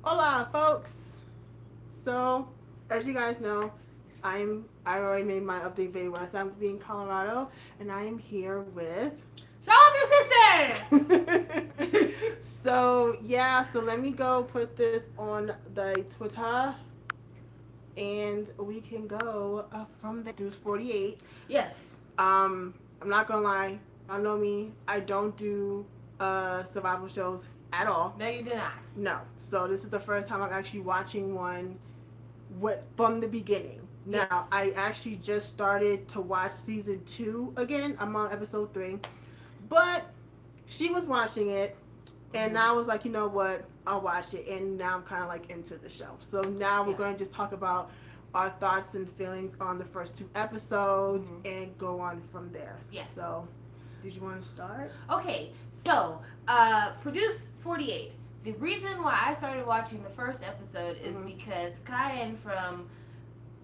Hola, folks. So, as you guys know, I already made my update video where I said I'm gonna be in Colorado, and I am here with. Shawol360! So let me go put this on the Twitter, and we can go from there. Produce 48. Yes. I'm not gonna lie. Y'all know me. I don't do survival shows at all. No, you did not. No. So this is the first time I'm actually watching one from the beginning. Now, Yes. I actually just started to watch season 2 again. I'm on episode 3. But she was watching it, and I was like, you know what? I'll watch it. And now I'm kind of like into the show. So now we're going to just talk about our thoughts and feelings on the first 2 episodes and go on from there. Yes. So, did you want to start? Okay, so, Produce 48. The reason why I started watching the first episode is because Kyan from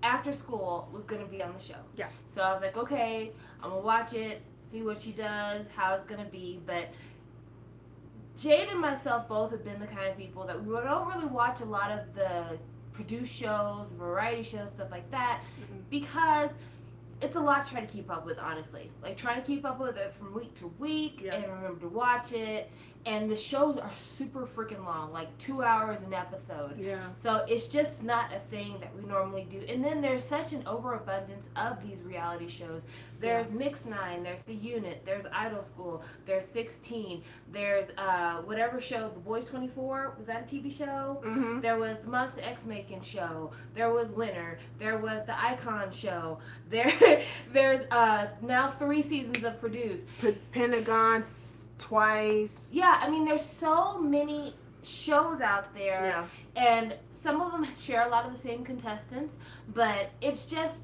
After School was going to be on the show. Yeah. So I was like, okay, I'm going to watch it, see what she does, how it's going to be. But Jade and myself both have been the kind of people that we don't really watch a lot of the produced shows, variety shows, stuff like that, because it's a lot to try to keep up with, honestly. Like, trying to keep up with it from week to week and remember to watch it. And the shows are super freaking long, like 2 hours an episode. Yeah. So it's just not a thing that we normally do. And then there's such an overabundance of these reality shows. There's Mix 9, there's The Unit, there's Idol School, there's 16, there's whatever show, The Boys 24, was that a TV show? There was the Monster X Making show, there was Winner, there was the Icon show, there's now 3 seasons of Produce. Pentagon twice. Yeah, I mean, there's so many shows out there, and some of them share a lot of the same contestants, but it's just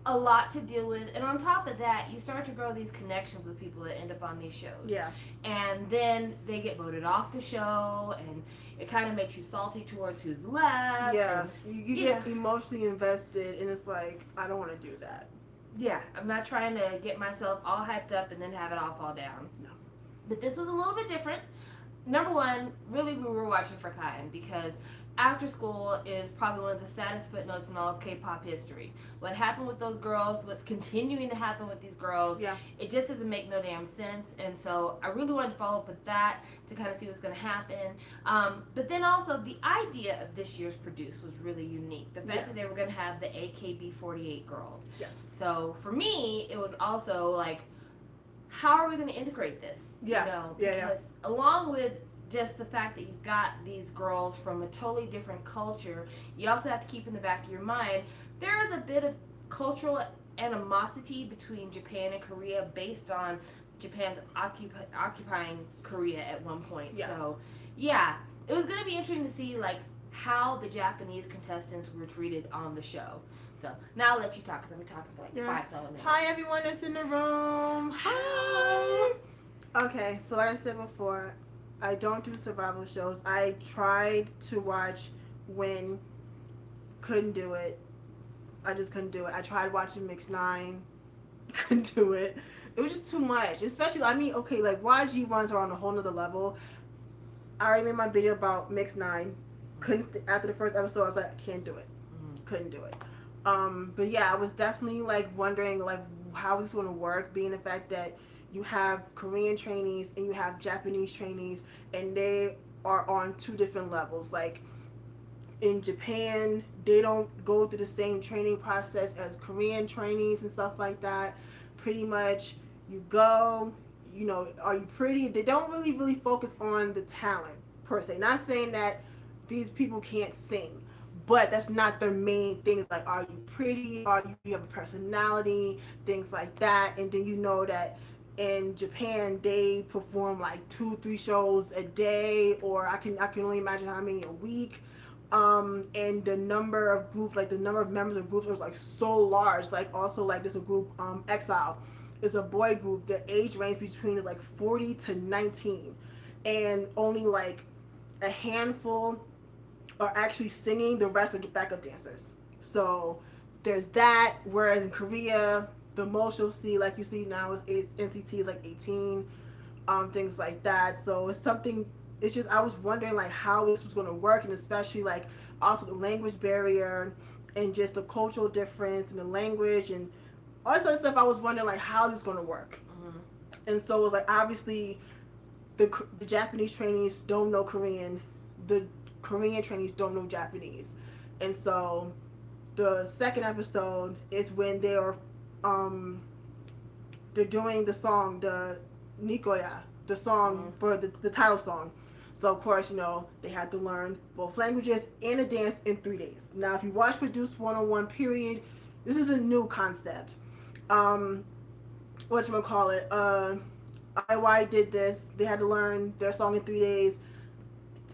a lot to deal with. And on top of that, you start to grow these connections with people that end up on these shows. Yeah. And then they get voted off the show, and it kind of makes you salty towards who's left. Yeah. You get emotionally invested, and it's like, I don't want to do that. Yeah, I'm not trying to get myself all hyped up and then have it all fall down. No. But this was a little bit different. Number one, really we were watching for Kyan because After School is probably one of the saddest footnotes in all of K-pop history. What happened with those girls, what's continuing to happen with these girls, it just doesn't make no damn sense. And so I really wanted to follow up with that to kind of see what's going to happen. But then also the idea of this year's Produce was really unique. The fact that they were going to have the AKB48 girls. Yes. So for me, it was also like, how are we going to integrate this? Yeah. You know, because along with just the fact that you've got these girls from a totally different culture, you also have to keep in the back of your mind, there is a bit of cultural animosity between Japan and Korea based on Japan's occupying Korea at one point. Yeah. So, yeah, it was going to be interesting to see, like, how the Japanese contestants were treated on the show. So now I'll let you talk because I've been talking for like 5 7 minutes. Hi everyone that's in the room. Hi. Okay, so like I said before, I don't do survival shows. I tried to watch when couldn't do it. I just couldn't do it. I tried watching Mix 9, couldn't do it. It was just too much. Especially, I mean, okay, like YG ones are on a whole nother level. I already made my video about Mix 9. After the first episode, I was like, I can't do it. Couldn't do it. But yeah, I was definitely like wondering like how is this going to work, being the fact that you have Korean trainees and you have Japanese trainees, and they are on 2 different levels. Like in Japan, they don't go through the same training process as Korean trainees and stuff like that. Pretty much, you go, you know, are you pretty? They don't really focus on the talent per se. Not saying that these people can't sing, but that's not their main things. Like, are you pretty? Do you have a personality? Things like that. And then you know that in Japan they perform like 2-3 shows a day, or I can only imagine how many a week. And the number of groups, like the number of members of groups, are like so large. Like also like there's a group, Exile, is a boy group. The age range between is like 40 to 19, and only like a handful are actually singing. The rest are the backup dancers. So there's that. Whereas in Korea, the most you'll see, like you see now, is NCT is like 18, things like that. So it's something it's just I was wondering like how this was going to work, and especially like also the language barrier and just the cultural difference and the language and all this other stuff. I was wondering like how this is going to work. Mm-hmm. And so it was like obviously the Japanese trainees don't know Korean, the Korean trainees don't know Japanese, and so the second episode is when they're doing the song, the Nikoya, the song for the title song. So of course, they had to learn both languages and a dance in 3 days. Now, if you watch Produce 101 period, this is a new concept. Whatchamacallit, IY did this. They had to learn their song in 3 days.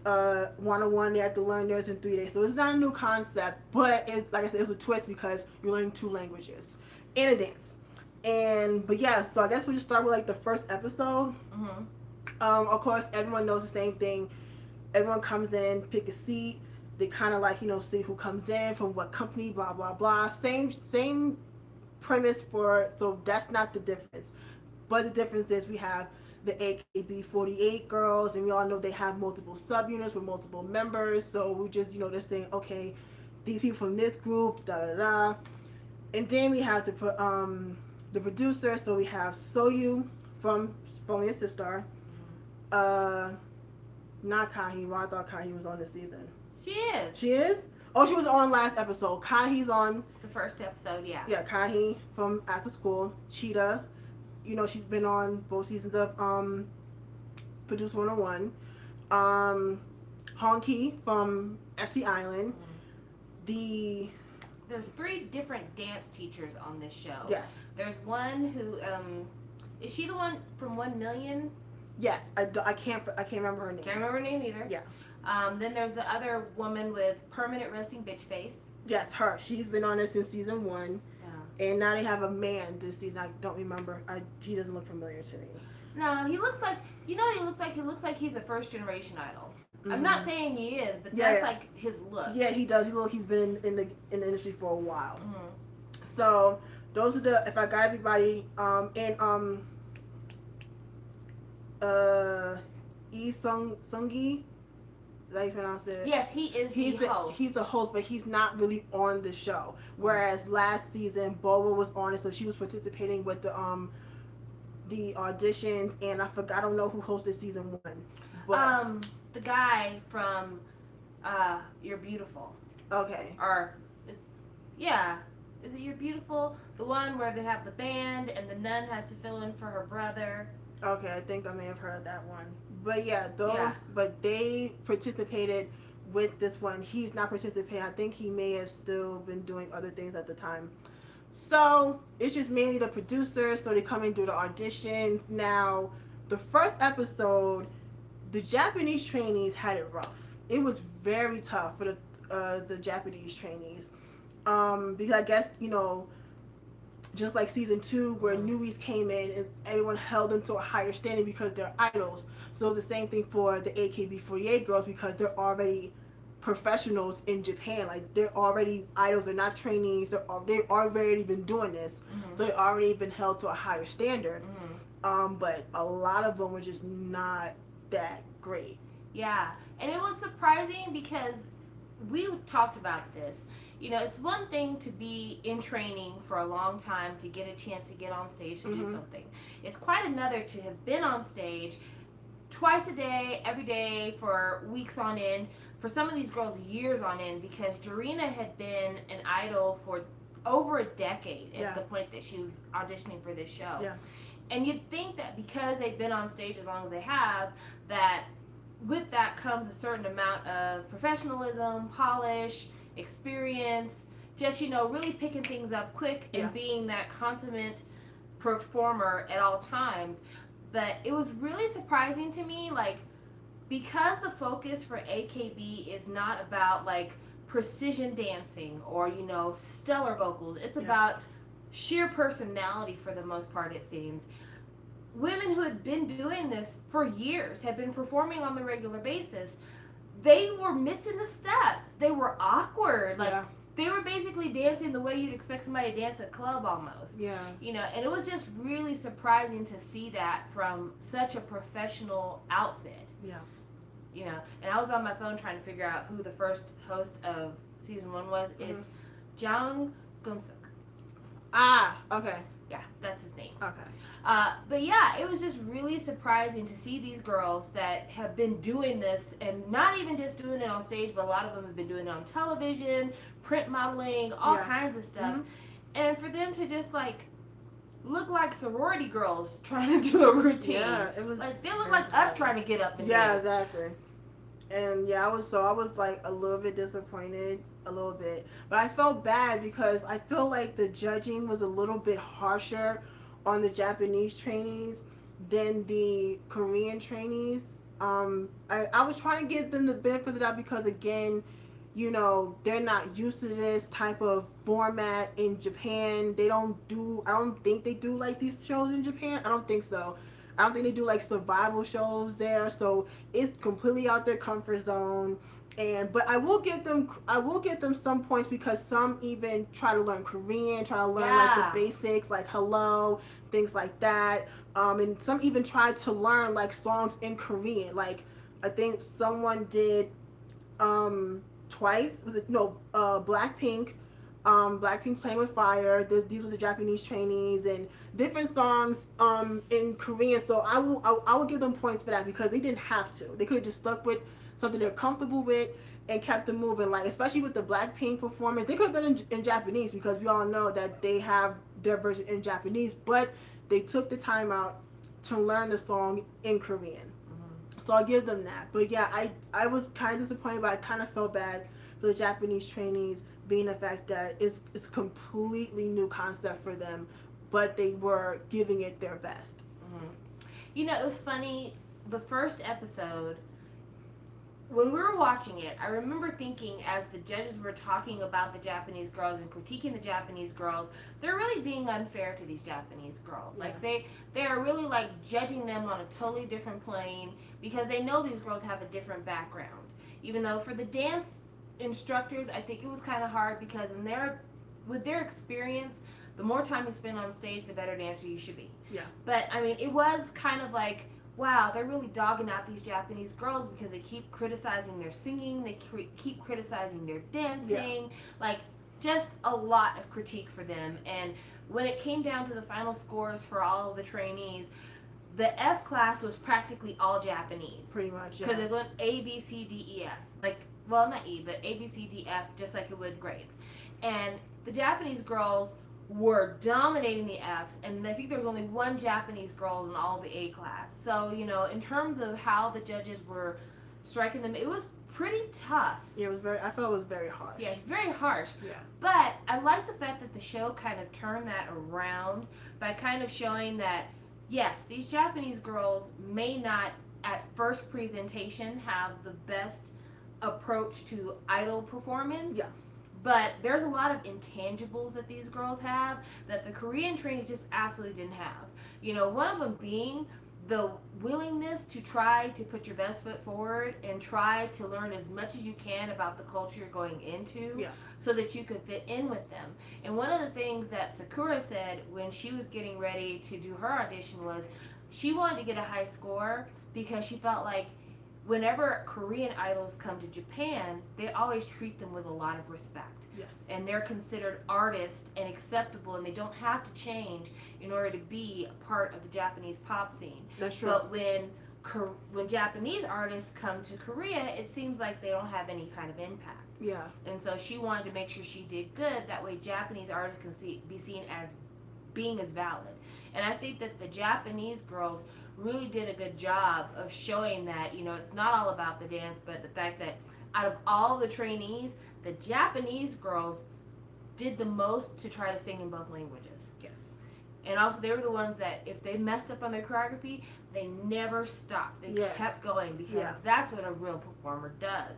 101, they had to learn theirs in 3 days. So it's not a new concept, but it's like I said, it was a twist because you're learning two languages and a dance. But yeah, so I guess we just start with like the first episode. Mm-hmm. Of course, everyone knows the same thing. Everyone comes in, pick a seat. They kind of like see who comes in from what company, blah blah blah. Same premise so that's not the difference. But the difference is we have the AKB48 girls, and we all know they have multiple subunits with multiple members. So we just they're saying, okay, these people from this group, da da da. And then we have the producer. So we have Soyu from Your Sister. Not Kahi. Well, I thought Kahi was on this season. She is. She is? Oh, she was on last episode. Kahi's on the first episode, yeah. Yeah, Kahi from After School. Cheetah. She's been on both seasons of Produce 101. Honky from FT Island. There's 3 different dance teachers on this show. Yes. There's one who is she the one from 1 Million? Yes, I can't remember her name. Can't remember her name either. Yeah. Then there's the other woman with permanent resting bitch face. Yes, her. She's been on there since season 1. Yeah. And now they have a man this season. I don't remember. He doesn't look familiar to me. No, he looks like, what he looks like? He looks like he's a first generation idol. Mm-hmm. I'm not saying he is, but that's like his look. Yeah, he does. He's been in the industry for a while. Mm-hmm. So those are if I got everybody, Lee Sung-gi. Is that how you pronounce it? Yes, he's the host. He's the host, but he's not really on the show. Whereas last season, Boba was on it, so she was participating with the auditions, and I don't know who hosted season 1. But, the guy from You're Beautiful. Okay. Is it You're Beautiful? The one where they have the band and the nun has to fill in for her brother. Okay, I think I may have heard of that one. But but they participated with this one. He's not participating. I think he may have still been doing other things at the time. So it's just mainly the producers. So they come in, do the audition. Now, the first episode, the Japanese trainees had it rough. It was very tough for the Japanese trainees. Because I guess, just like season 2 where newies came in and everyone held them to a higher standard because they're idols. So the same thing for the AKB48 girls because they're already professionals in Japan. Like they're already idols. They're not trainees. They've already been doing this. Mm-hmm. So they've already been held to a higher standard. Mm-hmm. But a lot of them were just not that great. Yeah. And it was surprising because we talked about this. It's one thing to be in training for a long time to get a chance to get on stage to mm-hmm. do something. It's quite another to have been on stage twice a day, every day, for weeks on end. For some of these girls, years on end, because Jarena had been an idol for over a decade at the point that she was auditioning for this show. Yeah. And you'd think that because they've been on stage as long as they have, that with that comes a certain amount of professionalism, polish, experience, just really picking things up quick and being that consummate performer at all times. But it was really surprising to me, like, because the focus for AKB is not about like precision dancing or stellar vocals. It's about sheer personality for the most part, it seems. Women who had been doing this for years, had been performing on the regular basis, they were missing the steps. They were awkward. Like they were basically dancing the way you'd expect somebody to dance at a club almost. Yeah. And it was just really surprising to see that from such a professional outfit. Yeah. you know. And I was on my phone trying to figure out who the first host of season 1 was. It's Jang Gumsuk. Okay. Yeah, that's his name. Okay. But yeah, it was just really surprising to see these girls that have been doing this, and not even just doing it on stage, but a lot of them have been doing it on television, print modeling, all kinds of stuff. And for them to just like look like sorority girls trying to do a routine. Yeah, it was like they look like us trying to get up and dance. Exactly. And yeah, I was like a little bit disappointed, a little bit, but I felt bad because I feel like the judging was a little bit harsher on the Japanese trainees than the Korean trainees. I was trying to give them the benefit of the doubt because again, you know, they're not used to this type of format in Japan. I don't think they do like these shows in Japan. I don't think so. I don't think they do like survival shows there, so it's completely out their comfort zone. But I will give them some points because some even try to learn Korean, try to learn like the basics, like hello, things like that. And some even tried to learn like songs in Korean. Like I think someone did twice. Was it no Blackpink? Blackpink playing with fire. These were the Japanese trainees and different songs in Korean. So I will give them points for that because they didn't have to. They could have just stuck with something they're comfortable with and kept them moving. Like especially with the Blackpink performance, they could have done it in Japanese because we all know that they have their version in Japanese, but they took the time out to learn the song in Korean. So I'll give them that. But yeah, I was kind of disappointed, but I kind of felt bad for the Japanese trainees being the fact that it's a completely new concept for them, but they were giving it their best. You know, it was funny. The first episode, when we were watching it, I remember thinking as the judges were talking about the Japanese girls and critiquing the Japanese girls, they're really being unfair to these Japanese girls. Yeah. Like they are really like judging them on a totally different plane because they know these girls have a different background. Even though for the dance instructors, I think it was kind of hard because with their experience, the more time you spend on stage, the better dancer you should be. Yeah. But I mean, it was kind of like, wow, they're really dogging out these Japanese girls because they keep criticizing their singing, they keep criticizing their dancing, like just a lot of critique for them. And when it came down to the final scores for all of the trainees, the F class was practically all Japanese. Pretty much, yeah. Because it went A, B, C, D, E, F. Like, well, not E, but A, B, C, D, F, just like it would grades. And the Japanese girls were dominating the Fs, and I think there was only one Japanese girl in all of the A class. So, you know, in terms of how the judges were striking them, it was pretty tough. Yeah, I felt it was very harsh. Yeah, very harsh. Yeah. But I like the fact that the show kind of turned that around by kind of showing that, yes, these Japanese girls may not, at first presentation, have the best approach to idol performance. Yeah. But there's a lot of intangibles that these girls have that the Korean trainees just absolutely didn't have. You know, one of them being the willingness to try to put your best foot forward and try to learn as much as you can about the culture you're going into so that you could fit in with them. And one of the things that Sakura said when she was getting ready to do her audition was she wanted to get a high score because she felt like whenever Korean idols come to Japan, they always treat them with a lot of respect. Yes. And they're considered artists and acceptable, and they don't have to change in order to be a part of the Japanese pop scene. That's true. But when Japanese artists come to Korea, it seems like they don't have any kind of impact. Yeah. And so she wanted to make sure she did good. That way Japanese artists can be seen as being as valid. And I think that the Japanese girls really did a good job of showing that, you know, it's not all about the dance, but the fact that out of all the trainees, the Japanese girls did the most to try to sing in both languages. Yes. And also they were the ones that if they messed up on their choreography, they never stopped. They kept going because that's what a real performer does.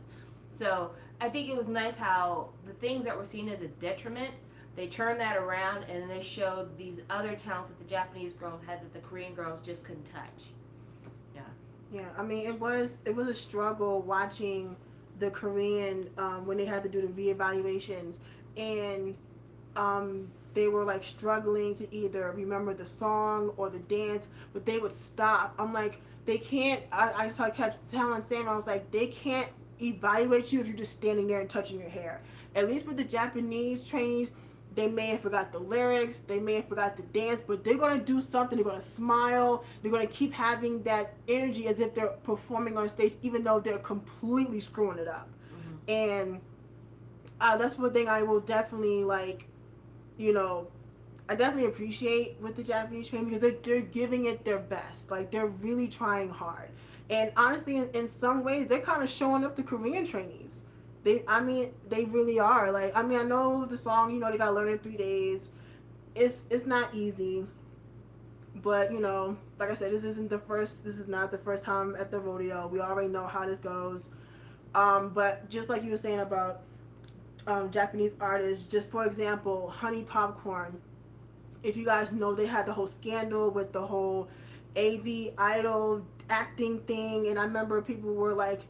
So I think it was nice how the things that were seen as a detriment, they turned that around and they showed these other talents that the Japanese girls had that the Korean girls just couldn't touch. Yeah. Yeah, I mean, it was a struggle watching the Korean when they had to do the reevaluations, and they were like struggling to either remember the song or the dance, but they would stop. I'm like, they can't. I just kept telling Sam, I was like, they can't evaluate you if you're just standing there and touching your hair. At least with the Japanese trainees, they may have forgot the lyrics, they may have forgot the dance, but they're gonna do something. They're gonna smile. They're gonna keep having that energy as if they're performing on stage, even though they're completely screwing it up. Mm-hmm. And that's one thing I will definitely like. You know, I definitely appreciate with the Japanese training because they're giving it their best. Like they're really trying hard. And honestly, in some ways, they're kind of showing up the Korean trainees. I mean, they really are. Like, I mean, I know the song. You know, they got to learn in 3 days. It's not easy, but you know, like I said, this isn't the first. This is not the first time at the rodeo. We already know how this goes. But just like you were saying about Japanese artists, just for example, Honey Popcorn, if you guys know, they had the whole scandal with the whole AV idol acting thing, and I remember people were like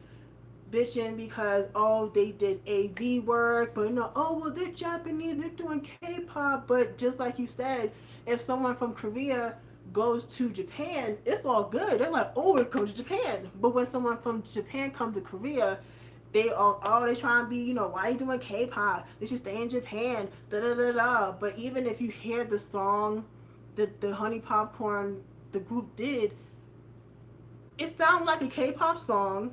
bitching because oh they did AV work, but no, oh well they're Japanese, they're doing K-pop, but just like you said, if someone from Korea goes to Japan, it's all good. They're like, oh, it comes to Japan, but when someone from Japan comes to Korea, they are oh they trying to be, you know, why are you doing K-pop? They should stay in Japan. Da da da da. But even if you hear the song that the Honey Popcorn the group did, it sounded like a K-pop song.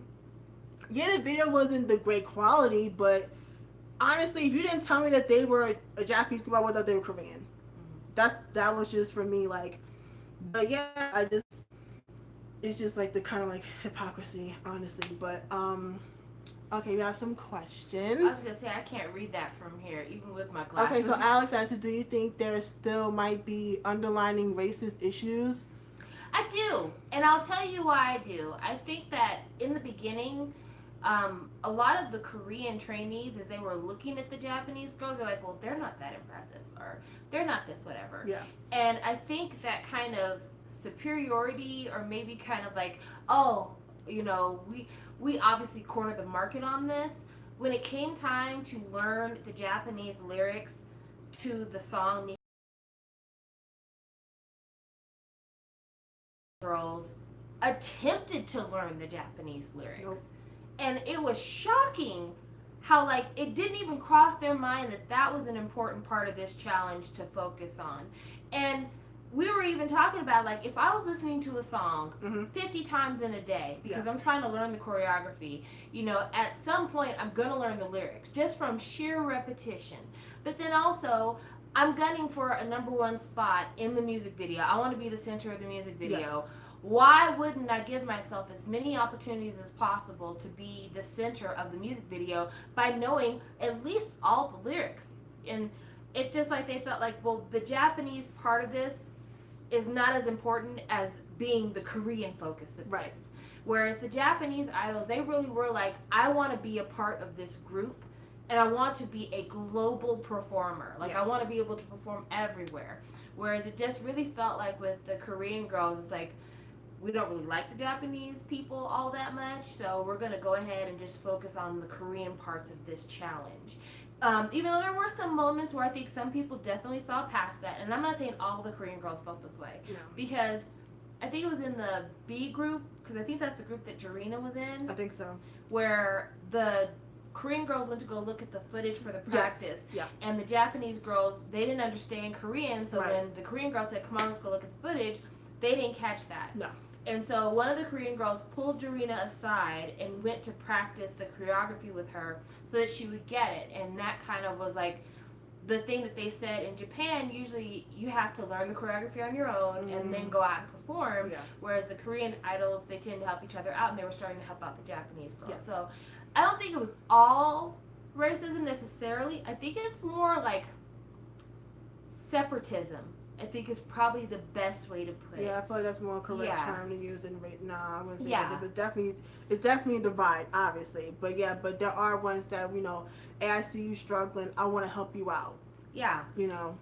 Yeah, the video wasn't the great quality, but honestly, if you didn't tell me that they were a Japanese group, I would have thought they were Korean. That was just for me like, but yeah, I just it's just like the kind of like hypocrisy, honestly. But okay, we have some I was questions. gonna say I can't read that from here, even with my Okay, glasses. so Alex asked you, do you think there still might be underlining racist issues? I do, and I'll tell you why I do. I think that in the beginning, a lot of the Korean trainees, as they were looking at the Japanese girls, they're like, "Well, they're not that impressive, or they're not this, whatever." Yeah. And I think that kind of superiority, or maybe kind of like, "Oh, you know, we obviously cornered the market on this." When it came time to learn the Japanese lyrics to the song girls attempted to learn the Japanese lyrics. Nope. And it was shocking how like it didn't even cross their mind that that was an important part of this challenge to focus on. And we were even talking about like if I was listening to a song 50 times in a day because I'm trying to learn the choreography, you know, at some point I'm going to learn the lyrics just from sheer repetition. But then also I'm gunning for a number one spot in the music video. I want to be the center of the music video. Yes. Why wouldn't I give myself as many opportunities as possible to be the center of the music video by knowing at least all the lyrics? And it's just like they felt like, well, the Japanese part of this is not as important as being the Korean focus of this. Whereas the Japanese idols, they really were like, I want to be a part of this group and I want to be a global performer. Like, I want to be able to perform everywhere. Whereas it just really felt like with the Korean girls, it's like, we don't really like the Japanese people all that much, so we're going to go ahead and just focus on the Korean parts of this challenge. Even though there were some moments where I think some people definitely saw past that, and I'm not saying all the Korean girls felt this way, because I think it was in the B group, because I think that's the group that Jarena was in. I think so. Where the Korean girls went to go look at the footage for the practice, and the Japanese girls, they didn't understand Korean, so when the Korean girls said, come on, let's go look at the footage, they didn't catch that. No. And so one of the Korean girls pulled Jarena aside and went to practice the choreography with her so that she would get it. And that kind of was like the thing that they said in Japan, usually you have to learn the choreography on your own and then go out and perform. Whereas the Korean idols, they tend to help each other out and they were starting to help out the Japanese girls. So I don't think it was all racism necessarily. I think it's more like separatism. I think is probably the best way to put it. Yeah, I feel like that's more correct term to use than rate. Nah, I wouldn't say it's definitely a divide, obviously. But but there are ones that, you know, hey, I see you struggling, I want to help you out. Yeah. You know.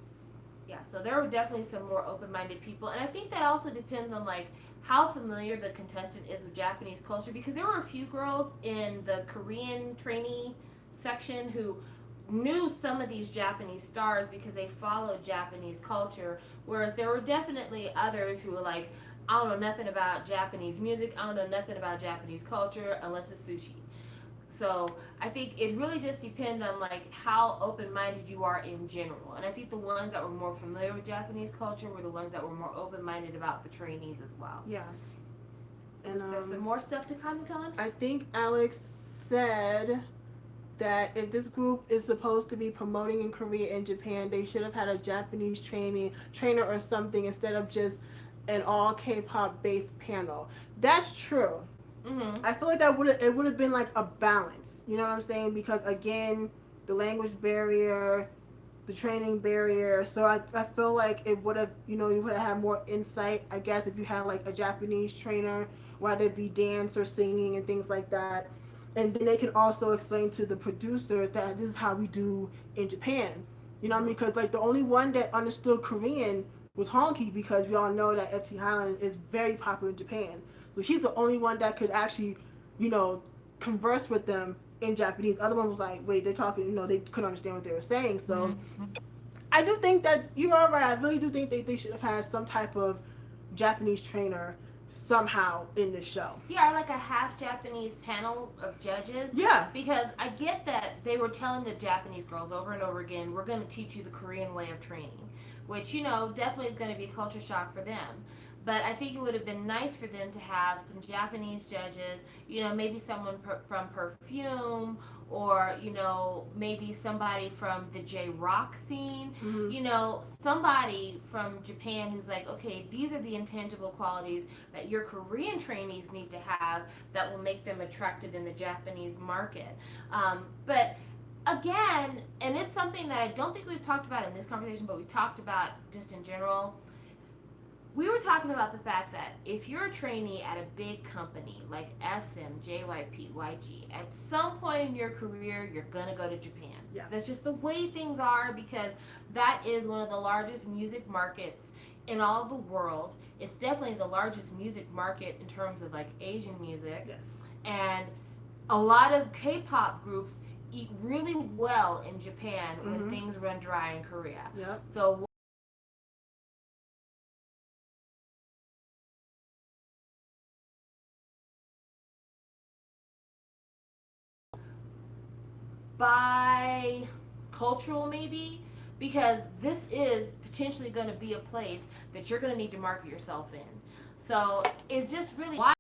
Yeah, so there were definitely some more open-minded people, and I think that also depends on like how familiar the contestant is with Japanese culture, because there were a few girls in the Korean trainee section who knew some of these Japanese stars because they followed Japanese culture, whereas there were definitely others who were like, I don't know nothing about Japanese music. I don't know nothing about Japanese culture unless it's sushi. So I think it really just depends on like how open minded you are in general. And I think the ones that were more familiar with Japanese culture were the ones that were more open minded about the trainees as well. Yeah. And is there some more stuff to comment on? I think Alex said that if this group is supposed to be promoting in Korea and Japan, they should have had a Japanese trainer or something instead of just an all K-pop based panel. That's true. Mm-hmm. I feel like it would have been like a balance. You know what I'm saying? Because again, the language barrier, the training barrier. So I feel like it would have, you would have had more insight, I guess, if you had like a Japanese trainer, whether it be dance or singing and things like that. And then they can also explain to the producers that this is how we do in Japan. You know what I mean? Because like the only one that understood Korean was Honky, because we all know that FT Highland is very popular in Japan. So he's the only one that could actually, you know, converse with them in Japanese. Other one was like, wait, they're talking, they couldn't understand what they were saying. So I do think that you are right. I really do think they should have had some type of Japanese trainer somehow in the show. Yeah, or like a half Japanese panel of judges. Yeah. Because I get that they were telling the Japanese girls over and over again, we're going to teach you the Korean way of training, which, definitely is going to be a culture shock for them. But I think it would have been nice for them to have some Japanese judges, maybe someone from Perfume, or, maybe somebody from the J rock scene, somebody from Japan who's like, okay, these are the intangible qualities that your Korean trainees need to have that will make them attractive in the Japanese market. But again, and it's something that I don't think we've talked about in this conversation, but we talked about just in general. We were talking about the fact that if you're a trainee at a big company like SM, JYP, YG, at some point in your career, you're going to go to Japan. Yeah. That's just the way things are, because that is one of the largest music markets in all of the world. It's definitely the largest music market in terms of like Asian music. Yes. And a lot of K-pop groups eat really well in Japan when things run dry in Korea. Yep. So by cultural maybe, because this is potentially going to be a place that you're going to need to market yourself in. So it's just really why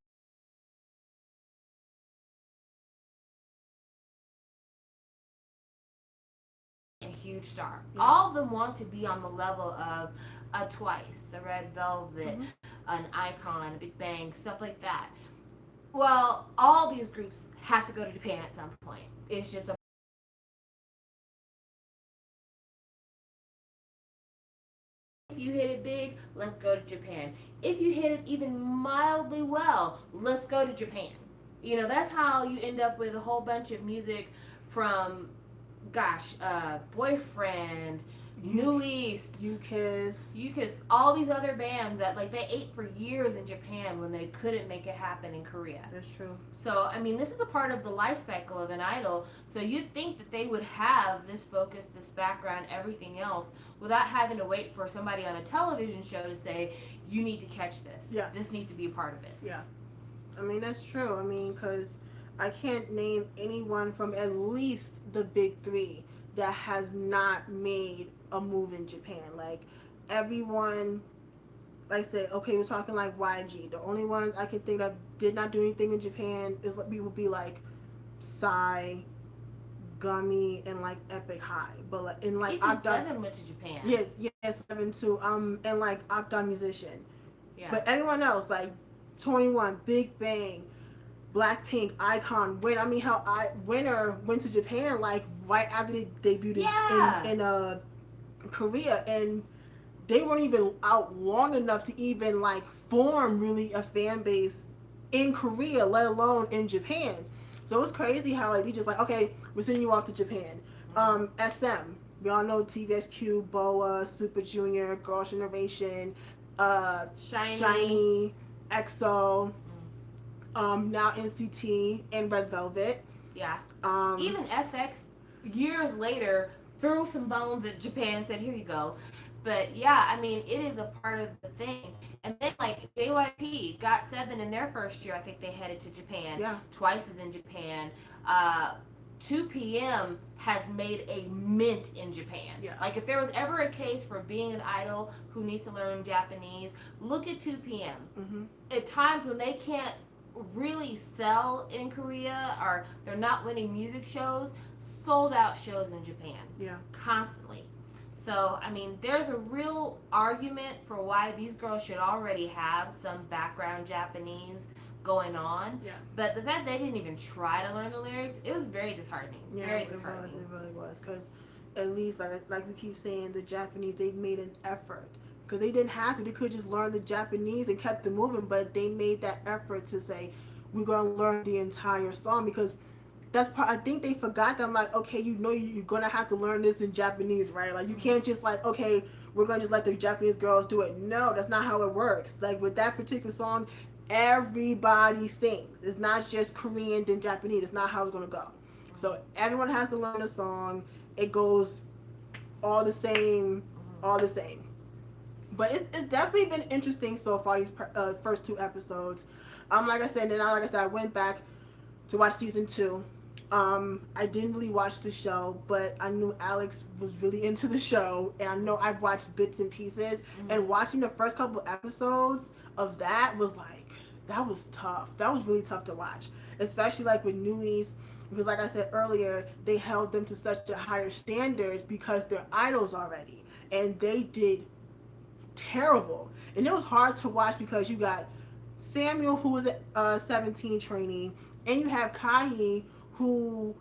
a huge star. Yeah. All of them want to be on the level of a Twice, a Red Velvet, an Icon, a Big Bang, stuff like that. Well, all these groups have to go to Japan at some point. It's just a if you hit it big, let's go to Japan. If you hit it even mildly well, let's go to Japan. That's how you end up with a whole bunch of music from, Boyfriend, New East, U-Kiss, all these other bands that like they ate for years in Japan when they couldn't make it happen in Korea. That's true. So I mean, this is a part of the life cycle of an idol. So you'd think that they would have this focus, this background, everything else, without having to wait for somebody on a television show to say, you need to catch this. Yeah. This needs to be a part of it. Yeah. I mean, that's true. I mean, because I can't name anyone from at least the big three that has not made a move in Japan. Like, everyone, like I said, okay, we're talking like YG. The only ones I can think of did not do anything in Japan would be like Psy, Gummy, and like Epic High. But like in like even Seven went to Japan. Yes, Seven too. And like Octa Musician. Yeah. But everyone else, like 21, Big Bang, Blackpink, Icon, Winner went to Japan like right after they debuted in Korea, and they weren't even out long enough to even like form really a fan base in Korea, let alone in Japan. So it's crazy how like they just like, okay, we're sending you off to Japan. SM, we all know TVXQ, BoA, Super Junior, Girls' Generation, Shiny, EXO, now NCT and Red Velvet. Yeah. Even FX years later threw some bones at Japan and said, here you go. But yeah, I mean, it is a part of the thing. And then like JYP got seven in their first year. I think they headed to Japan. Yeah. Twice is in Japan. Uh, 2PM has made a mint in Japan. Yeah. Like if there was ever a case for being an idol who needs to learn Japanese, look at 2PM. Mm-hmm. At times when they can't really sell in Korea or they're not winning music shows, sold out shows in Japan. Yeah. Constantly. So, I mean, there's a real argument for why these girls should already have some background Japanese going on. Yeah. But the fact they didn't even try to learn the lyrics, it was very disheartening. Yeah, Very disheartening. it really was. Because at least, like we keep saying, the Japanese, they made an effort. Because they didn't have to. They could just learn the Japanese and kept it moving. But they made that effort to say, we're going to learn the entire song. Because that's part, I think they forgot that. I'm like, okay, you know you're going to have to learn this in Japanese, right? Like, you can't just like, okay, we're going to just let the Japanese girls do it. No, that's not how it works. Like, with that particular song, everybody sings. It's not just Korean and Japanese. It's not how it's going to go. So everyone has to learn a song. It goes all the same, all the same. But it's definitely been interesting so far. These first two episodes. Like I said, I went back to watch season two. I didn't really watch the show, but I knew Alex was really into the show, and I know I've watched bits and pieces. Mm-hmm. And watching the first couple episodes of that was like, that was tough. That was really tough to watch, especially like with Newies, because like I said earlier, they held them to such a higher standard because they're idols already, and they did terrible. And it was hard to watch because you got Samuel, who was a 17 trainee, and you have Kahi, who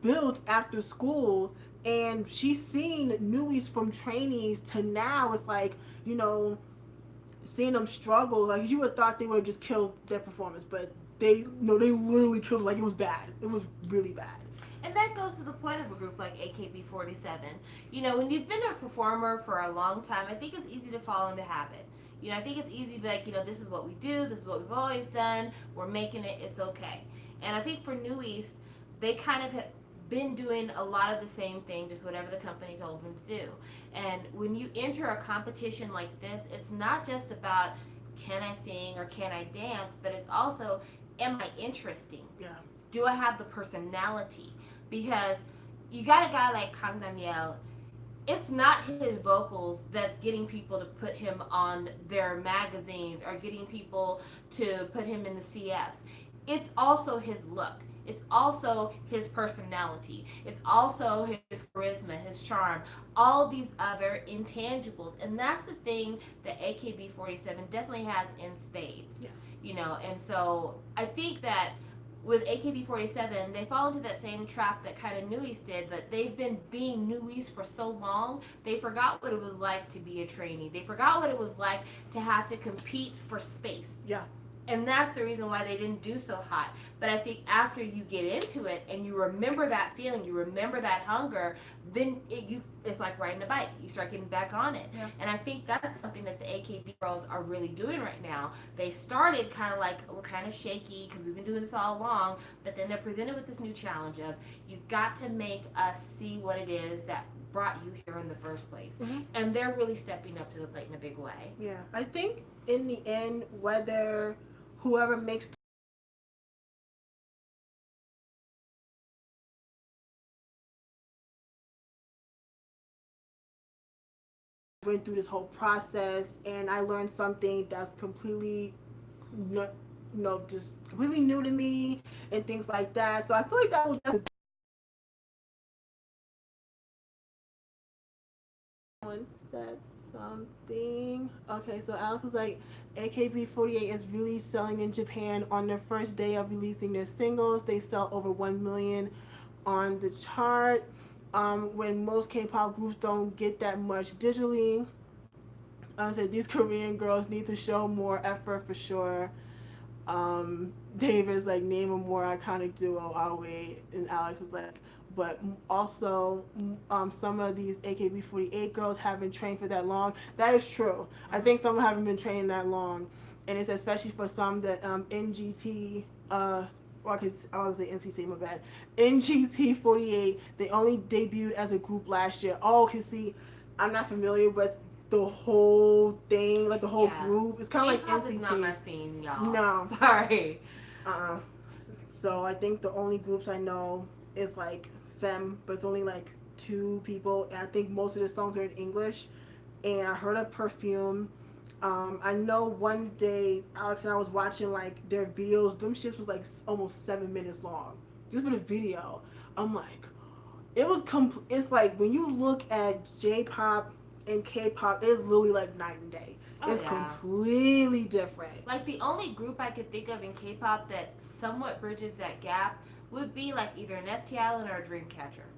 built after school, and she's seen newies from trainees to now. It's like, you know, seeing them struggle. Like, you would have thought they would have just killed their performance, but they literally killed it. Like, it was bad. It was really bad. And that goes to the point of a group like AKB47. You know, when you've been a performer for a long time, I think it's easy to fall into habit. You know, I think it's easy to be like, you know, this is what we do, this is what we've always done, we're making it, it's okay. And I think for New East, they kind of had been doing a lot of the same thing, just whatever the company told them to do. And when you enter a competition like this, it's not just about can I sing or can I dance, but it's also, am I interesting? Yeah. Do I have the personality? Because you got a guy like Kang Daniel, it's not his vocals that's getting people to put him on their magazines or getting people to put him in the CFs. It's also his look. It's also his personality. It's also his charisma, his charm, all these other intangibles. And that's the thing that AKB47 definitely has in spades. Yeah. You know, and so I think that with AKB47, they fall into that same trap that kind of Newies did, that they've been being Newies for so long, they forgot what it was like to be a trainee. They forgot what it was like to have to compete for space. Yeah. And that's the reason why they didn't do so hot. But I think after you get into it and you remember that feeling, you remember that hunger, then it's like riding a bike. You start getting back on it. Yeah. And I think that's something that the AKB girls are really doing right now. They started kind of like, we're kind of shaky because we've been doing this all along, but then they're presented with this new challenge of, you've got to make us see what it is that brought you here in the first place. Mm-hmm. And they're really stepping up to the plate in a big way. Yeah. I think in the end, whether whoever makes went through this whole process, and I learned something that's completely just completely new to me and things like that. So I feel like that will definitely said something. Okay, so Alex was like, AKB48 is really selling in Japan. On their first day of releasing their singles, they sell over 1 million on the chart. When most K-pop groups don't get that much digitally. I said these Korean girls need to show more effort for sure. David's like, name a more iconic duo. I'll wait. And Alex was like, but also some of these AKB48 girls haven't trained for that long. That is true. I think some haven't been training that long, and it's especially for some that NGT. Well, I was say NCT, my bad. NGT48. They only debuted as a group last year. Oh, cause see, I'm not familiar with the whole thing, like the whole Yeah. group. It's kind of like J-pop is not NCT. my scene, y'all. No. Sorry. Uh-uh. So I think the only groups I know is like Femme, but it's only like two people, and I think most of the songs are in English. And I heard of Perfume. I know one day Alex and I was watching like their videos. Them shits was like almost 7 minutes long, just for the video. I'm like, it was it's like when you look at J-pop and K-pop, it's literally like night and day. Oh, It's yeah. completely different. Like, the only group I could think of in K-pop that somewhat bridges that gap would be like either an FT Island or a Dreamcatcher.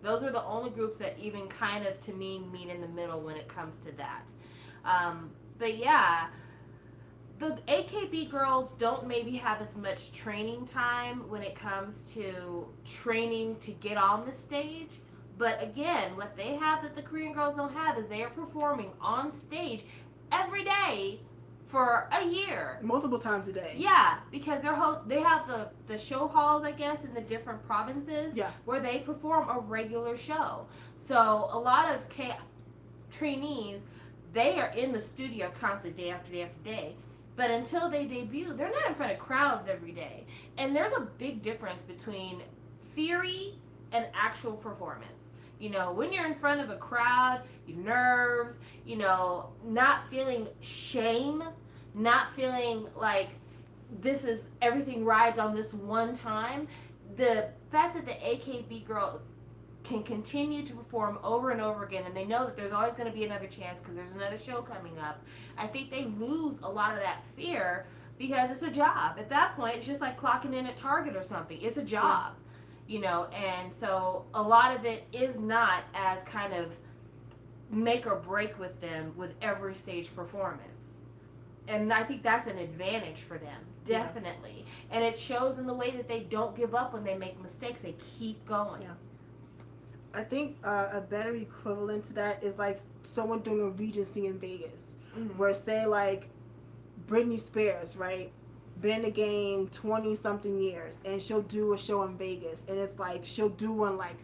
Those are the only groups that even kind of, to me, meet in the middle when it comes to that. But yeah, the AKB girls don't maybe have as much training time when it comes to training to get on the stage. But again, what they have that the Korean girls don't have is they are performing on stage every day for a year. Multiple times a day. Yeah, because they have the show halls, I guess, in the different provinces, Yeah. where they perform a regular show. So a lot of trainees, they are in the studio constantly, day after day after day. But until they debut, they're not in front of crowds every day. And there's a big difference between theory and actual performance. When you're in front of a crowd, your nerves, not feeling shame, not feeling like this is everything rides on this one time. The fact that the AKB girls can continue to perform over and over again, and they know that there's always going to be another chance because there's another show coming up, I think they lose a lot of that fear because it's a job. At that point, it's just like clocking in at Target or something. It's a job, and so a lot of it is not as kind of make or break with them with every stage performance. And I think that's an advantage for them, definitely. Yeah. And it shows in the way that they don't give up when they make mistakes. They keep going. Yeah. I think a better equivalent to that is like someone doing a Regency in Vegas, where say like Britney Spears, right, been in the game 20 something years, and she'll do a show in Vegas, and it's like she'll do one like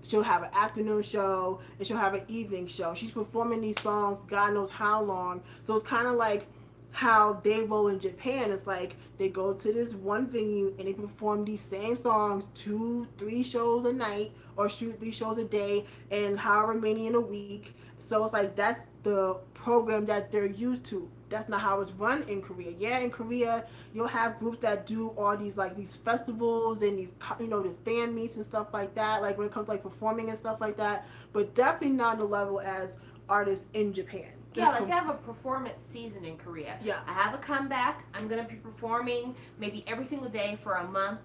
she'll have an afternoon show and she'll have an evening show. She's performing these songs God knows how long, so it's kind of like how they roll in Japan. It's like they go to this one venue and they perform these same songs 2-3 shows a night or shoot 3 shows a day and however many in a week. So it's like that's the program that they're used to. That's not how it's run in Korea. Yeah, in Korea you'll have groups that do all these like these festivals and these the fan meets and stuff like that, like when it comes to like performing and stuff like that, but definitely not on the level as artists in Japan. Yeah, like I have a performance season in Korea. Yeah. I have a comeback. I'm going to be performing maybe every single day for a month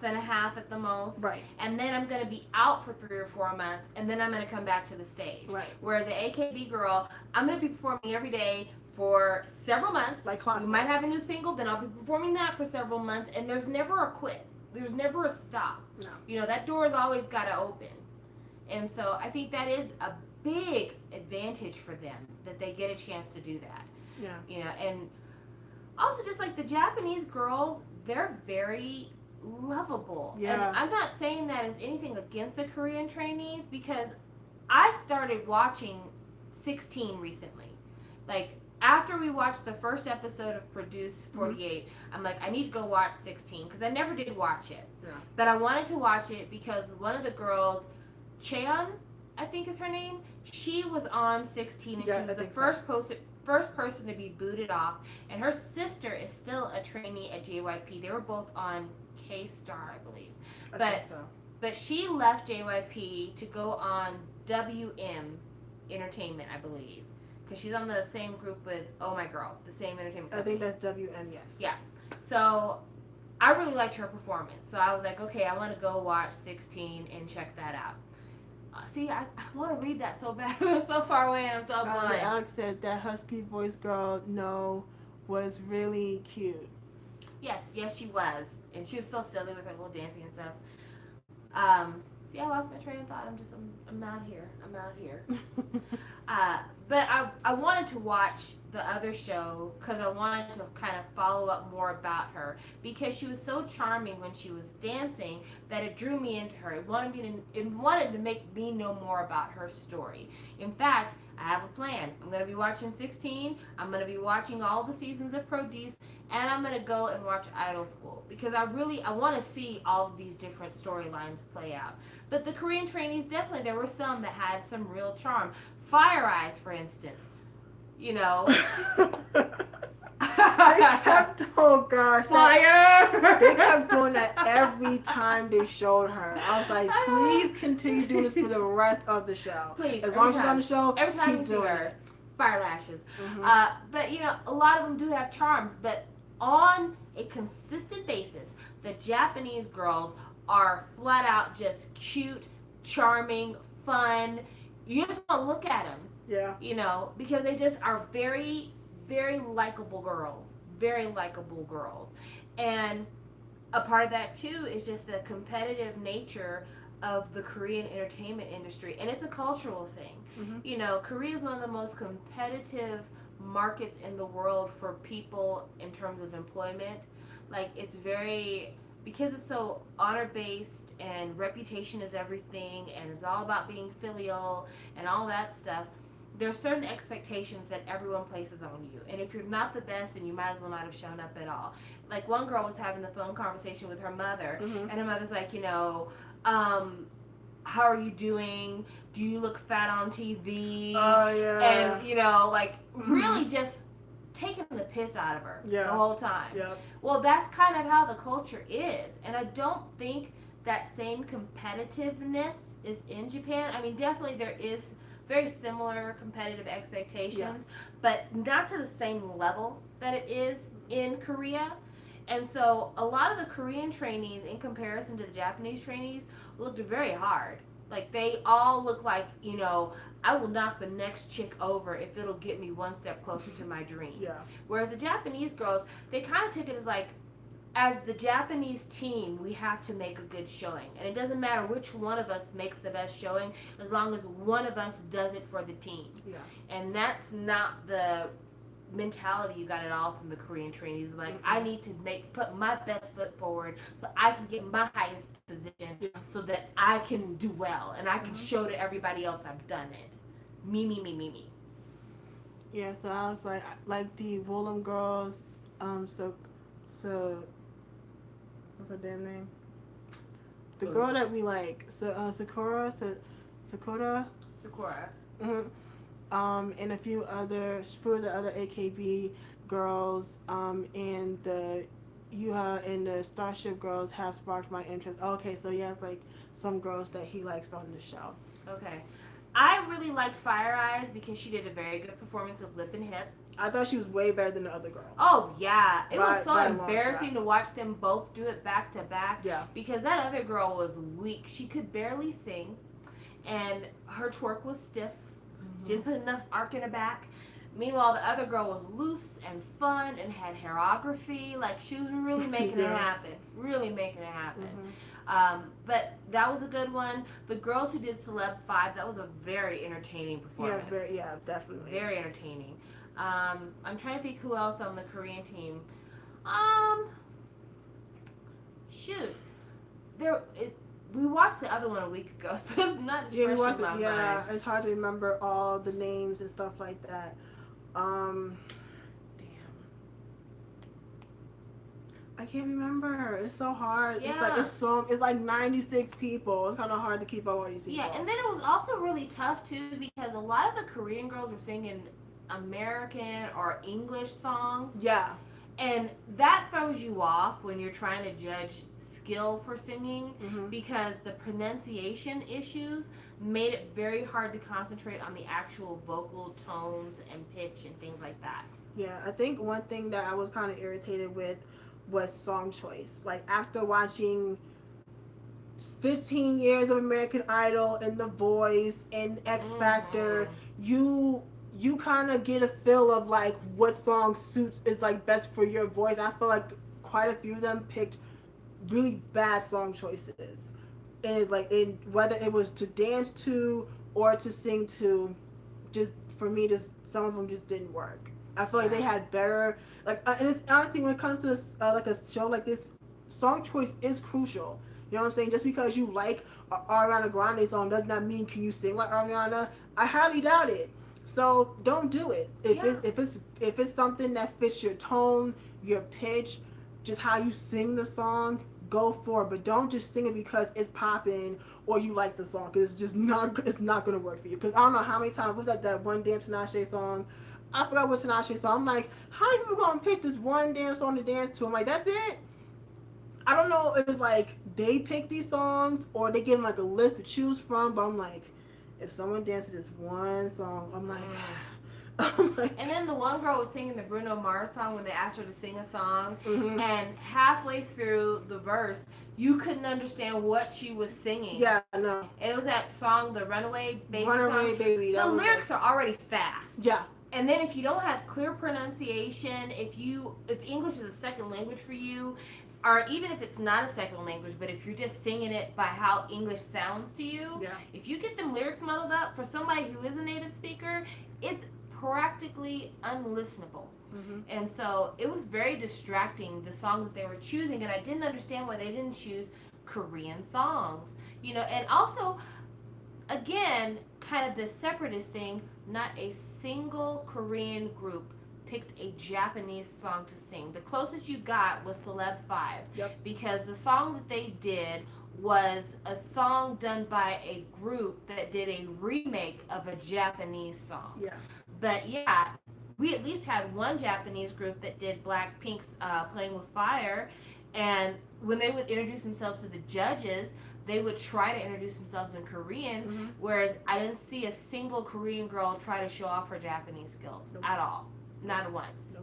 and a half at the most. Right. And then I'm going to be out for 3 or 4 months, and then I'm going to come back to the stage. Right. Whereas the AKB girl, I'm going to be performing every day for several months. Like clockwork. We might have a new single, then I'll be performing that for several months, and there's never a quit. There's never a stop. No. That door's always got to open. And so I think that is a big advantage for them that they get a chance to do that. Yeah. And also just like the Japanese girls, they're very lovable. Yeah. And I'm not saying that as anything against the Korean trainees, because I started watching 16 recently. Like after we watched the first episode of Produce 48, I'm like, I need to go watch 16 because I never did watch it. Yeah. But I wanted to watch it because one of the girls, Cheon, I think is her name, she was on 16 and she was the first person to be booted off, and her sister is still a trainee at JYP. They were both on K-Star, I believe. I think so. But she left JYP to go on WM Entertainment, I believe, because she's on the same group with Oh My Girl, the same entertainment company. I think that's WM, yes. Yeah. So I really liked her performance. So I was like, okay, I want to go watch 16 and check that out. See, I want to read that so bad. I'm so far away and I'm so blind. Alex said that husky voice girl, was really cute. Yes, she was. And she was so silly with her little dancing and stuff. See, I lost my train of thought. I'm out here. I'm out here. But I wanted to watch the other show because I wanted to kind of follow up more about her because she was so charming when she was dancing that it drew me into her. It wanted to make me know more about her story. In fact, I have a plan. I'm going to be watching 16. I'm going to be watching all the seasons of Produce, and I'm going to go and watch Idol School because I want to see all of these different storylines play out. But the Korean trainees, definitely there were some that had some real charm. Fire Eyes, for instance. You know. Oh gosh, Fire! They kept doing that every time they showed her. I was like, please continue doing this for the rest of the show. Please, as long as she's on the show, every time keep you doing see her, it. fire lashes. But you know, a lot of them do have charms. But on a consistent basis, the Japanese girls are flat out just cute, charming, fun. You just want to look at them. Yeah. You know, because they just are very, very likable girls. Very likable girls. And a part of that too is just the competitive nature of the Korean entertainment industry. And it's a cultural thing. Mm-hmm. You know, Korea is one of the most competitive markets in the world for people in terms of employment. Like, it's very, because it's so honor based and reputation is everything and it's all about being filial and all that stuff. There's certain expectations that everyone places on you. And if you're not the best, then you might as well not have shown up at all. Like, one girl was having the phone conversation with her mother, and her mother's like, you know, how are you doing? Do you look fat on TV? Oh, yeah. And, you know, like, really just taking the piss out of her the whole time. Yeah. Well, that's kind of how the culture is. And I don't think that same competitiveness is in Japan. I mean, definitely there is very similar competitive expectations, but not to the same level that it is in Korea. And so a lot of the Korean trainees, in comparison to the Japanese trainees, looked very hard. Like, they all look like, you know, I will knock the next chick over if it'll get me one step closer to my dream. Yeah. Whereas the Japanese girls, they kind of took it as like, as the Japanese team, we have to make a good showing. And it doesn't matter which one of us makes the best showing, as long as one of us does it for the team. Yeah. And that's not the mentality you got at all from the Korean trainees. Like, I need to put my best foot forward so I can get my highest position so that I can do well and I can show to everybody else I've done it. Me. Yeah, so I was like the Woolham girls, so what's her damn name? The girl that we like, Sakura. Mm-hmm. And a few of the other AKB girls, and the Yuha and the Starship girls have sparked my interest. Okay, so he has like some girls that he likes on the show. Okay. I really liked Fire Eyes because she did a very good performance of Lip and Hip. I thought she was way better than the other girl. Oh, yeah. It was so by embarrassing to watch them both do it back to back. Yeah. Because that other girl was weak. She could barely sing. And her twerk was stiff. Didn't put enough arc in her back. Meanwhile, the other girl was loose and fun and had choreography. Like, she was really making it happen. Really making it happen. But that was a good one. The girls who did Celeb 5, that was a very entertaining performance. Yeah, definitely. Very entertaining. I'm trying to think who else on the Korean team. Shoot. We watched the other one a week ago, so it's not as fresh in my mind. Yeah, it's hard to remember all the names and stuff like that. Damn. I can't remember. It's so hard. Yeah. It's like 96 people. It's kind of hard to keep up with all these people. Yeah, and then it was also really tough too because a lot of the Korean girls were singing American or English songs. Yeah. And that throws you off when you're trying to judge skill for singing because the pronunciation issues made it very hard to concentrate on the actual vocal tones and pitch and things like that. Yeah, I think one thing that I was kind of irritated with was song choice. Like, after watching 15 years of American Idol and The Voice and X Factor, you kind of get a feel of like what song is like best for your voice. I feel like quite a few of them picked really bad song choices. and it's like whether it was to dance to or to sing to, just for me, just some of them just didn't work. I feel like Yeah. they had better and it's honestly when it comes to like a show like this, song choice is crucial. You know what I'm saying? Just because you like a Ariana Grande song does not mean can you sing like Ariana. I highly doubt it. So don't do it. Yeah. If it's something that fits your tone, your pitch, just how you sing the song, go for it. But don't just sing it because it's popping or you like the song, because it's not gonna work for you. Because I don't know how many times was that one damn Tinashe song. I forgot what Tinashe song. I'm like, how are people gonna pick this one damn song to dance to? I'm like, that's it. I don't know if like they pick these songs or they give them like a list to choose from, but I'm like, if someone dances this one song, I'm like, I'm like, And then the one girl was singing the Bruno Mars song when they asked her to sing a song, mm-hmm. and halfway through the verse, you couldn't understand what she was singing. Yeah, no. And it was that song, the Runaway Baby Runaway song. Baby. The lyrics are already fast. Yeah. And then if you don't have clear pronunciation, if English is a second language for you, or even if it's not a second language, but if you're just singing it by how English sounds to you, yeah. if you get them lyrics muddled up, for somebody who is a native speaker, it's practically unlistenable. Mm-hmm. And so it was very distracting, the songs that they were choosing, and I didn't understand why they didn't choose Korean songs. And also, again, kind of the separatist thing, not a single Korean group picked a Japanese song to sing. The closest you got was Celeb 5. Yep. Because the song that they did was a song done by a group that did a remake of a Japanese song. Yeah. But yeah, we at least had one Japanese group that did Blackpink's Playing with Fire, and when they would introduce themselves to the judges, they would try to introduce themselves in Korean, mm-hmm. whereas I didn't see a single Korean girl try to show off her Japanese skills at all. Not once.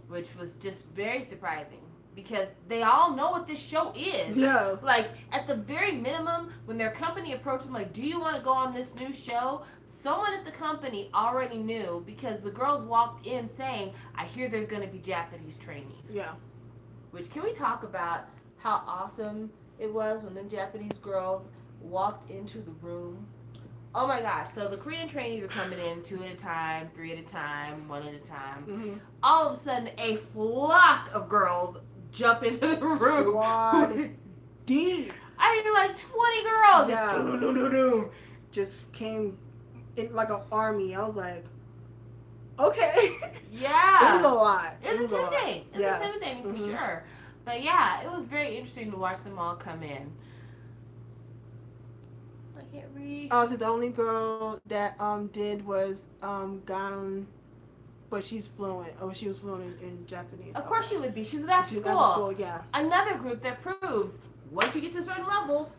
Which was just very surprising, because they all know what this show is. Yeah. Like, at the very minimum, when their company approached them, like, do you want to go on this new show? Someone at the company already knew, because the girls walked in saying, I hear there's going to be Japanese trainees. Yeah. Which, can we talk about how awesome it was when them Japanese girls walked into the room? Oh my gosh. So the Korean trainees are coming in 2 at a time, 3 at a time, 1 at a time. Mm-hmm. All of a sudden, a flock of girls jump into the room. Squad deep. I mean, like 20 girls. Yeah. Just came in like an army. I was like, okay. Yeah. It was a lot. It's intimidating. It's yeah. intimidating for mm-hmm. sure. But yeah, it was very interesting to watch them all come in. I can't read. Oh, so the only girl that did was Gaon, but she's fluent. Oh, she was fluent in Japanese. Of course she would be. She's at She's school. at school, yeah. Another group that proves once you get to a certain level,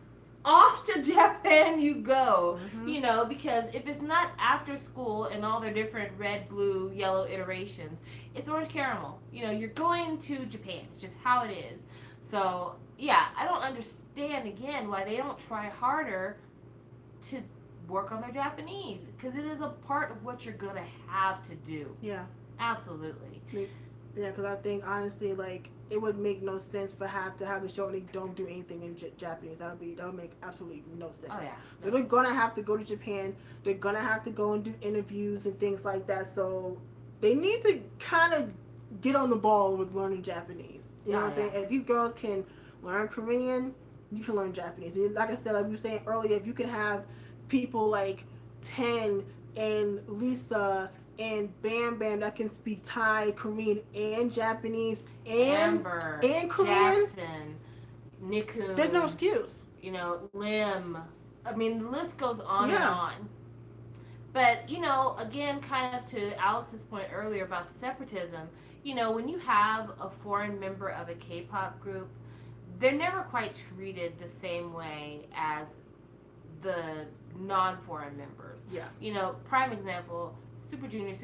off to Japan you go. Mm-hmm. Because if it's not after school and all their different red, blue, yellow iterations, it's orange caramel. You're going to Japan. It's just how it is. So, yeah, I don't understand, again, why they don't try harder to work on their Japanese, because it is a part of what you're going to have to do. Yeah. Absolutely. Yeah, because I think, honestly, like, it would make no sense to have the show and they don't do anything in Japanese. That would make absolutely no sense. Oh, yeah. So they're going to have to go to Japan. They're going to have to go and do interviews and things like that. So they need to kind of get on the ball with learning Japanese. You know what I'm saying? If these girls can learn Korean, you can learn Japanese. And like I said, like we were saying earlier, if you can have people like Ten and Lisa and Bam Bam that can speak Thai, Korean, and Japanese, and Amber, and Korean, Jackson, Nikun. There's no excuse. Lim. I mean, the list goes on and on. But, again, kind of to Alex's point earlier about the separatism, when you have a foreign member of a K-pop group, they're never quite treated the same way as the non-foreign members. Yeah. Prime example, Super Junior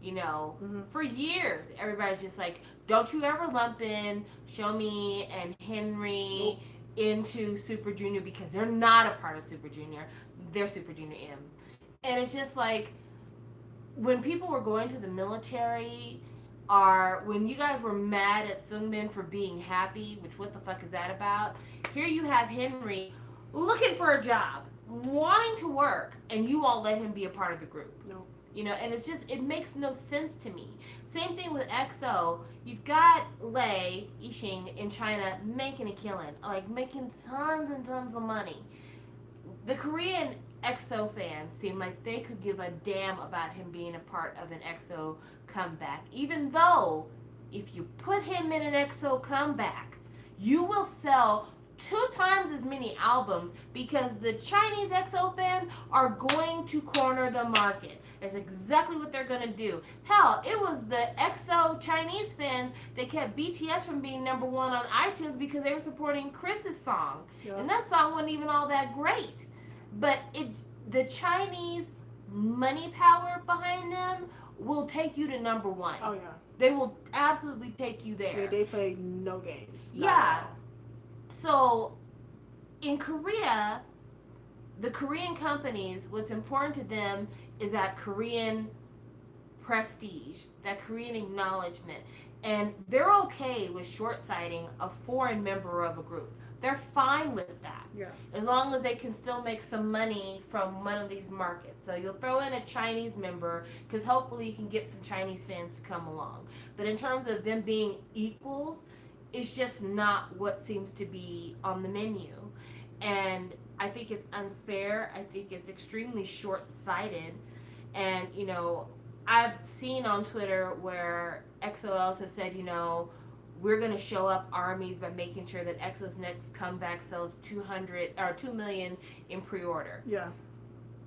M. For years, everybody's just like, don't you ever lump in Shomi and Henry into Super Junior, because they're not a part of Super Junior. They're Super Junior M. And it's just like, when people were going to the military, are when you guys were mad at Sungmin for being happy, which what the fuck is that about? Here you have Henry looking for a job, wanting to work, and you won't let him be a part of the group. No. You know, and it's just, it makes no sense to me. Same thing with EXO. You've got Lei Yixing in China making a killing, like making tons and tons of money. The Korean EXO fans seem like they could give a damn about him being a part of an EXO comeback. Even though, if you put him in an EXO comeback, you will sell 2 times as many albums because the Chinese EXO fans are going to corner the market. That's exactly what they're going to do. Hell, it was the EXO Chinese fans that kept BTS from being #1 on iTunes because they were supporting Chris's song. Yep. And that song wasn't even all that great. But the Chinese money power behind them will take you to #1. Oh, yeah. They will absolutely take you there. They play no games. Yeah. So, in Korea, the Korean companies, what's important to them is that Korean prestige, that Korean acknowledgement. And they're okay with short-sighting a foreign member of a group. They're fine with that. Yeah. As long as they can still make some money from one of these markets. So you'll throw in a Chinese member because hopefully you can get some Chinese fans to come along. But in terms of them being equals, it's just not what seems to be on the menu. And I think it's unfair. I think it's extremely short-sighted. And, you know, I've seen on Twitter where XOLs have said, you know, we're going to show up armies by making sure that EXO's next comeback sells 2 million in pre-order. Yeah.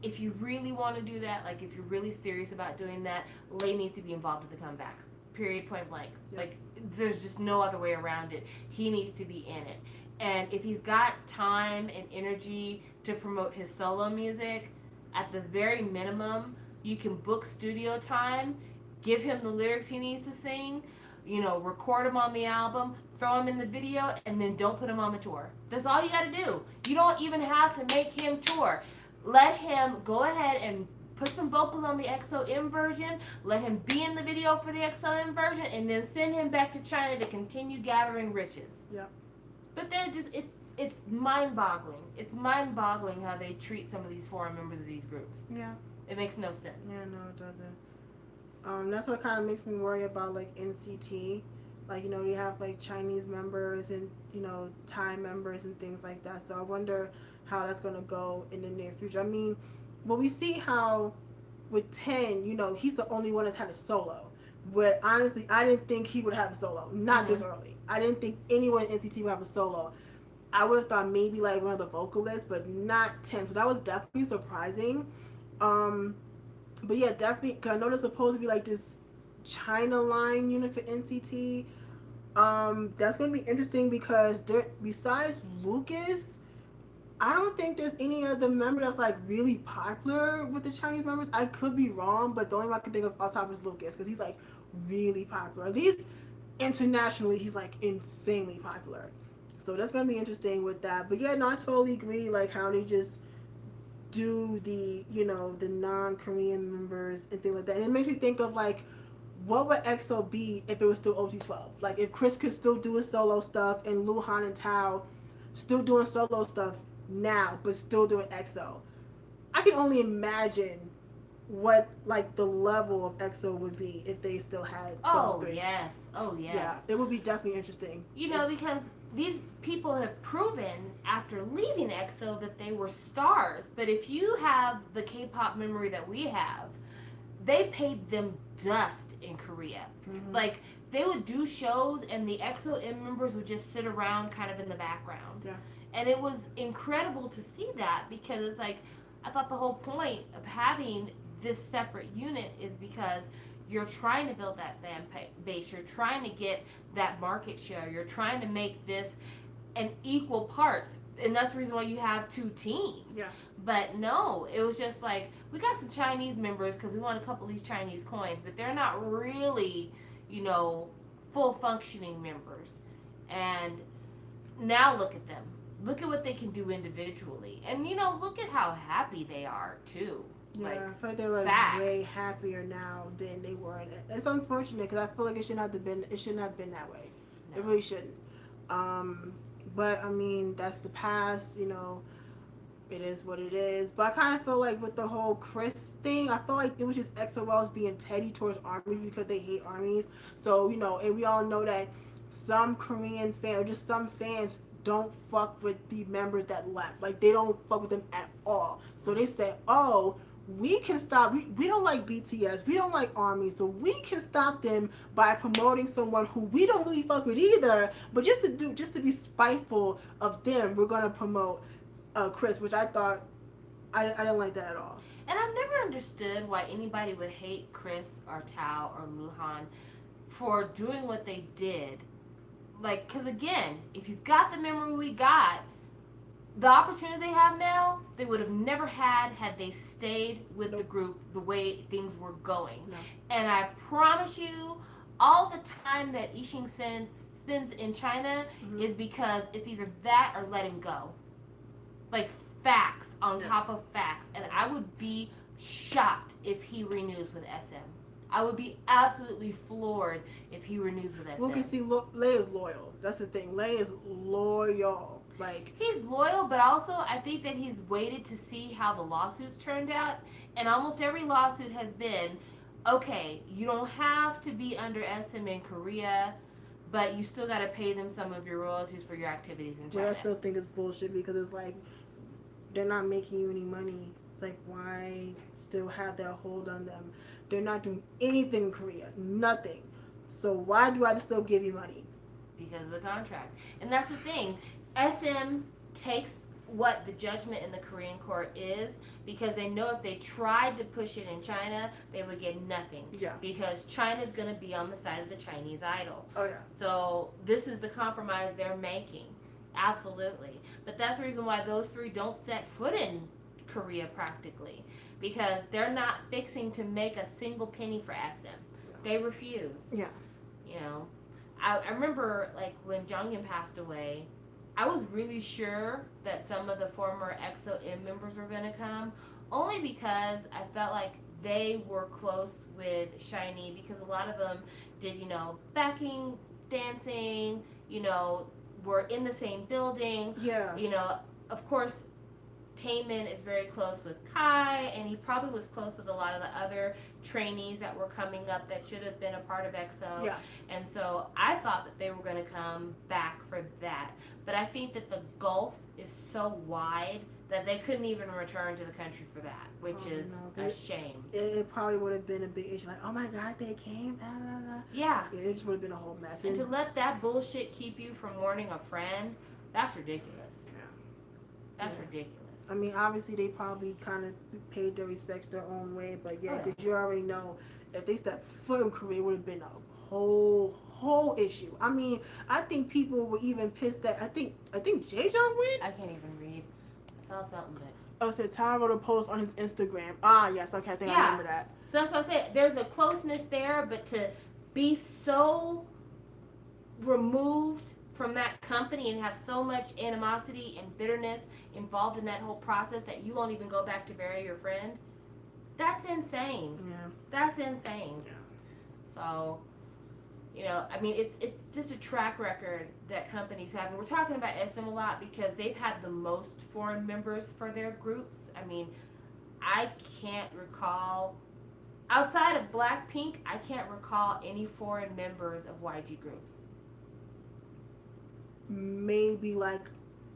If you really want to do that, like if you're really serious about doing that, Lei needs to be involved with the comeback. Period, point blank. Yeah. Like there's just no other way around it. He needs to be in it. And if he's got time and energy to promote his solo music, at the very minimum, you can book studio time, give him the lyrics he needs to sing, you know, record him on the album, throw him in the video, and then don't put him on the tour. That's all you gotta do. You don't even have to make him tour. Let him go ahead and put some vocals on the XOM version, let him be in the video for the XOM version, and then send him back to China to continue gathering riches. Yep. But they're just, it's mind-boggling. It's mind-boggling how they treat some of these foreign members of these groups. Yeah. It makes no sense. Yeah, no, it doesn't. That's what kind of makes me worry about like NCT. Like, you know, you have like Chinese members and, you know, Thai members and things like that. So I wonder how that's going to go in the near future. I mean, well, we see how with 10, you know, he's the only one that's had a solo. But honestly, I didn't think he would have a solo. Not this early. I didn't think anyone in NCT would have a solo. I would have thought maybe like one of the vocalists, but not 10. So that was definitely surprising. But yeah, definitely, because I know there's supposed to be like this China line unit for NCT. That's going to be interesting because besides Lucas, I don't think there's any other member that's like really popular with the Chinese members. I could be wrong, but the only one I can think of off top is Lucas because he's like really popular. At least internationally, he's like insanely popular. So that's going to be interesting with that. But yeah, no, I totally agree. Like how they just do the, you know, the non-Korean members and things like that. And it makes me think of like, what would EXO be if it was still OT12? Like if Chris could still do his solo stuff and Luhan and Tao still doing solo stuff now, but still doing EXO. I can only imagine what like the level of EXO would be if they still had those three. Yes. Oh yes. Yeah, it would be definitely interesting. You know, because these people have proven after leaving EXO that they were stars. But if you have the K-pop memory that we have, they paid them dust in Korea. Mm-hmm. Like they would do shows and the EXO-M members would just sit around kind of in the background. Yeah. And it was incredible to see that because it's like, I thought the whole point of having this separate unit is because you're trying to build that fan base. You're trying to get that market share. You're trying to make this an equal parts. And that's the reason why you have 2 teams. Yeah. But no, it was just like, we got some Chinese members because we want a couple of these Chinese coins, but they're not really, you know, full functioning members. And now look at them. Look at what they can do individually. And, you know, look at how happy they are, too. Yeah, Like, I feel like they're like facts. way happier now than they were. And it's unfortunate because I feel like it shouldn't have been that way. No. It really shouldn't. Um, but I mean, that's the past. You know, it is what it is. But I kind of feel like with the whole Chris thing, I feel like it was just XOLs being petty towards armies because they hate armies. So you know, and we all know that some Korean fans, or just some fans, don't fuck with the members that left. Like they don't fuck with them at all. So they say, oh. We can stop. We don't like BTS. We don't like Army, so we can stop them by promoting someone who we don't really fuck with either. But just to be spiteful of them, we're gonna promote Chris, which I thought I didn't like that at all. And I've never understood why anybody would hate Chris or Tao or Luhan for doing what they did. Like, because again, if you've got the memory we got, the opportunities they have now, they would have never had they stayed with the group the way things were going. No. And I promise you, all the time that Yixing spends in China is because it's either that or let him go. Like, facts on top of facts. And I would be shocked if he renews with SM. I would be absolutely floored if he renews with SM. Well, because see, Lei is loyal. That's the thing. Lei is loyal. Like, he's loyal, but also I think that he's waited to see how the lawsuits turned out. And almost every lawsuit has been, okay, you don't have to be under SM in Korea, but you still got to pay them some of your royalties for your activities in China. But I still think it's bullshit because it's like they're not making you any money. It's like, why still have that hold on them? They're not doing anything in Korea. Nothing. So why do I still give you money? Because of the contract. And that's the thing. SM takes what the judgment in the Korean court is because they know if they tried to push it in China, they would get nothing. Yeah. Because China's going to be on the side of the Chinese idol. Oh, yeah. So this is the compromise they're making. Absolutely. But that's the reason why those three don't set foot in Korea practically. Because they're not fixing to make a single penny for SM. Yeah. They refuse. Yeah. You know, I remember like when Jonghyun passed away, I was really sure that some of the former EXO-M members were going to come, only because I felt like they were close with Shiny because a lot of them did, you know, backing dancing, you know, were in the same building. Yeah. You know, of course, Taemin is very close with Kai, and he probably was close with a lot of the other trainees that were coming up that should have been a part of EXO. Yeah. And so I thought that they were going to come back for that. But I think that the gulf is so wide that they couldn't even return to the country for that, which is a shame. It probably would have been a big issue. Like, oh my God, they came. Blah, blah, blah. Yeah. It just would have been a whole mess. And to let that bullshit keep you from mourning a friend, that's ridiculous. Yeah. That's ridiculous. I mean, obviously they probably kind of paid their respects their own way, but yeah, because you already know if they stepped foot in Korea, it would have been a whole issue. I mean, I think people were even pissed that I think Jaejeong went. I can't even read. I saw something, but oh, so Ty wrote a post on his Instagram. Ah, yes, okay, I think I remember that. So that's what I said. There's a closeness there, but to be so removed from that company and have so much animosity and bitterness involved in that whole process that you won't even go back to bury your friend, that's insane. Yeah. That's insane. Yeah. So, you know, I mean, it's just a track record that companies have. And we're talking about SM a lot because they've had the most foreign members for their groups. I mean, I can't recall, outside of Blackpink, I can't recall any foreign members of YG groups. Maybe like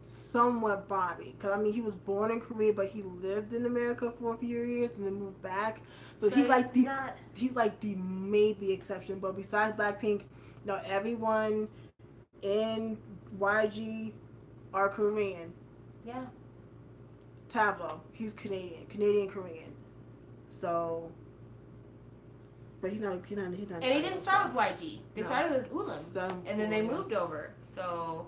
somewhat Bobby, because I mean he was born in Korea, but he lived in America for a few years and then moved back. So he's like the maybe exception. But besides Blackpink, no, everyone in YG are Korean. Yeah. Tableau, he's Canadian Korean. So, but he's not. And he didn't start with YG. They started with Ulam, and then they moved over. So.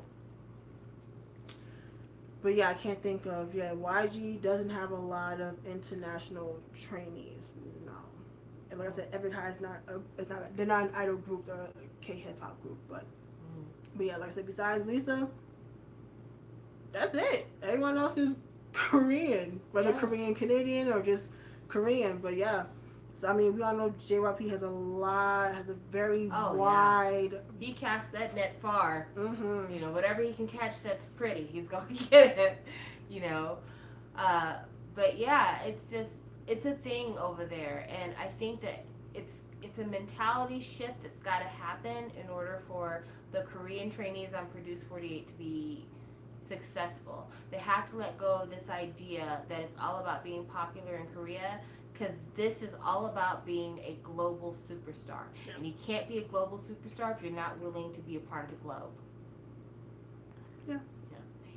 But yeah, I can't think of YG doesn't have a lot of international trainees. No, and like I said, Epic High is not. They're not an idol group. They're a K hip hop group. But yeah, like I said, besides Lisa, that's it. Everyone else is Korean, whether Korean Canadian or just Korean, but yeah. So I mean, we all know JYP has a very Oh yeah, wide. he casts that net far. Mm-hmm. You know, whatever he can catch that's pretty, he's gonna get it. You know, uh, but yeah, it's just it's a thing over there, and I think that it's it's a mentality shift that's got to happen in order for the Korean trainees on Produce 48 to be successful. They have to let go of this idea that it's all about being popular in Korea, because this is all about being a global superstar. Yeah. And you can't be a global superstar if you're not willing to be a part of the globe. Yeah.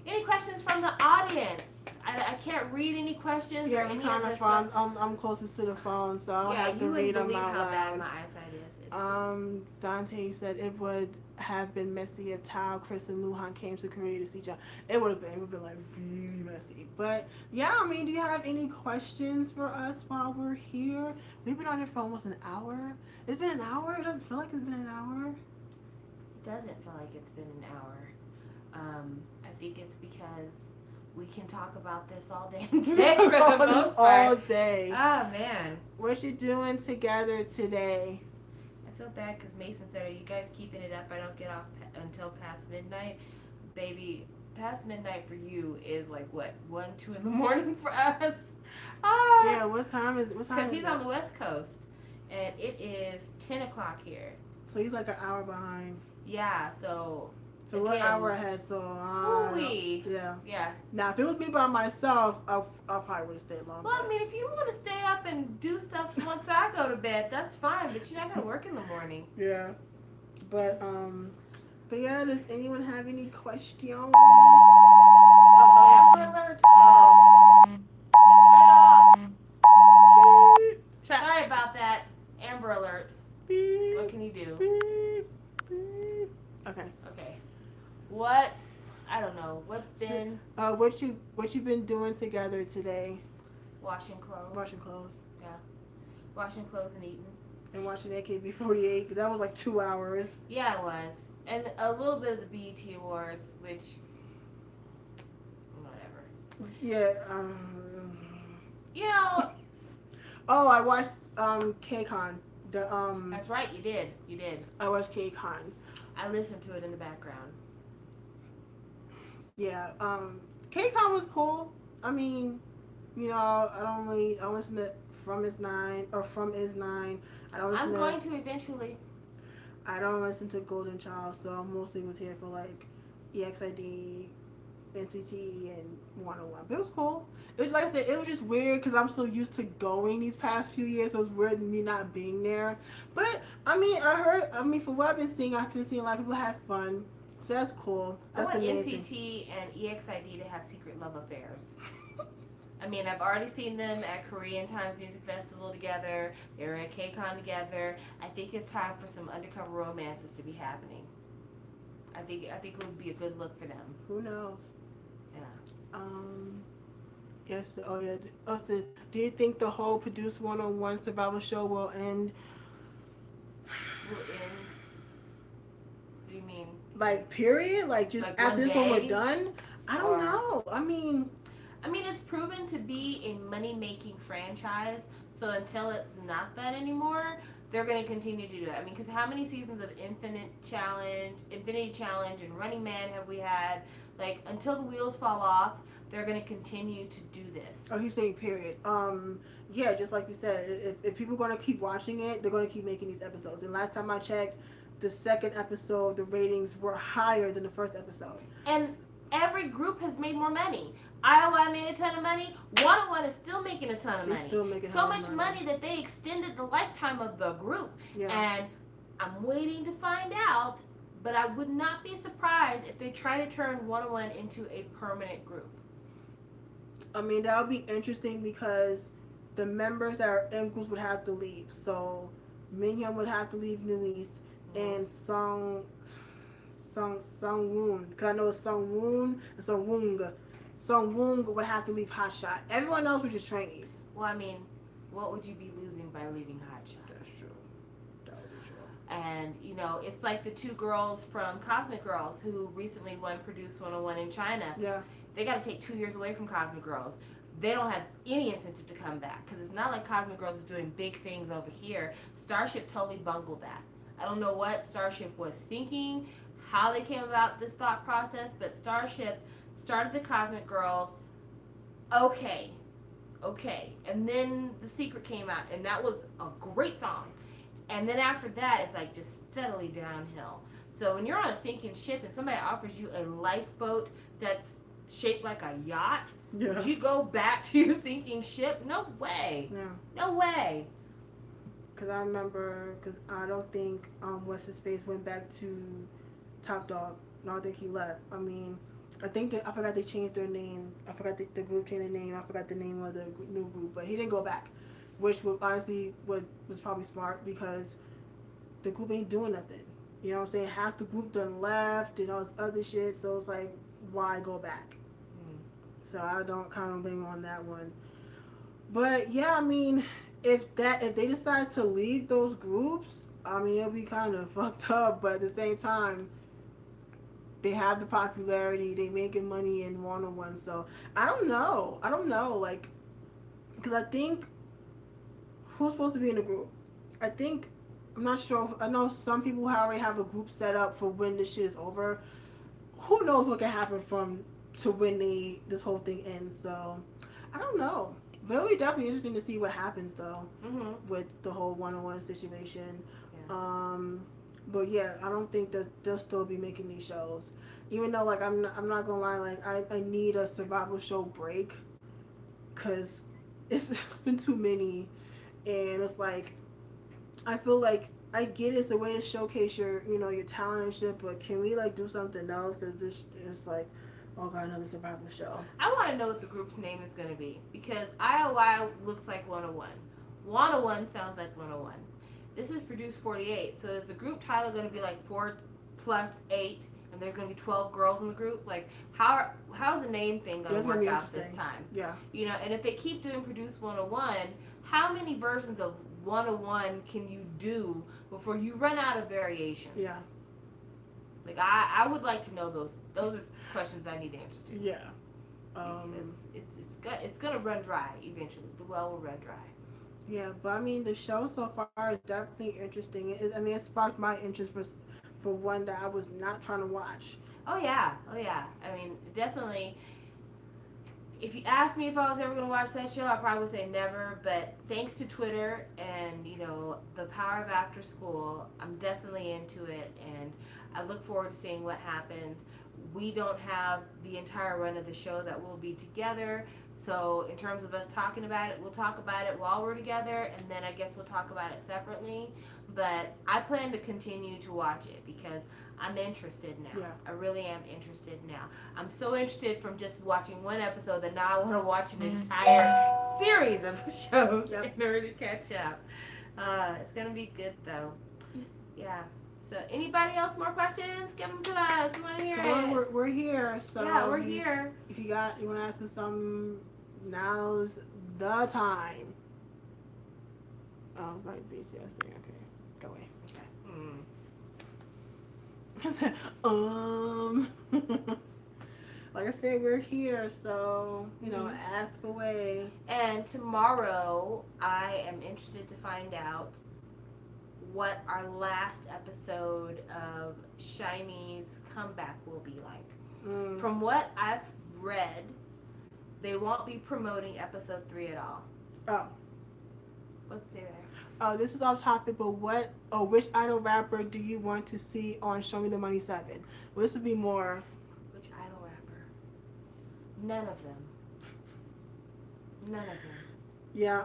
Any questions from the audience? I can't read any questions or Yeah, I'm any kind of of this far. stuff. I'm closest to the phone, so I don't Yeah, have to you read wouldn't them believe out how bad loud. my eyesight is. It's just Dante said it would have been messy if Tao, Chris, and Luhan came to Korea to see each other. It would have been. It would have been like really messy. But yeah, I mean, do you have any questions for us while we're here? We've been on here for almost an hour. It's been an hour. It doesn't feel like it's been an hour. it doesn't feel like it's been an hour. I think it's because we can talk about this all day today for the most part. All day. Oh man, What you doing together today? I feel bad because Mason said, "Are you guys keeping it up? I don't get off until past midnight." Baby, past midnight for you is like what 1, 2 in the morning for us. Yeah, what time is Because he's on the West Coast, and it is 10 o'clock here. So he's like an hour behind. Yeah, so So we're an again, hour ahead. So ooh-wee. yeah. Yeah. Now if it was me by myself, I probably would have stayed longer. Well, I mean, if you want to stay up and do stuff once I go to bed, that's fine. But you're not gonna work in the morning. Yeah. But yeah. Does anyone have any questions? Amber alert. Sorry about that. Amber alerts. Beep, What can you do? beep, beep. Okay. Okay. What? I don't know. What's been What you been doing together today? washing clothes? Washing clothes. Washing clothes and eating. And watching AKB48. That was like 2 hours. Yeah, it was. And a little bit of the BET Awards, which whatever. Yeah. You know. Oh, I watched KCON. That's right. You did. You did. I watched KCON. I listened to it in the background. Yeah. KCON was cool. I mean, you know, I listen to From Is 9 or From Is 9. I don't listen I'm going to eventually. I don't listen to Golden Child, so I mostly was here for like EXID, NCT, and 101. But it was cool. It was, like I said, it was just weird because I'm so used to going these past few years, so it was weird me not being there. But I mean, from what I've been seeing a lot of people had fun, so that's cool. That's I want the main thing. NCT and EXID to have secret love affairs. I mean, I've already seen them at Korean Times Music Festival together. They were at KCON together. I think it's time for some undercover romances to be happening. I think it would be a good look for them. Who knows? Yeah. Yes. Oh yeah. Oh, so do you think the whole Produce 101 survival show will end? Will end. What do you mean? Like period? Like just Like after one this one we're day? done? I don't know. I mean, it's proven to be a money-making franchise. So until it's not that anymore, they're going to continue to do it. I mean, because how many seasons of Infinity Challenge, and Running Man have we had? Like, until the wheels fall off, they're going to continue to do this. oh, you're saying period. Yeah, just like you said, if people are going to keep watching it, they're going to keep making these episodes. And last time I checked, the second episode, the ratings were higher than the first episode. And every group has made more money. IOI made a ton of money. 101 is still making a ton of money. Still making so much money that they extended the lifetime of the group. Yeah. And I'm waiting to find out, but I would not be surprised if they try to turn 101 into a permanent group. I mean, that would be interesting because the members that are in groups would have to leave. So Minhyun would have to leave New East, and Sungwoon, because I know it's Sungwoon and Sungwoon would have to leave Hotshot. Everyone else was just trainees. Well, I mean, what would you be losing by leaving Hotshot? That's true. That would be true. And, it's like the two girls from Cosmic Girls who recently won Produce 101 in China. Yeah. They got to take 2 years away from Cosmic Girls. they don't have any incentive to come back because it's not like Cosmic Girls is doing big things over here. Starship totally bungled that. I don't know what Starship was thinking, how they came about this thought process, but Starship started the Cosmic Girls. Okay, okay, and then The Secret came out, and that was a great song. And then after that, it's like just steadily downhill. So when you're on a sinking ship and somebody offers you a lifeboat that's shaped like a yacht, Yeah. would you go back to your sinking ship? No way. Yeah. No way. Because I remember, because I don't think what's his face went back to Top Dog. No, I think he left. I mean, I think I forgot they changed their name. I forgot the group changed their name. I forgot the name of the new group, but he didn't go back, which would honestly was probably smart because the group ain't doing nothing. You know what I'm saying? Half the group done left and all this other shit. So it's like, why go back? So I don't kind of blame on that one. But yeah, I mean, if they decide to leave those groups, I mean, it'll be kind of fucked up. But at the same time, they have the popularity, they making money in one-on-one. So I don't know. Like, because I think who's supposed to be in the group? I think I'm not sure. I know some people already have a group set up for when this shit is over. Who knows what can happen from to when this whole thing ends? So I don't know. But it'll be definitely interesting to see what happens though with the whole one-on-one situation. Yeah. But yeah, I don't think that they'll still be making these shows. Even though like I'm not gonna lie, like I need a survival show break because it's been too many, and it's like I feel like I get it's a way to showcase your your talent and shit, but can we like do something else? Because this it's like, oh god, another survival show. I want to know what the group's name is going to be because IOI looks like 101. 101 sounds like 101. This is Produce 48, so is the group title going to be like 4 plus 8 and there's going to be 12 girls in the group? Like, how's the name thing going to work out this time? Yeah. You know, and if they keep doing Produce 101, how many versions of 101 can you do before you run out of variations? Yeah. Like, I would like to know those. Those are questions I need answers to. Yeah. Because it's gonna run dry eventually. The well will run dry. Yeah, but I mean, the show so far is definitely interesting. It sparked my interest for one that I was not trying to watch. Oh yeah. I mean, definitely. If you asked me if I was ever gonna watch that show, I probably would say never. But thanks to Twitter and the power of after school, I'm definitely into it, and I look forward to seeing what happens. We don't have the entire run of the show that we'll be together. So in terms of us talking about it, we'll talk about it while we're together, and then I guess we'll talk about it separately. But I plan to continue to watch it because I'm interested now. Yeah. I really am interested now. I'm so interested from just watching one episode that now I want to watch an entire series of shows in order to catch up. It's going to be good though. Yeah. So anybody else more questions? Give them to us. We want to hear it. We're here. So yeah, we're here. If you want to ask us something, now's the time. Oh, right, BCS thing. Okay, go away. Okay. I said, like I said, we're here, so ask away. And tomorrow, I am interested to find out what our last episode of Shiny's comeback will be like. From what I've read, they won't be promoting episode 3 at all. Oh. What's there? This is off topic, but which idol rapper do you want to see on Show Me the Money 7? Well, this would be more. Which idol rapper? None of them. None of them. Yeah.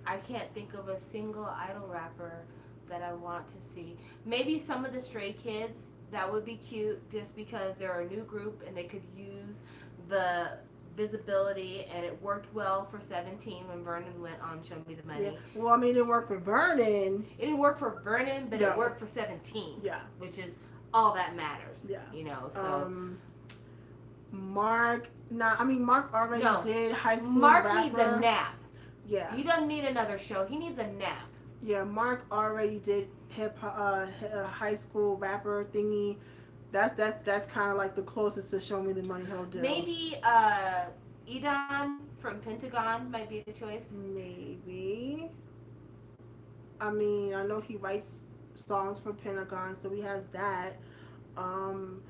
I can't think of a single idol rapper that I want to see. Maybe some of the Stray Kids. That would be cute just because they're a new group and they could use the visibility, and it worked well for 17 when Vernon went on Show Me the Money. Yeah. Well, I mean, it didn't work for Vernon. It didn't work for Vernon, but it worked for 17. Yeah. Which is all that matters. Yeah. So. Mark already did High School Mark Rapper. needs a nap. Yeah. He doesn't need another show. He needs a nap. Yeah, Mark already did High School Rapper thingy. That's kind of like the closest to Show Me the Money he'll do. Maybe Edon from Pentagon might be a choice. Maybe. I mean, I know he writes songs for Pentagon, so he has that. Um,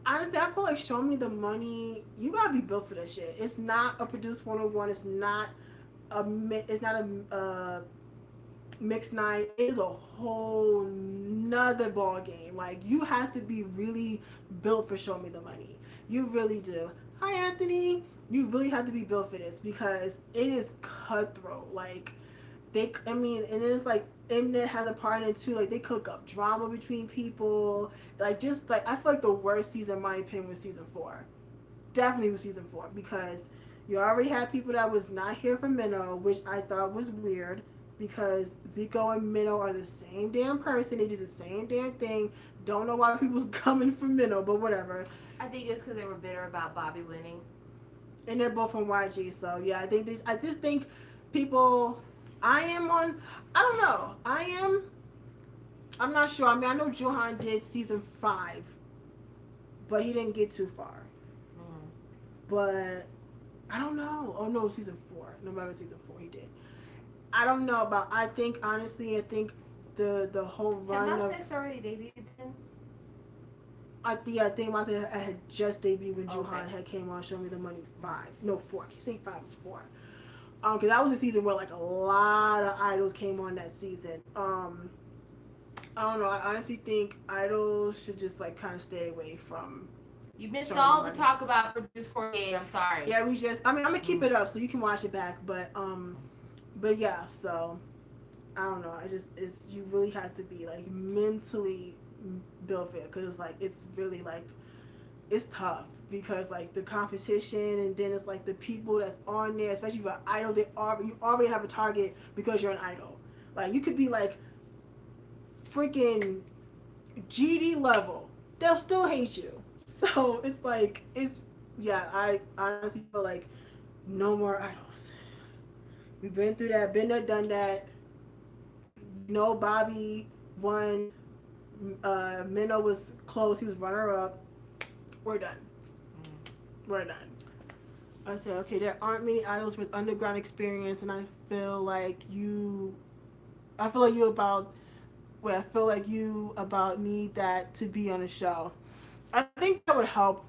Honestly, I feel like Show Me the Money. You gotta be built for that shit. It's not a Produce 101. It's not a mixed night. It is a whole nother ball game. Like you have to be really built for Show Me the Money. You really do. Hi Anthony. You really have to be built for this because it is cutthroat. Like I mean, and it's like Mnet has a part in it too. Like they cook up drama between people. Like just like I feel like the worst season, in my opinion, was season 4. Definitely was season 4 because you already had people that was not here for Minnow, which I thought was weird because Zico and Minnow are the same damn person. They do the same damn thing. Don't know why people's coming for Minnow, but whatever. I think it's because they were bitter about Bobby winning. And they're both from YG, so yeah, I just think people. I am on. I don't know. I'm not sure. I mean, I know Johan did season 5, but he didn't get too far. Mm. But I don't know. Oh no, season 4. November season 4 he did. I don't know about. I think honestly, I think the whole run Had of. Not 6 already debuted then? I think I had just debuted when Johan Okay. had came on Show Me the Money 5. No 4. I keep saying 5 was 4. Because that was a season where like a lot of idols came on that season. I don't know. I honestly think idols should just like kind of stay away from. You missed Show Me all the Money. talk about Produce 48. I'm sorry. Yeah, we just. I mean, I'm gonna keep it up so you can watch it back. But yeah. So I don't know. It's you really have to be like mentally built for it because like it's really like it's tough because like the competition and then it's like the people that's on there, especially for idol, you already have a target because you're an idol. Like you could be like freaking GD level, they'll still hate you. So it's like it's yeah. I honestly feel like no more idols. We've been through that, been there, done that. No, Bobby won. Minnow was close. He was runner up. We're done. We're done. I said, okay, there aren't many idols with underground experience, and I feel like you. I feel like you about. Well, I feel like you about need that to be on a show. I think that would help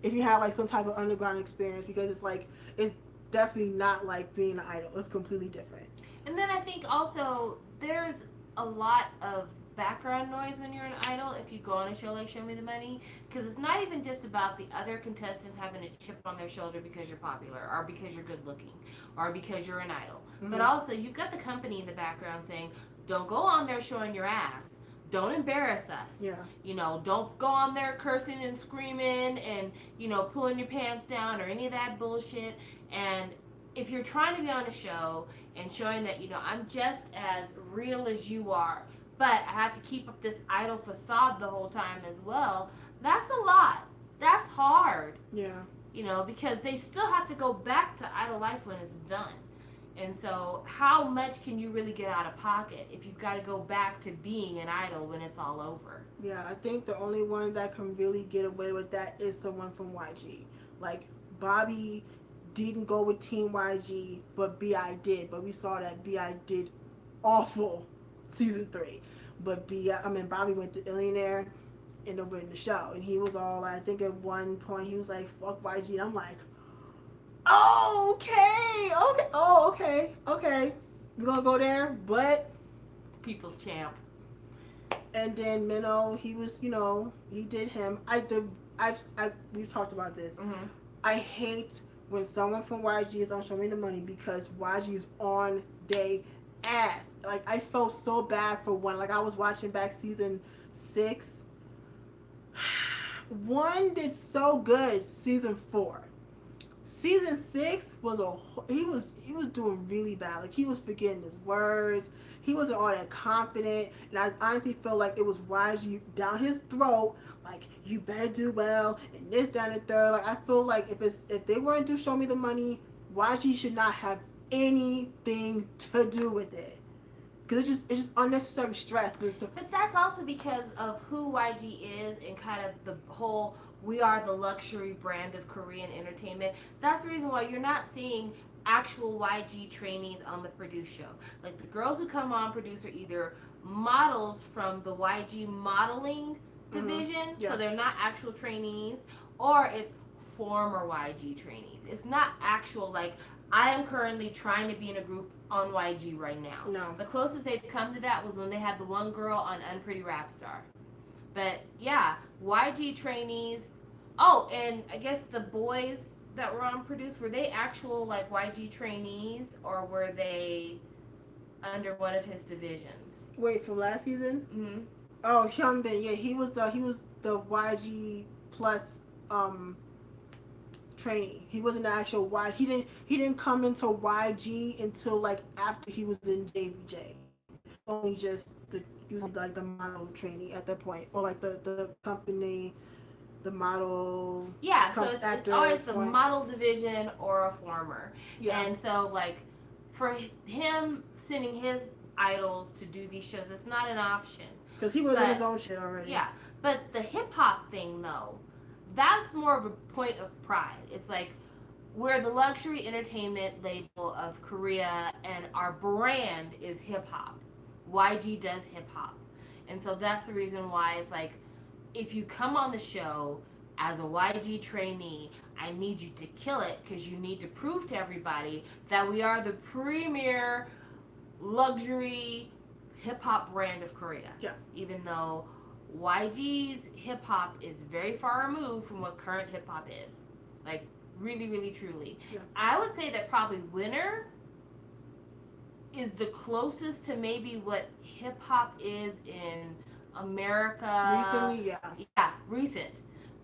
if you have like some type of underground experience because it's like it's definitely not like being an idol. It's completely different. And then I think also there's a lot of background noise when you're an idol if you go on a show like Show Me the Money because it's not even just about the other contestants having a chip on their shoulder because you're popular or because you're good looking or because you're an idol. Mm-hmm. But also you've got the company in the background saying, don't go on there showing your ass. Don't embarrass us. Yeah. You know, don't go on there cursing and screaming and, you know, pulling your pants down or any of that bullshit. And if you're trying to be on a show and showing that, you know, I'm just as real as you are, but I have to keep up this idol facade the whole time as well, that's a lot. That's hard. Yeah. You know, because they still have to go back to idol life when it's done. And so how much can you really get out of pocket if you've got to go back to being an idol when it's all over? Yeah, I think the only one that can really get away with that is someone from YG. Like, Bobby didn't go with Team YG, but B.I. did. But we saw that B.I. did awful season 3. But Bobby went to Illionaire and opened the show. And he was all, I think at one point, he was like, fuck YG. And I'm like, okay. We're gonna go there, but People's champ. And then Minnow, he was, he did him. We've talked about this. Mm-hmm. I hate when someone from YG is on Show Me the Money because YG is on their ass. Like I felt so bad for one. Like I was watching back season 6. One did so good season 4. Season 6 was he was doing really bad. Like he was forgetting his words. He wasn't all that confident, and I honestly feel like it was YG down his throat. Like you better do well, and this, down the third. Like I feel like if they weren't to Show Me the Money, YG should not have anything to do with it. Because it's just unnecessary stress. But that's also because of who YG is and kind of the whole we are the luxury brand of Korean entertainment. That's the reason why you're not seeing actual YG trainees on the Produce show. Like the girls who come on Produce are either models from the YG modeling division, Yeah. so they're not actual trainees, or it's former YG trainees. It's not actual, like, I am currently trying to be in a group on YG right now. No. The closest they've come to that was when they had the one girl on Unpretty Rap Star. But yeah, YG trainees. Oh, and I guess the boys that were on Produce, were they actual like YG trainees, or were they under one of his divisions? Wait, from last season? Mm-hmm. Oh, Hyungbin. Yeah, he was the YG plus trainee. He wasn't the actual Y. He didn't come into YG until like after he was in JBJ. Only just he was like the model trainee at that point, or like the company, the model. Yeah, so it's always the point. model division or a former. Yeah. And so like for him sending his idols to do these shows, it's not an option. Because he was in his own shit already. Yeah, but the hip hop thing though, that's more of a point of pride. It's like we're the luxury entertainment label of Korea, and our brand is hip hop. YG does hip hop, and so that's the reason why it's like, if you come on the show as a YG trainee, I need you to kill it, because you need to prove to everybody that we are the premier luxury hip hop brand of Korea. Yeah. Even though YG's hip hop is very far removed from what current hip hop is. Like, really, really, truly. Yeah. I would say that probably Winner is the closest to maybe what hip hop is in America. Recently, yeah. Yeah, recent.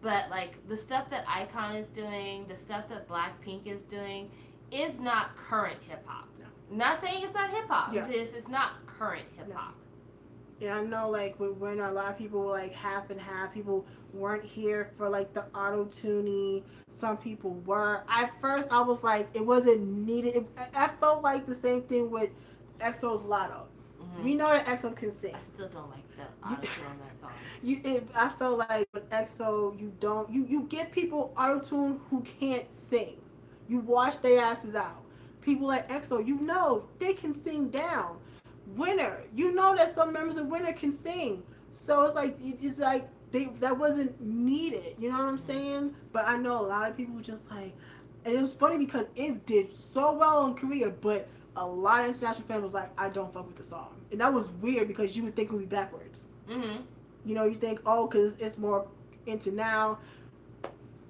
But like the stuff that Icon is doing, the stuff that Blackpink is doing, is not current hip hop. No. Not saying it's not hip hop. Yeah. It's not current hip hop. And I know, like, when a lot of people were, like, half and half. People weren't here for, like, the auto-tuning. Some people were. At first, I was like, it wasn't needed. I felt like the same thing with EXO's Lotto. Mm-hmm. We know that EXO can sing. I still don't like the auto-tune on that song. I felt like with EXO, you get people auto-tune who can't sing. You wash their asses out. People like EXO, you know, they can sing down. Winner, you know that some members of Winner can sing, so it's like that wasn't needed. You know what I'm saying? But I know a lot of people just like, and it was funny because it did so well in Korea, but a lot of international fans was like, I don't fuck with the song, and that was weird because you would think it would be backwards. Mm-hmm. You know, you think, oh, because it's more into now.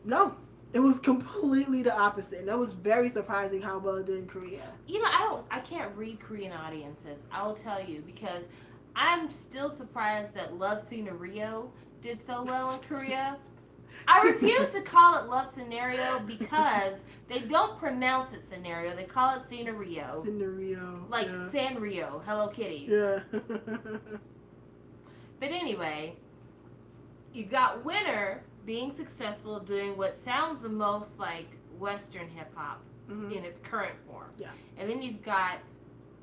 No. It was completely the opposite. And that was very surprising how well it did in Korea. You know, I can't read Korean audiences. I will tell you, because I'm still surprised that Love Scenario did so well in Korea. I refuse to call it Love Scenario because they don't pronounce it scenario. They call it Scenario. Scenario. Like Sanrio, Hello Kitty. Yeah. But anyway, you got Winner being successful, doing what sounds the most like Western hip hop in its current form. Yeah. And then you've got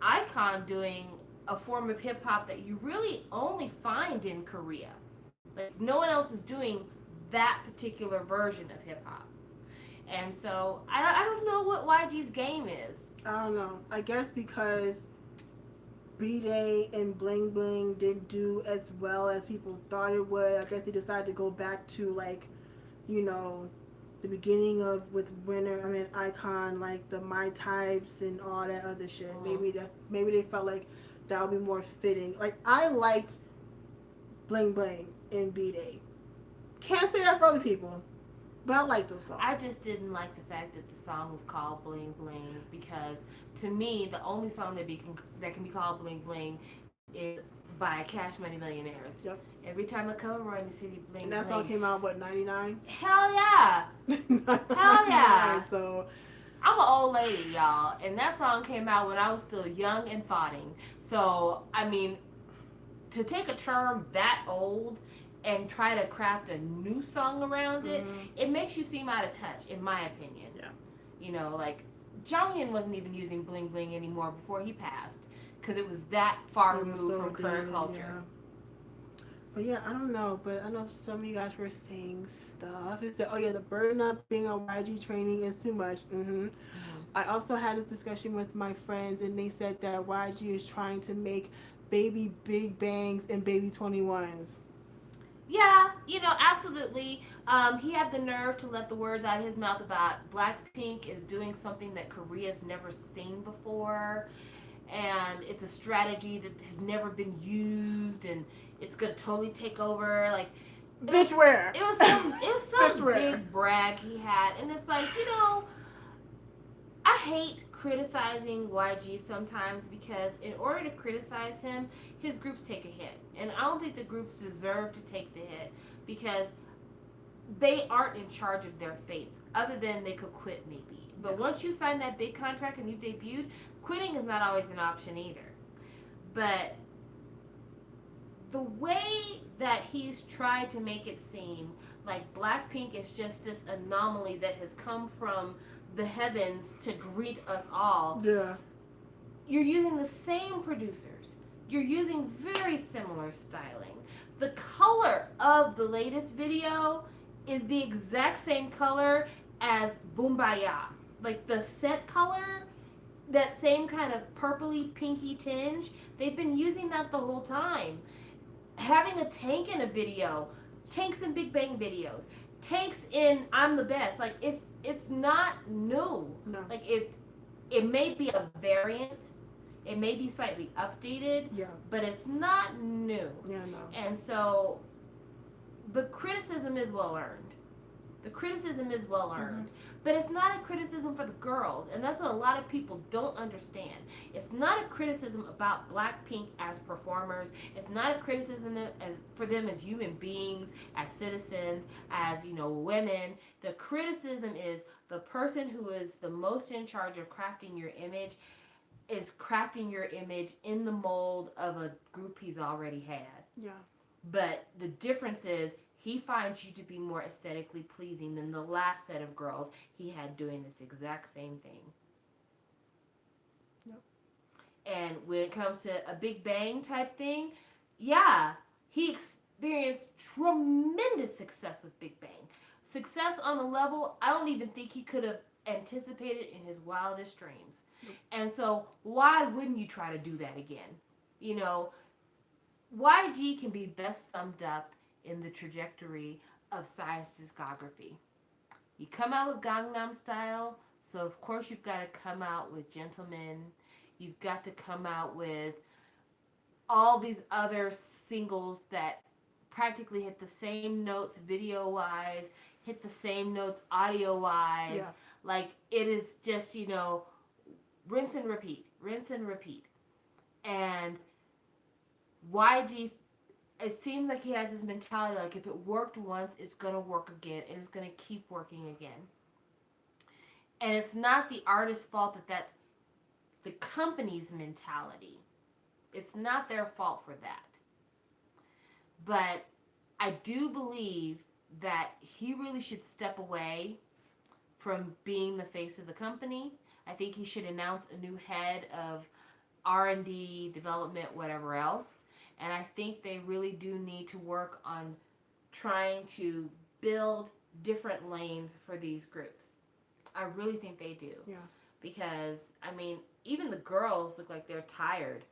Icon doing a form of hip hop that you really only find in Korea. Like, no one else is doing that particular version of hip hop. And so I don't know what YG's game is. I don't know. I guess because B-Day and Bling Bling didn't do as well as people thought it would. I guess they decided to go back to, like, you know, the beginning of with Winner. I mean, Icon, like the My Types and all that other shit. Maybe they felt like that would be more fitting. Like, I liked Bling Bling and B-Day. Can't say that for other people, but I like those songs. I just didn't like the fact that the song was called Bling Bling, because to me, the only song that can be called Bling Bling is by Cash Money Millionaires. Yep. Every time I come around the city, bling, and that bling. song came out, what, 99? Hell yeah. Hell yeah. So I'm an old lady, y'all, and that song came out when I was still young and foding. So, I mean, to take a term that old and try to craft a new song around it, it makes you seem out of touch, in my opinion. Yeah. You know, like, Jonghyun wasn't even using Bling Bling anymore before he passed, because it was that far removed from current culture. But yeah, I don't know. But I know some of you guys were saying stuff. It said, "Oh yeah, the burden of being a YG training is too much." Mm-hmm. I also had this discussion with my friends, and they said that YG is trying to make baby Big Bangs and baby 21s. Yeah, absolutely. He had the nerve to let the words out of his mouth about Blackpink is doing something that Korea's never seen before, and it's a strategy that has never been used, and it's gonna totally take over. Like, it was, Bitch, where? it was some Bitch, where? big brag he had, and it's like, I hate criticizing YG sometimes because in order to criticize him, his groups take a hit. And I don't think the groups deserve to take the hit because they aren't in charge of their fates, other than they could quit maybe. But once you sign that big contract and you've debuted, quitting is not always an option either. But the way that he's tried to make it seem like Blackpink is just this anomaly that has come from the heavens to greet us all, Yeah. you're using the same producers. You're using very similar styling. The color of the latest video is the exact same color as Boombaya. Like the set color, that same kind of purpley pinky tinge, they've been using that the whole time. Having a tank in a video, tanks in Big Bang videos, tanks in I'm the best. Like it's not new. No. Like it may be a variant, it may be slightly updated, Yeah. but it's not new. Yeah. No. And so the criticism is well earned. The criticism is well earned. But it's not a criticism for the girls, and that's what a lot of people don't understand. It's not a criticism about Blackpink as performers. It's not a criticism for them as human beings, as citizens, as women. The criticism is the person who is the most in charge of crafting your image is crafting your image in the mold of a group he's already had. Yeah. But the difference is he finds you to be more aesthetically pleasing than the last set of girls he had doing this exact same thing. Yep. And when it comes to a Big Bang type thing, yeah, he experienced tremendous success with Big Bang. Success on a level I don't even think he could have anticipated in his wildest dreams. Nope. And so, why wouldn't you try to do that again? You know, YG can be best summed up in the trajectory of Psy's discography. You come out with Gangnam Style, so of course you've got to come out with Gentleman. You've got to come out with all these other singles that practically hit the same notes video wise, hit the same notes audio wise. Yeah. Like it is just, rinse and repeat, rinse and repeat. And YG, it seems like he has this mentality like if it worked once, it's going to work again and it's going to keep working again. And it's not the artist's fault that that's the company's mentality. It's not their fault for that. But I do believe that he really should step away from being the face of the company. I think he should announce a new head of R&D, development, whatever else. And I think they really do need to work on trying to build different lanes for these groups. I really think they do. Yeah. Because, even the girls look like they're tired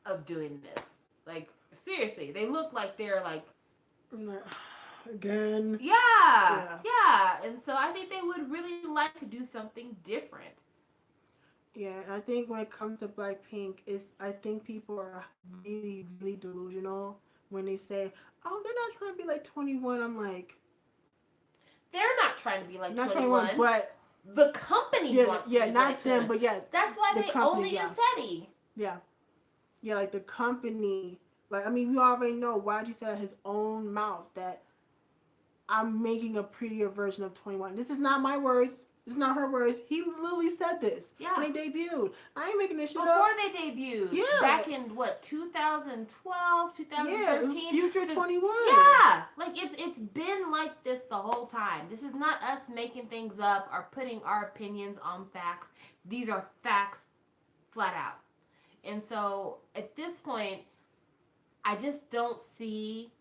of doing this. Like, seriously, they look like they're like... Again. Yeah. And so I think they would really like to do something different. Yeah, and I think when it comes to Blackpink, I think people are really, really delusional when they say, "Oh, they're not trying to be like 21." I'm like, they're not trying to be like not 21, but the company wants to be not like them, 21. but yeah, that's why the they company, only use Teddy. Yeah, like the company, like we already know YG said out his own mouth that I'm making a prettier version of 21. This is not my words. It's not her words. He literally said this when they debuted. I ain't making this shit up. Before they debuted. Yeah. Back in, 2012, 2013? Yeah, it was Future 21. Yeah. Like, it's been like this the whole time. This is not us making things up or putting our opinions on facts. These are facts flat out. And so, at this point, I just don't see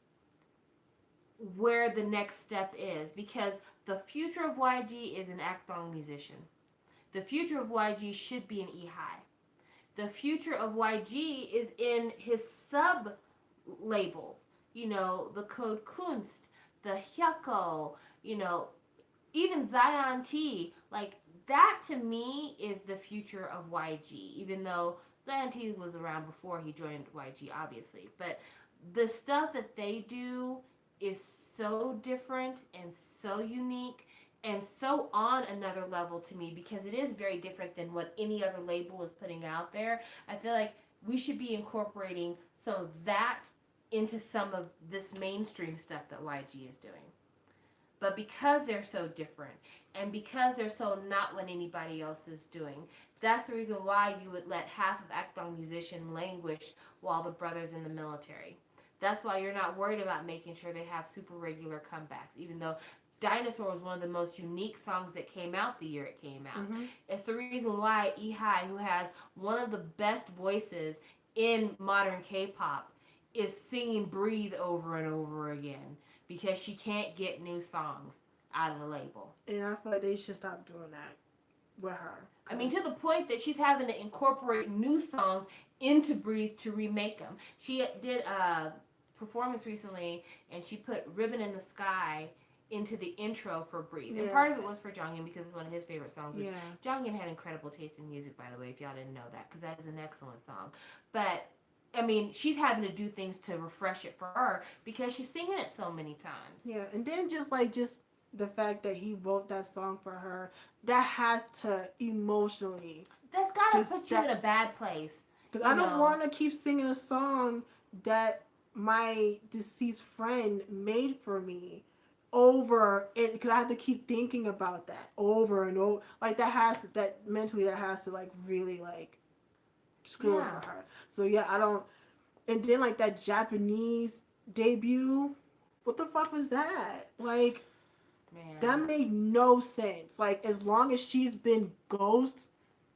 where the next step is, because the future of YG is an act-on musician. The future of YG should be an E-High. The future of YG is in his sub labels. The Code Kunst, the Hyuko, you know, even Zion T. Like, that to me is the future of YG, even though Zion T was around before he joined YG, obviously. But the stuff that they do is so different and so unique and so on another level to me, because it is very different than what any other label is putting out there. I feel like we should be incorporating some of that into some of this mainstream stuff that YG is doing. But because they're so different and because they're so not what anybody else is doing, that's the reason why you would let half of Acton musician languish while the brother's in the military. That's why you're not worried about making sure they have super regular comebacks, even though Dinosaur was one of the most unique songs that came out the year it came out. Mm-hmm. It's the reason why Ehai, who has one of the best voices in modern K-pop, is singing Breathe over and over again, because she can't get new songs out of the label. And I feel like they should stop doing that with her. I mean, to the point that she's having to incorporate new songs into Breathe to remake them. She did a performance recently, and she put Ribbon in the Sky into the intro for Breathe. And part of it was for Jonghyun, because it's one of his favorite songs, which Jonghyun had incredible taste in music, by the way, if y'all didn't know that, because that is an excellent song. But I mean, she's having to do things to refresh it for her because she's singing it so many times. Yeah, and then just the fact that he wrote that song for her, that has to emotionally. That's gotta put you in a bad place. Because I don't want to keep singing a song that my deceased friend made for me over it, because I have to keep thinking about that over and over. Like, that mentally, that has to really screw it for her. So yeah, I don't. And then that Japanese debut, what the fuck was that? Like, man, that made no sense. Like, as long as she's been Ghost,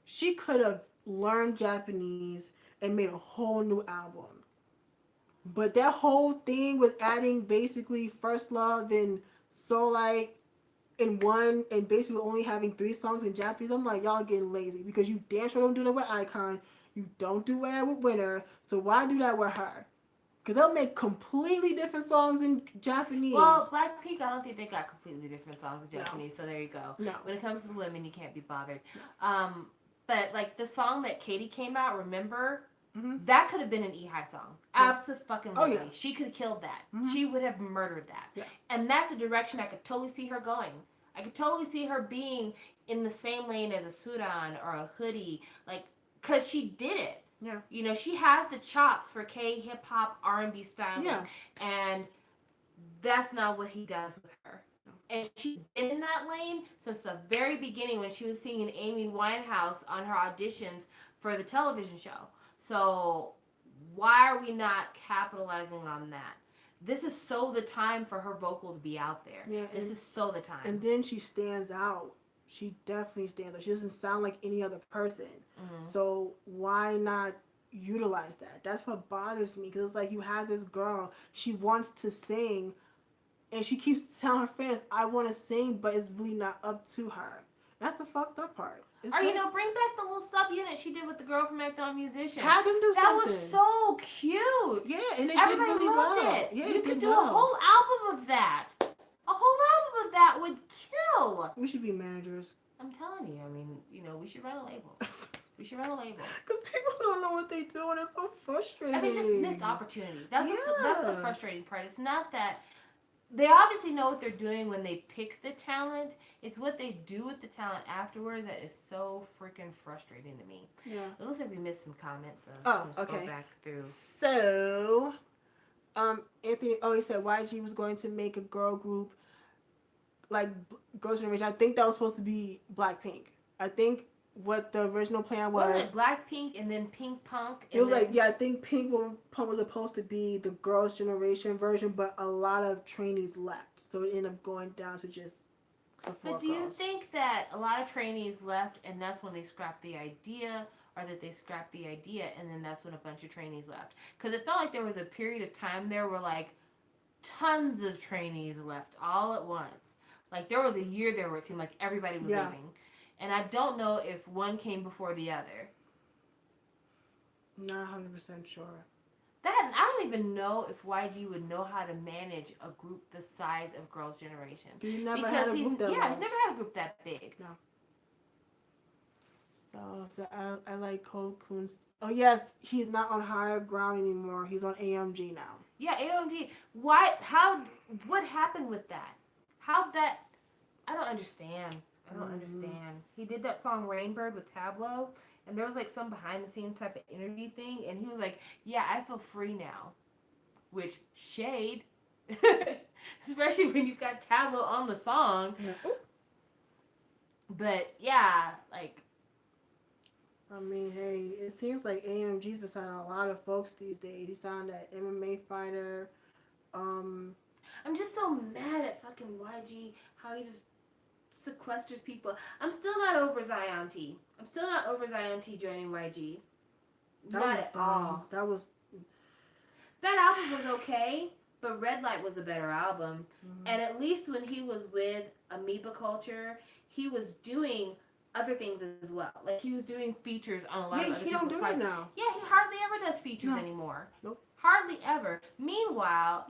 she could have learned Japanese and made a whole new album. But that whole thing with adding basically First Love and Soul Light in one, and basically only having 3 songs in Japanese, I'm like, y'all getting lazy, because you damn sure don't do that with Icon. You don't do that with Winner, so why do that with her? Because they'll make completely different songs in Japanese. Well, Blackpink, I don't think they got completely different songs in Japanese, so there you go. No. When it comes to the women, you can't be bothered. But the song that Katie came out, Remember, that could have been an E-High song. Absolutely. Oh, yeah. She could have killed that. She would have murdered that. Yeah. And that's a direction I could totally see her going. I could totally see her being in the same lane as a Sudan or a Hoodie, because she did it. Yeah. She has the chops for K-hip hop R&B styling. Yeah. And that's not what he does with her. And she's been in that lane since the very beginning, when she was singing Amy Winehouse on her auditions for the television show. So why are we not capitalizing on that? This is so the time for her vocal to be out there. Yeah, this is so the time. And then she stands out. She definitely stands out. She doesn't sound like any other person. So why not utilize that? That's what bothers me, because it's like, you have this girl, she wants to sing, and she keeps telling her fans, I want to sing, but it's really not up to her. That's the fucked up part. Or, bring back the little sub-unit she did with the girl from Acton Musician. Have them do something. That was so cute. Yeah, and it Everybody did really loved well. It. Yeah, you could do a whole album of that. A whole album of that would kill. We should be managers. I'm telling you. I mean, we should run a label. We should run a label. Because people don't know what they do, and it's so frustrating. I mean, it's just missed opportunity. That's the frustrating part. It's not that they obviously know what they're doing when they pick the talent. It's what they do with the talent afterward that is so freaking frustrating to me. Yeah. It looks like we missed some comments. Let's go back through. So, Anthony, he said YG was going to make a girl group like Girls' Generation. I think that was supposed to be Blackpink. I think what the original plan was. Wasn't it Blackpink and then Pink Punk? It was I think Pink Punk was supposed to be the Girls' Generation version, but a lot of trainees left, so it ended up going down to just the 4 But do you think that a lot of trainees left, and that's when they scrapped the idea, or that they scrapped the idea and then that's when a bunch of trainees left? Because it felt like there was a period of time there where tons of trainees left all at once. Like there was a year there where it seemed like everybody was Yeah. leaving, and I don't know if one came before the other. Not 100% sure. That I don't even know if YG would know how to manage a group the size of Girls' Generation You never had because a group that he's large. never had a group that big. No. So I like Cole Coons. Oh yes, he's not on higher ground anymore. He's on AMG now. Yeah, AOMG. Why? How? What happened with that? How that? I don't understand. I don't understand. He did that song Rainbird with Tableau, and there was like some behind the scenes type of interview thing, and he was like, "Yeah, I feel free now," which shade, especially when you've got Tableau on the song. Yeah. But yeah, like I mean, hey, it seems like AMG's been signing a lot of folks these days. He signed that MMA fighter. Um, I'm just so mad at fucking YG how he just sequesters people. I'm still not over Zion T. I'm still not over Zion T joining YG. Not at all. That album was okay, but Red Light was a better album. Mm-hmm. And at least when he was with Amoeba Culture, he was doing other things as well. Like he was doing features on a lot of other he don't do that projects. now. Yeah, he hardly ever does features anymore. Nope. Hardly ever. Meanwhile,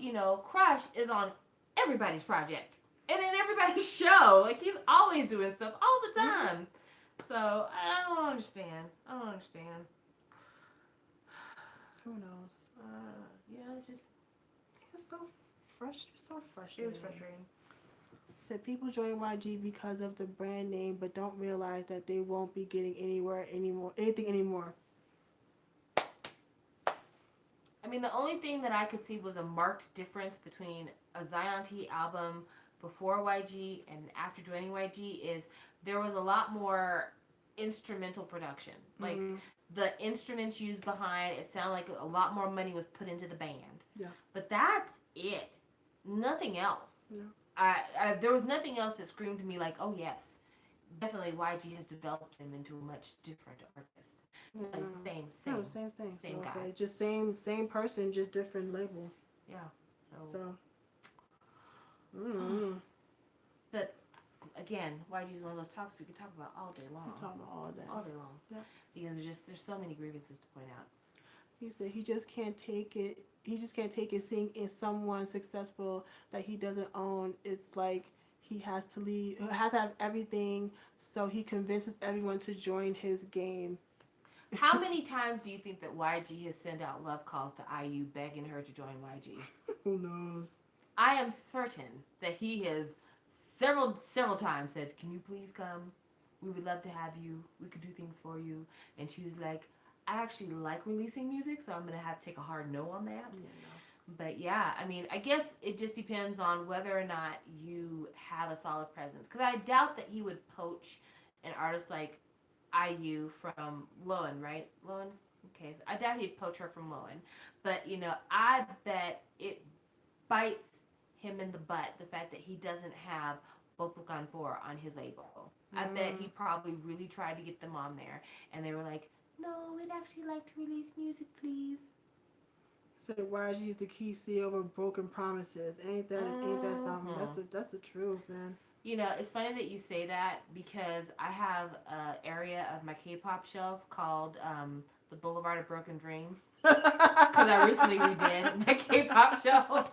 Crush is on everybody's project and in everybody's show. Like he's always doing stuff all the time. Mm-hmm. So I don't understand. Who knows? Yeah, it's so frustrating. It was frustrating. Said people join YG because of the brand name, but don't realize that they won't be getting anything anymore. I mean, the only thing that I could see was a marked difference between a Zion T album before YG and after joining YG is there was a lot more instrumental production. Like the instruments used behind it sounded like a lot more money was put into the band. Yeah. But that's it. Nothing else. No. There was nothing else that screamed to me like, oh yes, definitely YG has developed him into a much different artist. Same thing. Same guy. Like just same person, just different label. Yeah. So. But again, YG is one of those topics we could talk about all day long. All day long. Yeah. Because there's so many grievances to point out. He said he just can't take it. He just can't take it seeing in someone successful that he doesn't own. It's like he has to leave. Has to have everything. So he convinces everyone to join his game. How many times do you think that YG has sent out love calls to IU begging her to join YG? Who knows? I am certain that he has several times said, "Can you please come? We would love to have you. We could do things for you." And she was like, "I actually like releasing music, so I'm going to have to take a hard no on that." Yeah, no. But yeah, I mean, I guess it just depends on whether or not you have a solid presence. Because I doubt that he would poach an artist like IU from Lowen, right? Lowen's? Okay, so I doubt he'd poach her from Lowen. But, I bet it bites him in the butt, the fact that he doesn't have Bopulkan 4 on his label. I bet he probably really tried to get them on there. And they were like, "No, we'd actually like to release music, please." So YG is the key seal of broken promises. Ain't that something? That's the truth, man. It's funny that you say that because I have an area of my K-pop shelf called the Boulevard of Broken Dreams because I recently redid my K-pop shelf.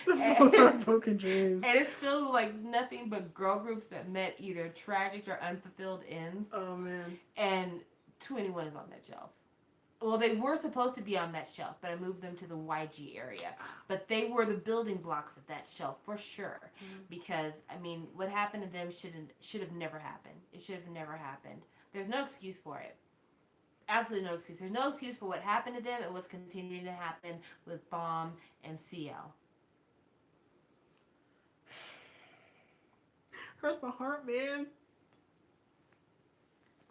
The Boulevard of Broken Dreams. And it's filled with like nothing but girl groups that met either tragic or unfulfilled ends. Oh man. And 2NE1 is on that shelf. Well, they were supposed to be on that shelf, but I moved them to the YG area. But they were the building blocks of that shelf for sure. Because, I mean, what happened to them should have never happened. It should have never happened. There's no excuse for it. Absolutely no excuse. There's no excuse for what happened to them and what's continuing to happen with Bomb and CL. Hurts my heart, man.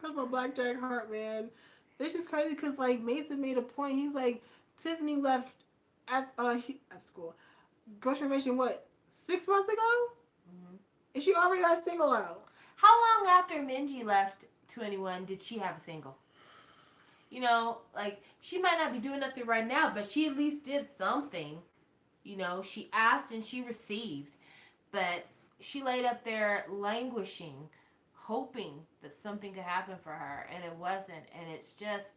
Hurts my blackjack heart, man. It's just crazy because, like, Mason made a point. He's like, Tiffany left at school. Girls' Generation, what, 6 months ago? Mm-hmm. And she already got a single out. How long after Minji left 2NE1 did she have a single? Like, she might not be doing nothing right now, but she at least did something. You know, she asked and she received, but she laid up there languishing, hoping that something could happen for her, and it wasn't. And it's just,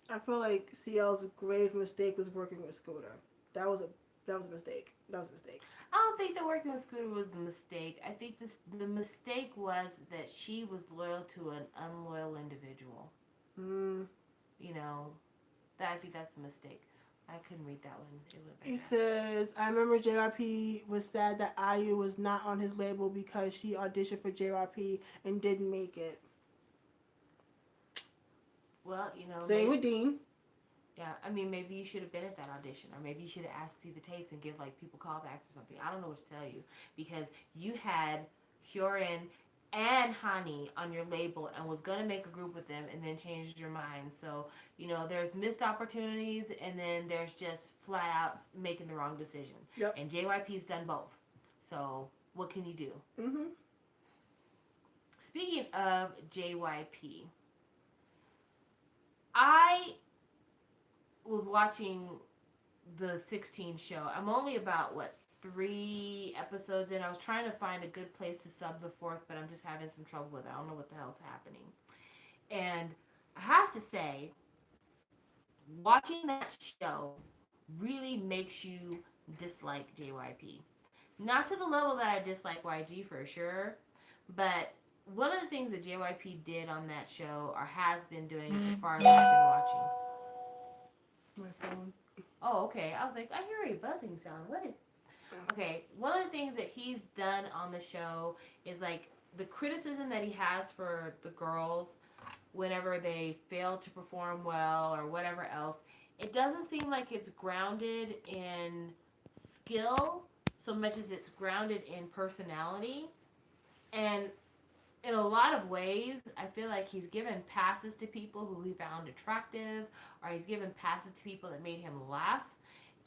I feel like CL's grave mistake was working with Scooter. That was a that was a mistake. That was a mistake. I don't think that working with Scooter was the mistake. I think the mistake was that she was loyal to an unloyal individual. Mm. You know, that I think that's the mistake. I couldn't read that one. It went He very fast. says, I remember JYP was sad that IU was not on his label because she auditioned for JYP and didn't make it. Well, you know, Same maybe, with Dean. yeah. I mean, maybe you should have been at that audition, or maybe you should have asked to see the tapes and give like people callbacks or something. I don't know what to tell you because you had Hyorin and Hani on your label and was gonna make a group with them and then changed your mind. So you know, there's missed opportunities and then there's just flat out making the wrong decision. Yep. And JYP's done both. So what can you do? Mm-hmm. Speaking of JYP, I was watching the 16 show. I'm only about what 3 episodes in. I was trying to find a good place to sub the fourth, but I'm just having some trouble with it. I don't know what the hell's happening. And I have to say, watching that show really makes you dislike JYP. Not to the level that I dislike YG for sure, but one of the things that JYP did on that show or has been doing as far as I've been watching. It's my phone. Oh, okay. I was like, I hear a buzzing sound. What is? Okay. One of the things that he's done on the show is like the criticism that he has for the girls whenever they fail to perform well or whatever else. It doesn't seem like it's grounded in skill so much as it's grounded in personality. And in a lot of ways, I feel like he's given passes to people who he found attractive, or he's given passes to people that made him laugh,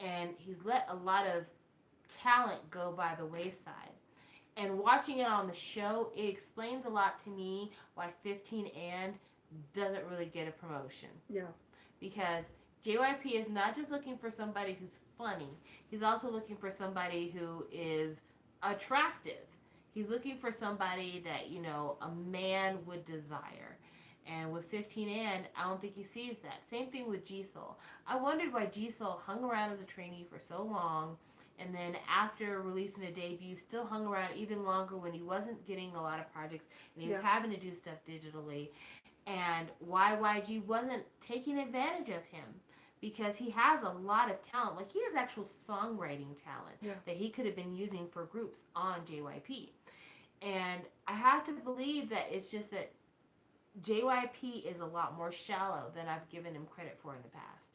and he's let a lot of talent go by the wayside. And watching it on the show, it explains a lot to me why 15 and doesn't really get a promotion. Yeah. Because JYP is not just looking for somebody who's funny, he's also looking for somebody who is attractive. He's looking for somebody that, you know, a man would desire. And with 15 and I don't think he sees that. Same thing with Jisoo. I wondered why Jisoo hung around as a trainee for so long, and then after releasing a debut, still hung around even longer when he wasn't getting a lot of projects and he was having to do stuff digitally, and why YG wasn't taking advantage of him because he has a lot of talent. Like he has actual songwriting talent that he could have been using for groups on JYP. And I have to believe that it's just that JYP is a lot more shallow than I've given him credit for in the past.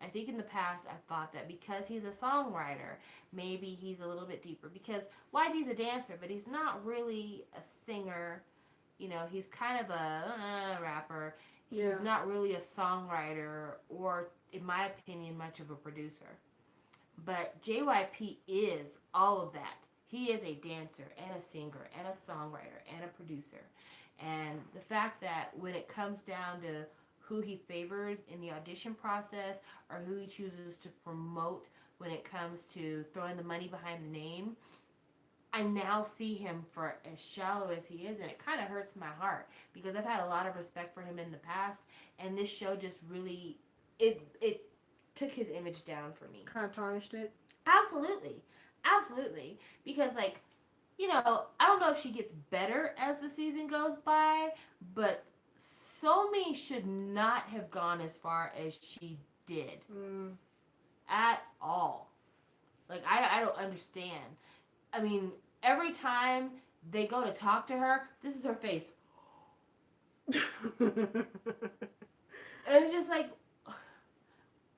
I think in the past I thought that because he's a songwriter, maybe he's a little bit deeper. Because YG's a dancer, but he's not really a singer. You know, he's kind of a rapper. He's not really a songwriter or, in my opinion, much of a producer. But JYP is all of that. He is a dancer and a singer and a songwriter and a producer. And the fact that when it comes down to who he favors in the audition process or who he chooses to promote when it comes to throwing the money behind the name, I now see him for as shallow as he is, and it kind of hurts my heart because I've had a lot of respect for him in the past, and this show just really it took his image down for me. Kind of tarnished it. Absolutely, absolutely, because like, you know, I don't know if she gets better as the season goes by, but Somi should not have gone as far as she did at all. Like I don't understand. I mean, every time they go to talk to her, this is her face. And it's just like,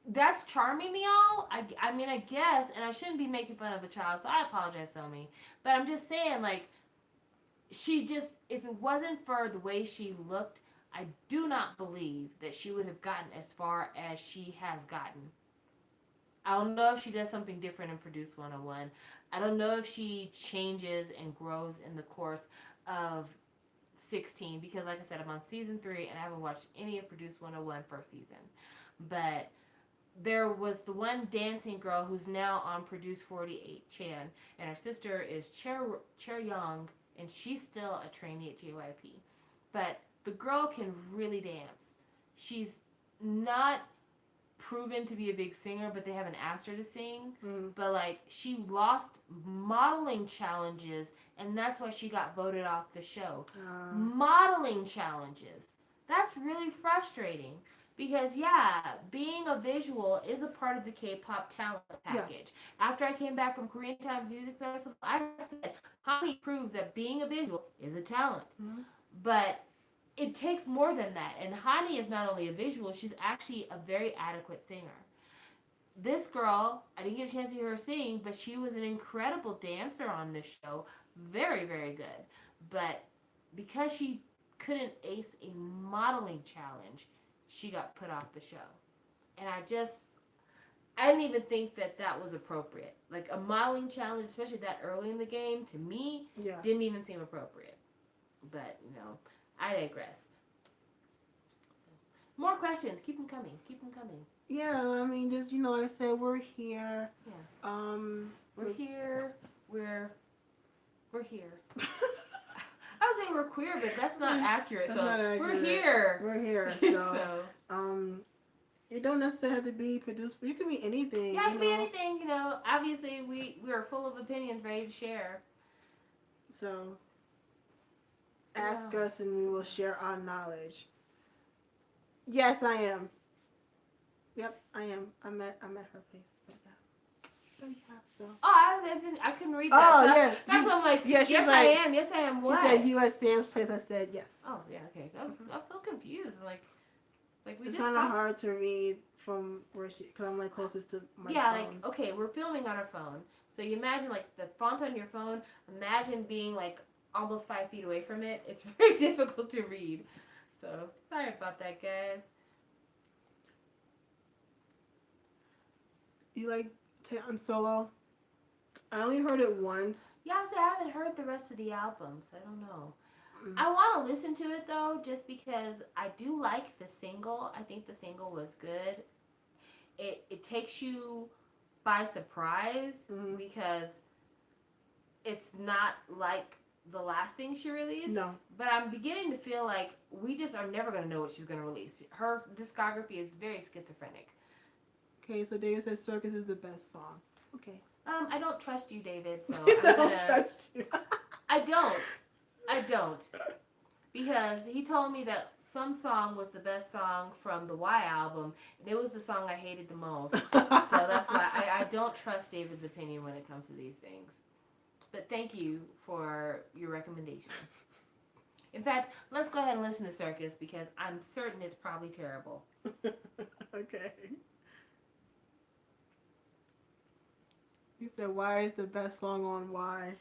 that's charming, y'all. I mean, I guess, and I shouldn't be making fun of a child, so I apologize, Somi. But I'm just saying, like, she just, if it wasn't for the way she looked, I do not believe that she would have gotten as far as she has gotten. I don't know if she does something different in Produce 101. I don't know if she changes and grows in the course of 16 because, like I said, I'm on season 3 and I haven't watched any of Produce 101 first season. But there was the one dancing girl who's now on Produce 48 Chan, and her sister is Cher Young, and she's still a trainee at JYP. But the girl can really dance. She's not proven to be a big singer, but they haven't asked her to sing. Mm. But like she lost modeling challenges, and that's why she got voted off the show. Modeling challenges. That's really frustrating because yeah, being a visual is a part of the K-pop talent package. Yeah. After I came back from Korean Times Music Festival, I said Honey proves that being a visual is a talent. Mm-hmm. But it takes more than that. And Hani is not only a visual, she's actually a very adequate singer. This girl, I didn't get a chance to hear her sing, but she was an incredible dancer on this show. Very, very good. But because she couldn't ace a modeling challenge, she got put off the show. And I didn't even think that that was appropriate. Like a modeling challenge, especially that early in the game, to me, didn't even seem appropriate. But, I digress. More questions. Keep them coming. Keep them coming. Yeah, I mean, just like I said, we're here. Yeah. We're here. We're here. I would say we're queer, but that's not accurate. That's so not accurate. We're here. We're here. So, it don't necessarily have to be produced. You can be anything. Yeah, it can be anything. Obviously we are full of opinions, ready to share. So, ask us, and we will share our knowledge. Yes, I am. Yep, I am. I'm at her place. But yeah, so. Oh, I couldn't read that. Oh, so yeah. That's what I'm like, yes, I am. Yes, I am. What? She said you at Sam's place. I said yes. Oh, yeah, okay. I was so confused. Like we it's just kind of hard to read from where because I'm like closest to my phone. Like, okay, we're filming on our phone. So you imagine like the font on your phone. Imagine being like almost 5 feet away from it. It's very difficult to read. So sorry about that, guys. You like Solo? I only heard it once. Yeah, I haven't heard the rest of the album, so I don't know. I want to listen to it though, just because I do like the single. I think the single was good. It takes you by surprise because it's not like the last thing she released. No. But I'm beginning to feel like we just are never going to know what she's going to release. Her discography is very schizophrenic. Okay, so David says Circus is the best song. Okay. I don't trust you, David, so I don't trust you. I don't. Because he told me that some song was the best song from the Y album, and it was the song I hated the most. So that's why I don't trust David's opinion when it comes to these things. But thank you for your recommendation. In fact, let's go ahead and listen to Circus because I'm certain it's probably terrible. Okay. You said Y is the best song on Y.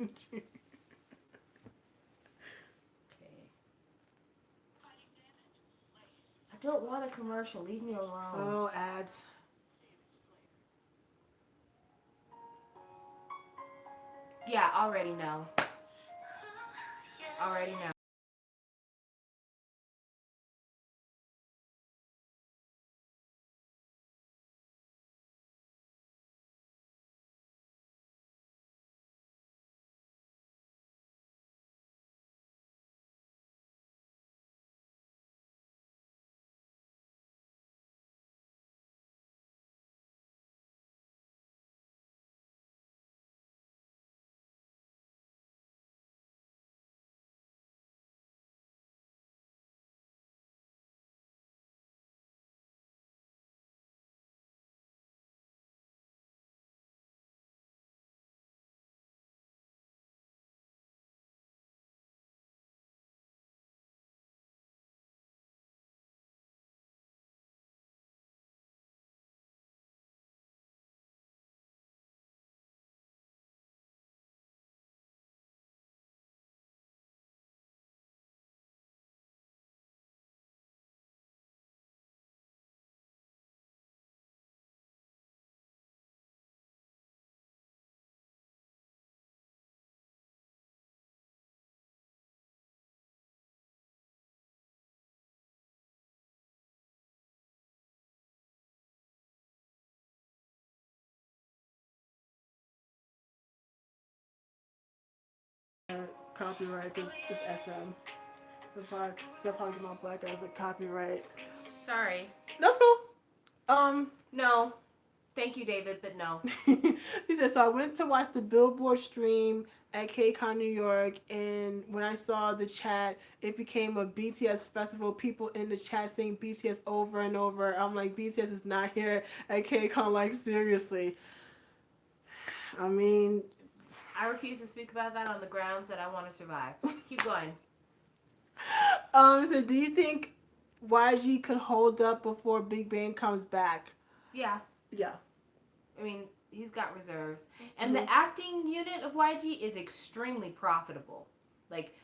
Okay. I don't want a commercial. Leave me alone. Oh, ads. Yeah, already know. Already know. copyright because it's SM. If I talking about black guys, like copyright. Sorry. That's cool. No. Thank you, David, but no. He said, so I went to watch the Billboard stream at KCON New York, and when I saw the chat, it became a BTS festival. People in the chat saying BTS over and over. I'm like, BTS is not here at KCON. Like, seriously. I mean, I refuse to speak about that on the grounds that I want to survive. Keep going. so do you think YG could hold up before Big Bang comes back? Yeah. Yeah. I mean, he's got reserves. And the acting unit of YG is extremely profitable. Like,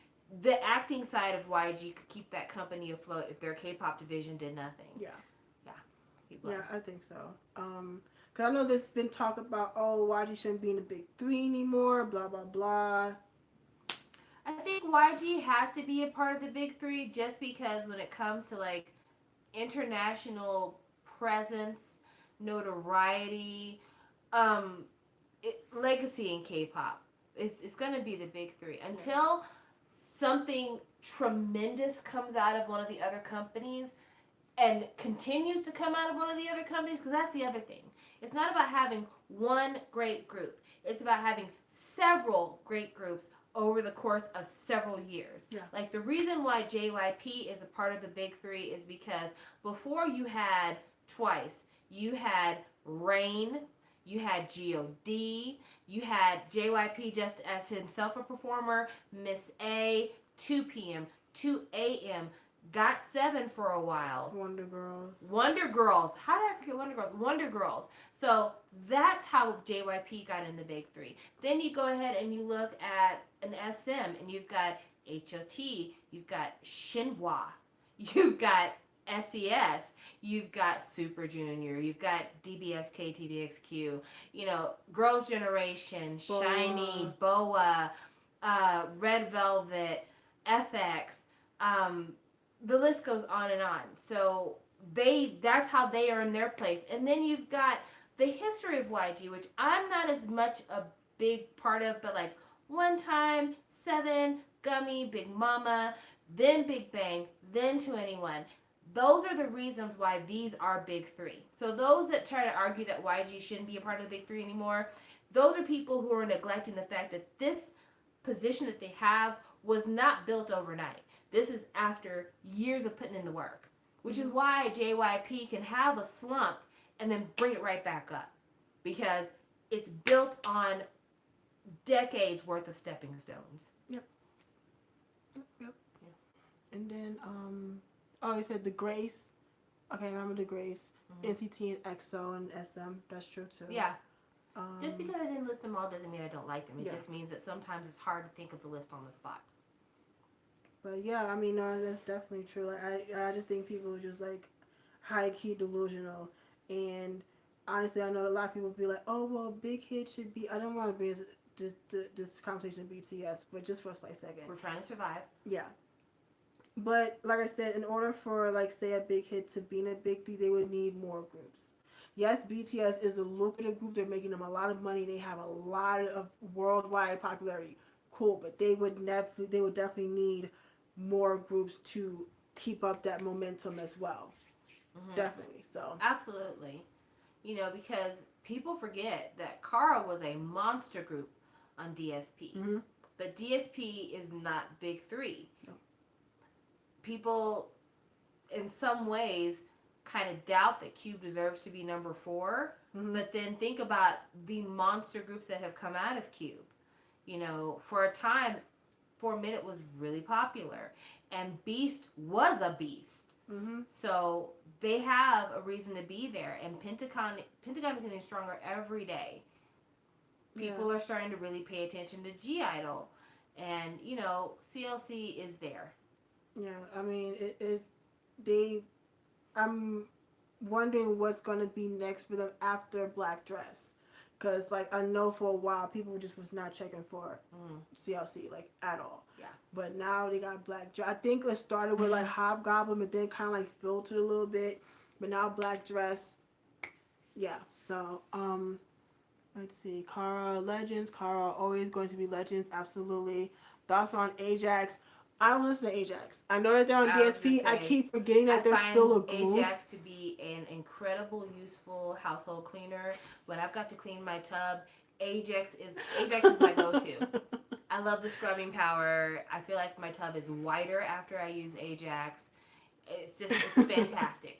the acting side of YG could keep that company afloat if their K-pop division did nothing. Yeah. Yeah. Keep going. Yeah, I think so. Cause I know there's been talk about, oh, YG shouldn't be in the big three anymore, blah blah blah. I think YG has to be a part of the big three just because when it comes to like international presence, notoriety, legacy in K-pop, it's gonna be the big three until something tremendous comes out of one of the other companies and continues to come out of one of the other companies, because that's the other thing. It's not about having one great group. It's about having several great groups over the course of several years. Yeah. Like the reason why JYP is a part of the big three is because before you had Twice, you had Rain, you had God, you had JYP just as himself a performer, Miss A, 2PM, 2AM, Got 7 for a while. Wonder Girls. Wonder Girls. How did I forget Wonder Girls? Wonder Girls. So that's how JYP got in the big three. Then you go ahead and you look at an SM and you've got HOT, you've got Shinhwa, you've got SES, you've got Super Junior, you've got DBSK, TVXQ, you know, Girls' Generation, Boa. Shiny, Boa, Red Velvet, FX, the list goes on and on. So that's how they are in their place. And then you've got the history of YG, which I'm not as much a big part of, but like One Time, Seven, Gummy, Big Mama, then Big Bang, then 2NE1. Those are the reasons why these are big three. So those that try to argue that YG shouldn't be a part of the big three anymore, those are people who are neglecting the fact that this position that they have was not built overnight. This is after years of putting in the work, which is why JYP can have a slump and then bring it right back up, because it's built on decades worth of stepping stones. Yep. Yeah. And then, you said the Grace. Okay, remember the Grace. NCT and EXO and SM. That's true too. Yeah. Just because I didn't list them all doesn't mean I don't like them. It just means that sometimes it's hard to think of the list on the spot. But yeah, I mean, no, that's definitely true. Like, I just think people are just like high key delusional. And honestly, I know a lot of people be like, oh, well, Big Hit should be. I don't want to bring this conversation to BTS, but just for a slight second. We're trying to survive. Yeah. But like I said, in order for, like, say, a Big Hit to be in a Big Three, they would need more groups. Yes, BTS is a lucrative group. They're making them a lot of money. They have a lot of worldwide popularity. Cool, but they would definitely need more groups to keep up that momentum as well. Definitely. So absolutely, you know, because people forget that Kara was a monster group on DSP, but DSP is not big three. No. People, in some ways, kind of doubt that Cube deserves to be number 4, but then think about the monster groups that have come out of Cube. You know, for a time, 4 Minute was really popular, and Beast was a beast. So they have a reason to be there, and Pentagon is getting stronger every day. People are starting to really pay attention to G Idol, and you know, CLC is there. Yeah, I mean, it is. I'm wondering what's going to be next for them after Black Dress. Because, like, I know for a while people just was not checking for CLC, like, at all. Yeah. But now they got Black Dress. I think it started with, like, Hobgoblin, but then kind of, like, filtered a little bit. But now Black Dress, yeah. So, let's see. Kara, Legends. Kara always going to be Legends, absolutely. Thoughts on Ajax? I don't listen to Ajax. I know that they're on I was DSP. just I saying, keep forgetting I that they're find still a group. Ajax to be an incredible, useful household cleaner. When I've got to clean my tub, Ajax is my go-to. I love the scrubbing power. I feel like my tub is whiter after I use Ajax. It's fantastic.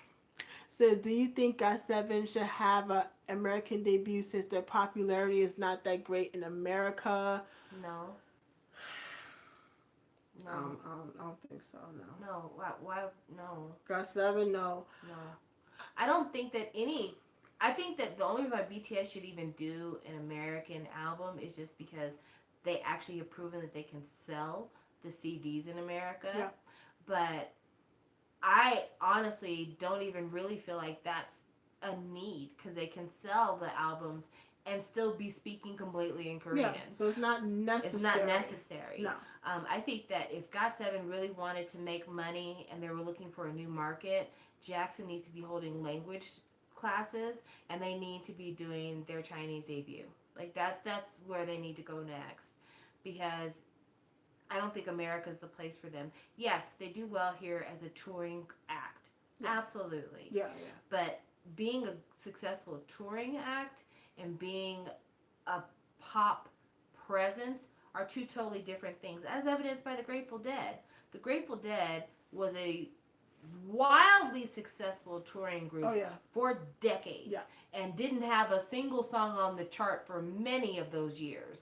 So, do you think GOT7 should have a American debut since their popularity is not that great in America? No, no, I don't think so. No. no. Why? No, GOT7, no. no. I don't think that any. I think that the only reason why BTS should even do an American album is just because they actually have proven that they can sell the CDs in America. Yeah. But I honestly don't even really feel like that's a need because they can sell the albums and still be speaking completely in Korean. Yeah. So it's not necessary. It's not necessary. No. I think that if GOT7 really wanted to make money and they were looking for a new market, Jackson needs to be holding language classes and they need to be doing their Chinese debut. Like that's where they need to go next because I don't think America's the place for them. Yes, they do well here as a touring act. Yeah. Absolutely. Yeah. But being a successful touring act and being a pop presence are two totally different things, as evidenced by the Grateful Dead. The Grateful Dead was a wildly successful touring group for decades and didn't have a single song on the chart for many of those years.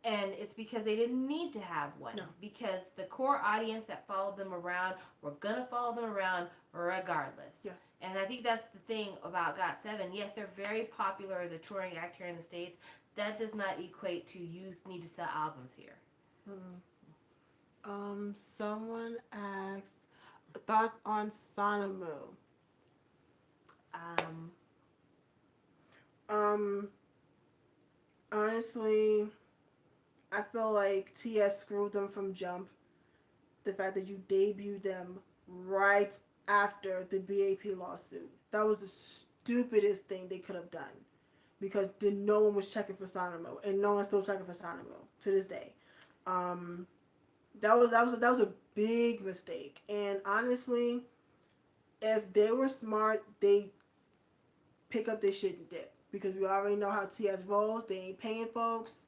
And it's because they didn't need to have one. No. Because the core audience that followed them around were going to follow them around regardless. Yeah. And I think that's the thing about GOT7. Yes, they're very popular as a touring act here in the States. That does not equate to you need to sell albums here. Someone asked thoughts on Sonamu. Honestly, I feel like TS screwed them from jump. The fact that you debuted them right after the BAP lawsuit. That was the stupidest thing they could have done. Because no one was checking for Sonamu. And no one's still checking for Sonamu to this day. That was a big mistake. And honestly, if they were smart, they pick up their shit and dip. Because we already know how TS rolls. They ain't paying folks.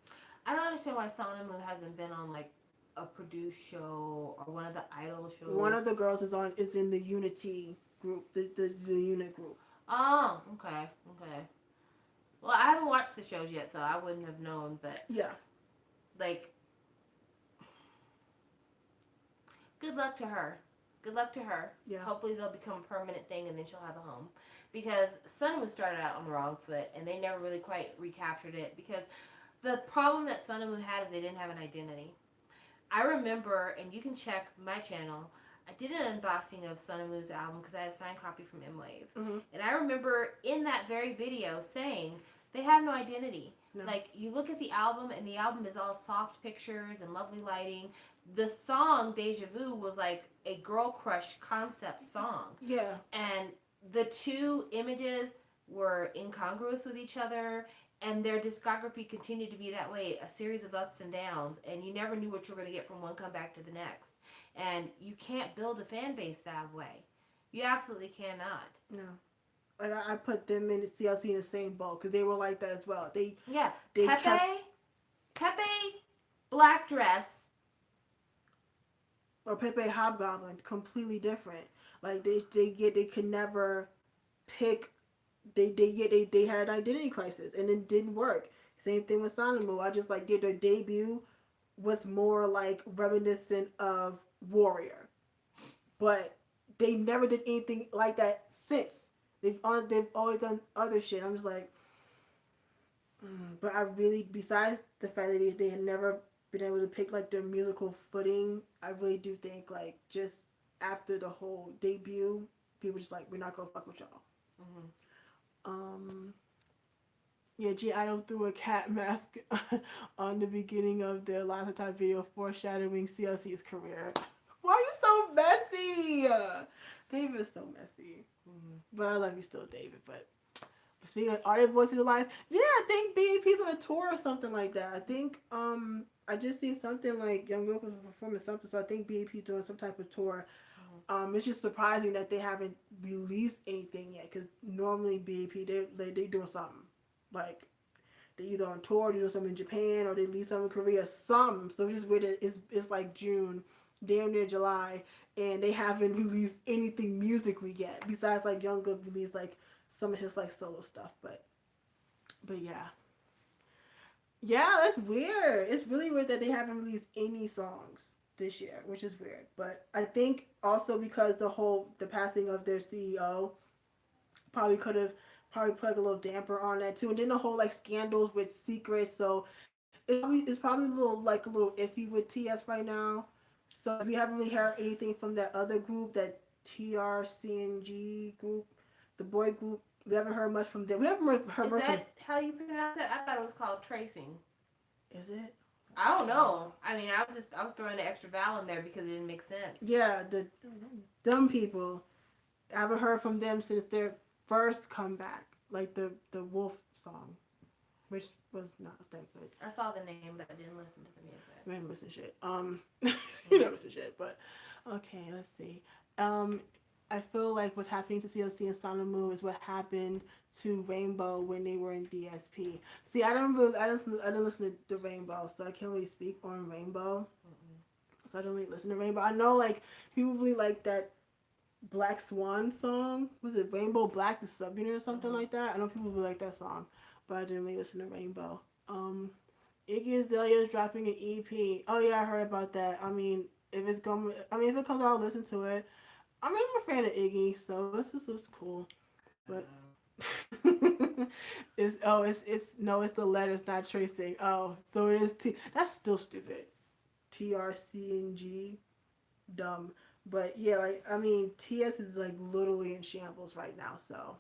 I don't understand why Sonamu hasn't been on like a produced show or one of the idol shows. One of the girls is in the Unity group, the unit group. Oh, okay. Well, I haven't watched the shows yet, so I wouldn't have known. But yeah, like, good luck to her. Yeah. Hopefully they'll become a permanent thing, and then she'll have a home. Because Sonamu started out on the wrong foot, and they never really quite recaptured it. Because the problem that Sonamu had is they didn't have an identity. I remember, and you can check my channel, I did an unboxing of Sonamu's album because I had a signed copy from M-Wave. Mm-hmm. And I remember in that very video saying they have no identity. No. Like, you look at the album, and the album is all soft pictures and lovely lighting. The song, Deja Vu, was like a girl crush concept song. Yeah. And the two images were incongruous with each other. And their discography continued to be that way, a series of ups and downs, and you never knew what you were going to get from one comeback to the next. And you can't build a fan base that way. You absolutely cannot. No. Like, I put them in the CLC in the same boat, because they were like that as well. They Pepe, black dress. Or Pepe Hobgoblin, completely different. Like, they could never pick. They had an identity crisis and it didn't work. Same thing with Sonamu. I just did their debut was more like reminiscent of Warrior, but they never did anything like that since. They've always done other shit. I'm just like, but I really, besides the fact that they had never been able to pick their musical footing, I really do think just after the whole debut, people just we're not gonna fuck with y'all. Mm-hmm. Yeah, G Idol threw a cat mask on the beginning of their last time video foreshadowing CLC's career. Why are you so messy? David is so messy. Mm-hmm. But I love you still, David. But speaking of are they voices alive? Yeah, I think BAP's on a tour or something like that. I think I just seen something like Young Girl was performing something, so I think BAP's doing some type of tour. It's just surprising that they haven't released anything yet because normally BAP they doing something like they either on tour, they do something in Japan, or they release something in Korea, something. So it's just weird that it's like June, damn near July, and they haven't released anything musically yet. Besides like Jungkook released like some of his like solo stuff, but yeah. Yeah, that's weird. It's really weird that they haven't released any songs this year, which is weird. But I think also because the passing of their CEO probably could have probably put like a little damper on that too. And then the whole like scandals with secrets, so it's probably a little iffy with TS right now. So we haven't really heard anything from that other group, that TRCNG group, the boy group. We haven't heard much from them. We haven't heard Is much from. that how you pronounce it? I thought it was called tracing. Is it? I don't know. I mean, I was throwing the extra vowel in there because it didn't make sense. Yeah, the dumb people. I haven't heard from them since their first comeback, like the Wolf song, which was not that good. I saw the name, but I didn't listen to the music. We didn't listen shit. You never listen shit, but okay, let's see. Um, I feel like what's happening to CLC and Sonamu is what happened to Rainbow when they were in DSP. See, I didn't listen to Rainbow, so I can't really speak on Rainbow. So I don't really listen to Rainbow. I know like people really like that Black Swan song. Was it Rainbow Black the Subunit or something like that? I know people really like that song, but I didn't really listen to Rainbow. Iggy Azalea is dropping an EP. Oh yeah, I heard about that. If it comes out, I'll listen to it. I'm a fan of Iggy, so this is cool. But it's the letters, not tracing. Oh, so it is T. That's still stupid. TRCNG, dumb. But yeah, TS is like literally in shambles right now. So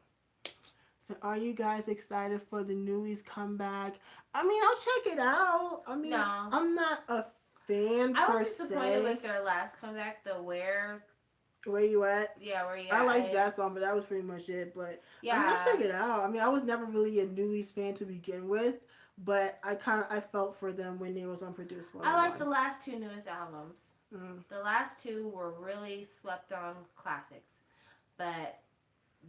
are you guys excited for the Newies comeback? I'll check it out. No. I'm not a fan I per was disappointed se. with their last comeback, the Where. Where you at? Yeah, where you at? I like that song, but that was pretty much it. But yeah, I'll check it out. I was never really a Newies fan to begin with, but I felt for them when they was on Produce 101. I like the last two newest albums. Mm. The last two were really slept on classics, but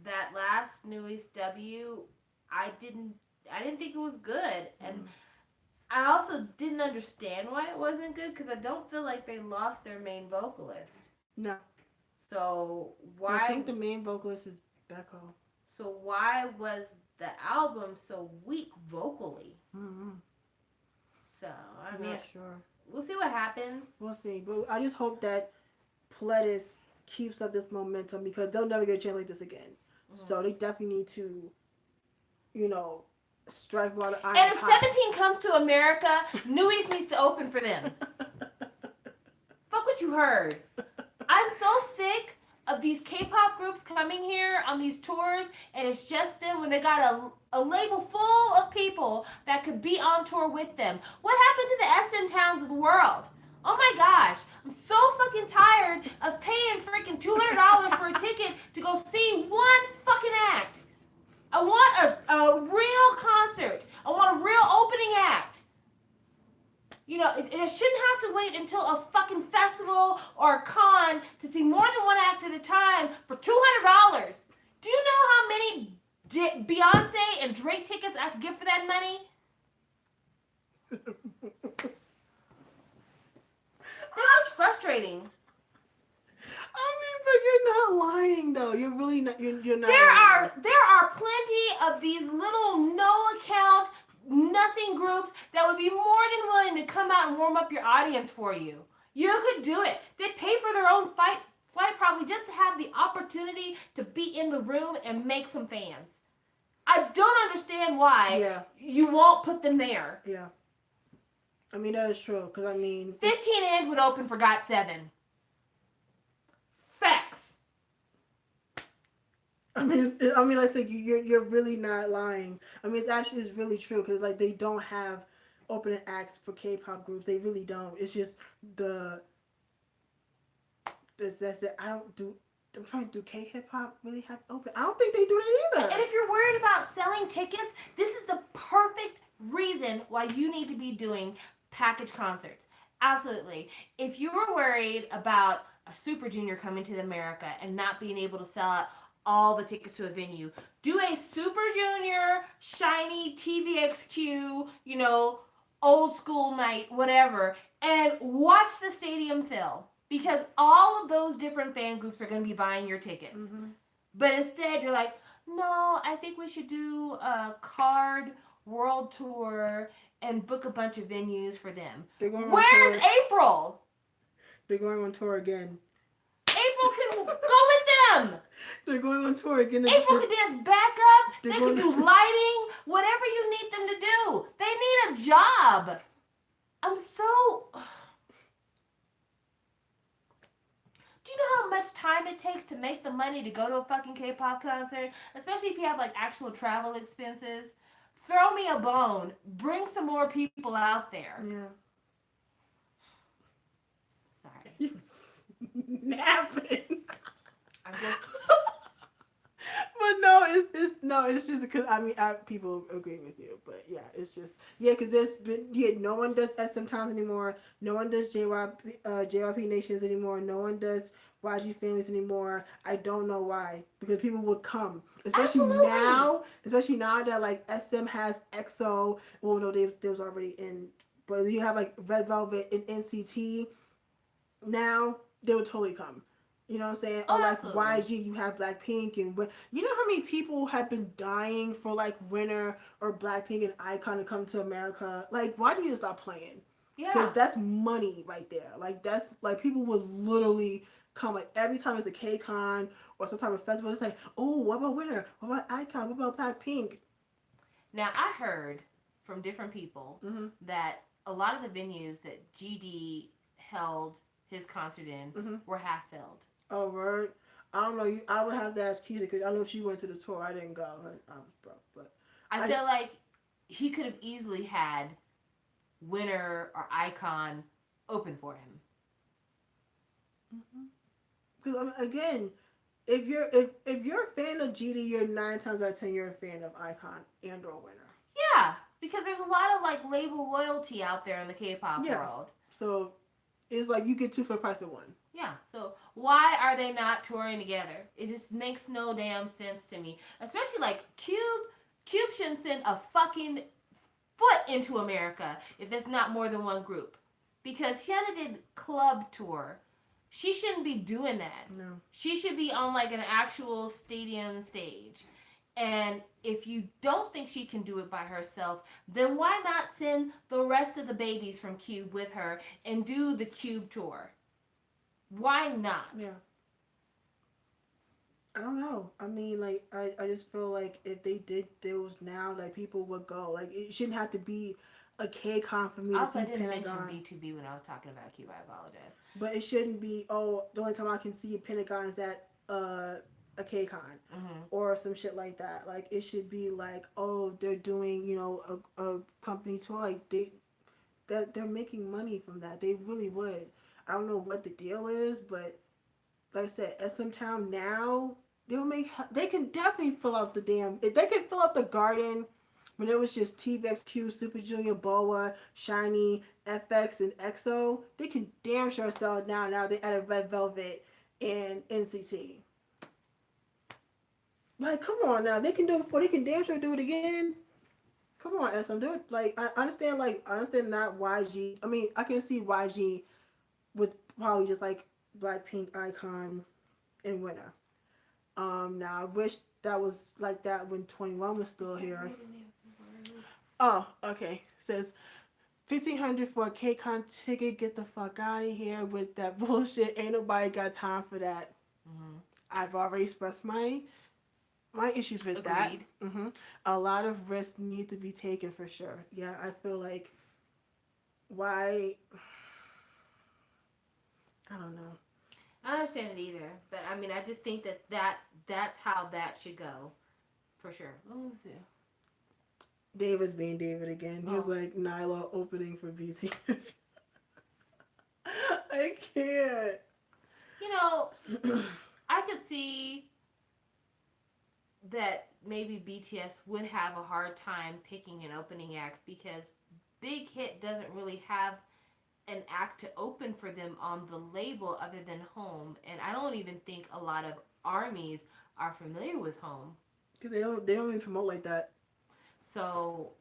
that last Newies W, I didn't think it was good, and I also didn't understand why it wasn't good because I don't feel like they lost their main vocalist. No. So why? I think the main vocalist is Becco. So why was the album so weak vocally? Mm-hmm. So I'm not sure. We'll see what happens. We'll see, but I just hope that Pledis keeps up this momentum because they'll never get a chance like this again. Mm-hmm. So they definitely need to, strike while the iron And if 17 comes to America, Newies needs to open for them. Fuck what you heard. I'm so sick of these K-pop groups coming here on these tours, and it's just them when they got a label full of people that could be on tour with them. What happened to the SM Towns of the world? Oh my gosh, I'm so fucking tired of paying freaking $200 for a ticket to go see one fucking act. I want a real concert. I want a real opening act. It shouldn't have to wait until a fucking festival or a con to see more than one act at a time for $200. Do you know how many Beyonce and Drake tickets I could get for that money? That's just frustrating. But you're not lying though. You're really not. You're not. There are plenty of these little no account nothing groups that would be more than willing to come out and warm up your audience for you. You could do it. They'd pay for their own flight probably just to have the opportunity to be in the room and make some fans. I don't understand why you won't put them there. Yeah. That is true. Because 15 and would open for GOT7. Facts. I said you're really not lying. It's really true because they don't have opening acts for K-pop groups. They really don't. It's just that's it. I don't do I'm trying to do K hip hop really have open. I don't think they do that And either. if you're worried about selling tickets, this is the perfect reason why you need to be doing package concerts. Absolutely. If you're worried about a Super Junior coming to America and not being able to sell out all the tickets to a venue, do a Super Junior, shiny TVXQ, old school night, whatever, and watch the stadium fill. Because all of those different fan groups are going to be buying your tickets. Mm-hmm. But instead, you're like, no, I think we should do a card world tour and book a bunch of venues for them. They're going on Where's tour. April? They're going on tour again. April can go with them. They're going on tour again. April can dance back up. They can going- do lighting, whatever you need them to do. They need a job. I'm so. Do you know how much time it takes to make the money to go to a fucking K-pop concert? Especially if you have like actual travel expenses. Throw me a bone. Bring some more people out there. Yeah. Sorry. You snapping. I'm just. But no, it's just because people agree with you, but yeah, it's just because there's been no one does SM Towns anymore, no one does JYP Nations anymore, no one does YG Families anymore. I don't know why, because people would come, Absolutely. especially now that like SM has EXO. Well, no, they was already in, but you have like Red Velvet and NCT. Now they would totally come. You know what I'm saying? Oh, or like absolutely. YG, you have Blackpink, and you know how many people have been dying for like Winner or Blackpink and Icon to come to America? Like, why do you stop playing? Yeah. Because that's money right there. Like that's like people would literally come like every time it's a KCON or some type of festival. It's like, oh, what about Winner? What about Icon? What about Blackpink? Now I heard from different people that a lot of the venues that GD held his concert in were half filled. Oh, word. I don't know. I would have to ask Keita because I know she went to the tour. I didn't go. I was broke, but I feel like he could have easily had Winner or Icon open for him. Because again, if you're a fan of GD, you're 9 times out of 10 you're a fan of Icon and or Winner. Yeah, because there's a lot of like label loyalty out there in the K-pop world. So it's like you get two for the price of one. Yeah, so why are they not touring together? It just makes no damn sense to me. Especially like Cube shouldn't send a fucking foot into America if it's not more than one group. Because Shanna did club tour. She shouldn't be doing that. No. She should be on like an actual stadium stage. And if you don't think she can do it by herself, then why not send the rest of the babies from Cube with her and do the Cube tour? Why not? Yeah. I don't know. I mean, like, I just feel like if they did those now, like, people would go. Like, it shouldn't have to be a KCON for me to see Also, I didn't Pentagon. mention B2B when I was talking about Cube. I apologize. But it shouldn't be, oh, the only time I can see Pentagon is at a KCON or some shit like that. Like, it should be like, oh, they're doing, a company tour. Like, they're making money from that. They really would. I don't know what the deal is, but like I said, SM Town now, they can definitely fill out the damn, if they can fill out the garden when it was just TVXQ, Super Junior, BoA, Shiny, FX, and EXO, they can damn sure sell it now they added Red Velvet and NCT. Like, come on now, they can do it before, they can damn sure do it again. Come on, SM, do it. Like, I understand not YG, I mean, I can see YG with probably just like Blackpink, Icon, and Winner. Now I wish that was like that when 21 was still here. Oh, okay. It says $1,500 for a KCON ticket. Get the fuck out of here with that bullshit. Ain't nobody got time for that. I've already expressed my issues with that. A lot of risks need to be taken for sure. Yeah, I feel like why. I don't know. I don't understand it either, but I mean, I just think that's how that should go, for sure. Let's see. David's being David again. He was like Nyla opening for BTS. I can't. You know, I could see that maybe BTS would have a hard time picking an opening act because Big Hit doesn't really have an act to open for them on the label other than Home, and I don't even think a lot of armies are familiar with Home. Because they don't even promote like that. So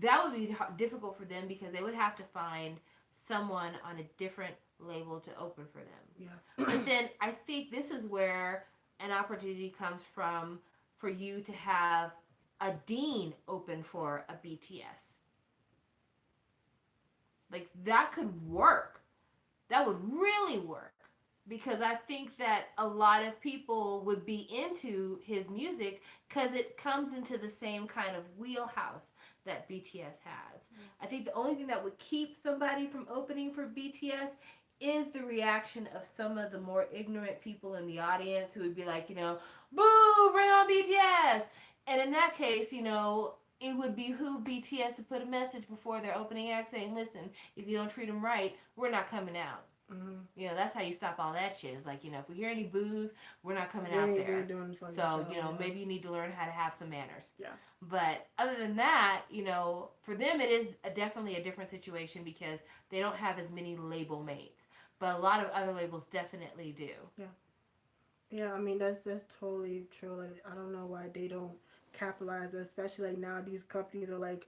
that would be difficult for them because they would have to find someone on a different label to open for them. Yeah. But then I think this is where an opportunity comes from for you to have a dean open for a BTS. Like that could work. That would really work because I think that a lot of people would be into his music because it comes into the same kind of wheelhouse that BTS has. I think the only thing that would keep somebody from opening for BTS is the reaction of some of the more ignorant people in the audience who would be like, boo, bring on BTS. And in that case, it would behoove BTS to put a message before their opening act saying, listen, if you don't treat them right, we're not coming out. That's how you stop all that shit. It's like, if we hear any boos, we're not coming out there. So, maybe you need to learn how to have some manners. Yeah. But other than that, for them it is definitely a different situation because they don't have as many label mates. But a lot of other labels definitely do. Yeah. Yeah, I mean that's totally true. Like I don't know why they don't capitalize, especially like now these companies are like,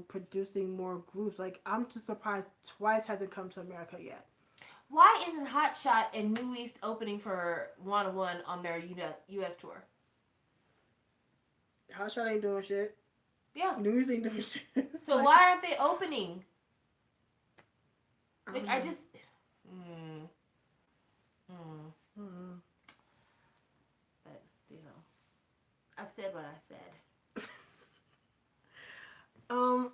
producing more groups. Like I'm just surprised Twice hasn't come to America yet. Why isn't Hot Shot and New East opening for One One on their U.S. tour? Hot Shot ain't doing shit. Yeah. News ain't doing shit. So like, why aren't they opening? Like I just. But I've said what I said.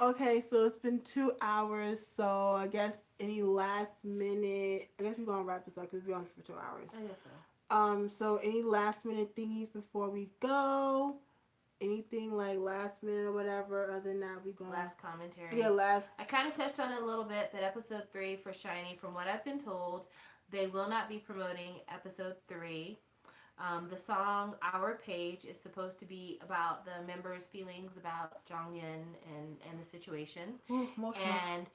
Okay, so it's been 2 hours. So I guess any last minute. I guess we're gonna wrap this up because we're on for 2 hours. I guess so. So any last minute thingies before we go? Anything like last minute or whatever? Other than that, we going last commentary. Yeah, last. I kind of touched on it a little bit. That episode 3 for Shiny, from what I've been told, they will not be promoting episode 3. The song "Our Page" is supposed to be about the members' feelings about Jonghyun and the situation. Ooh, and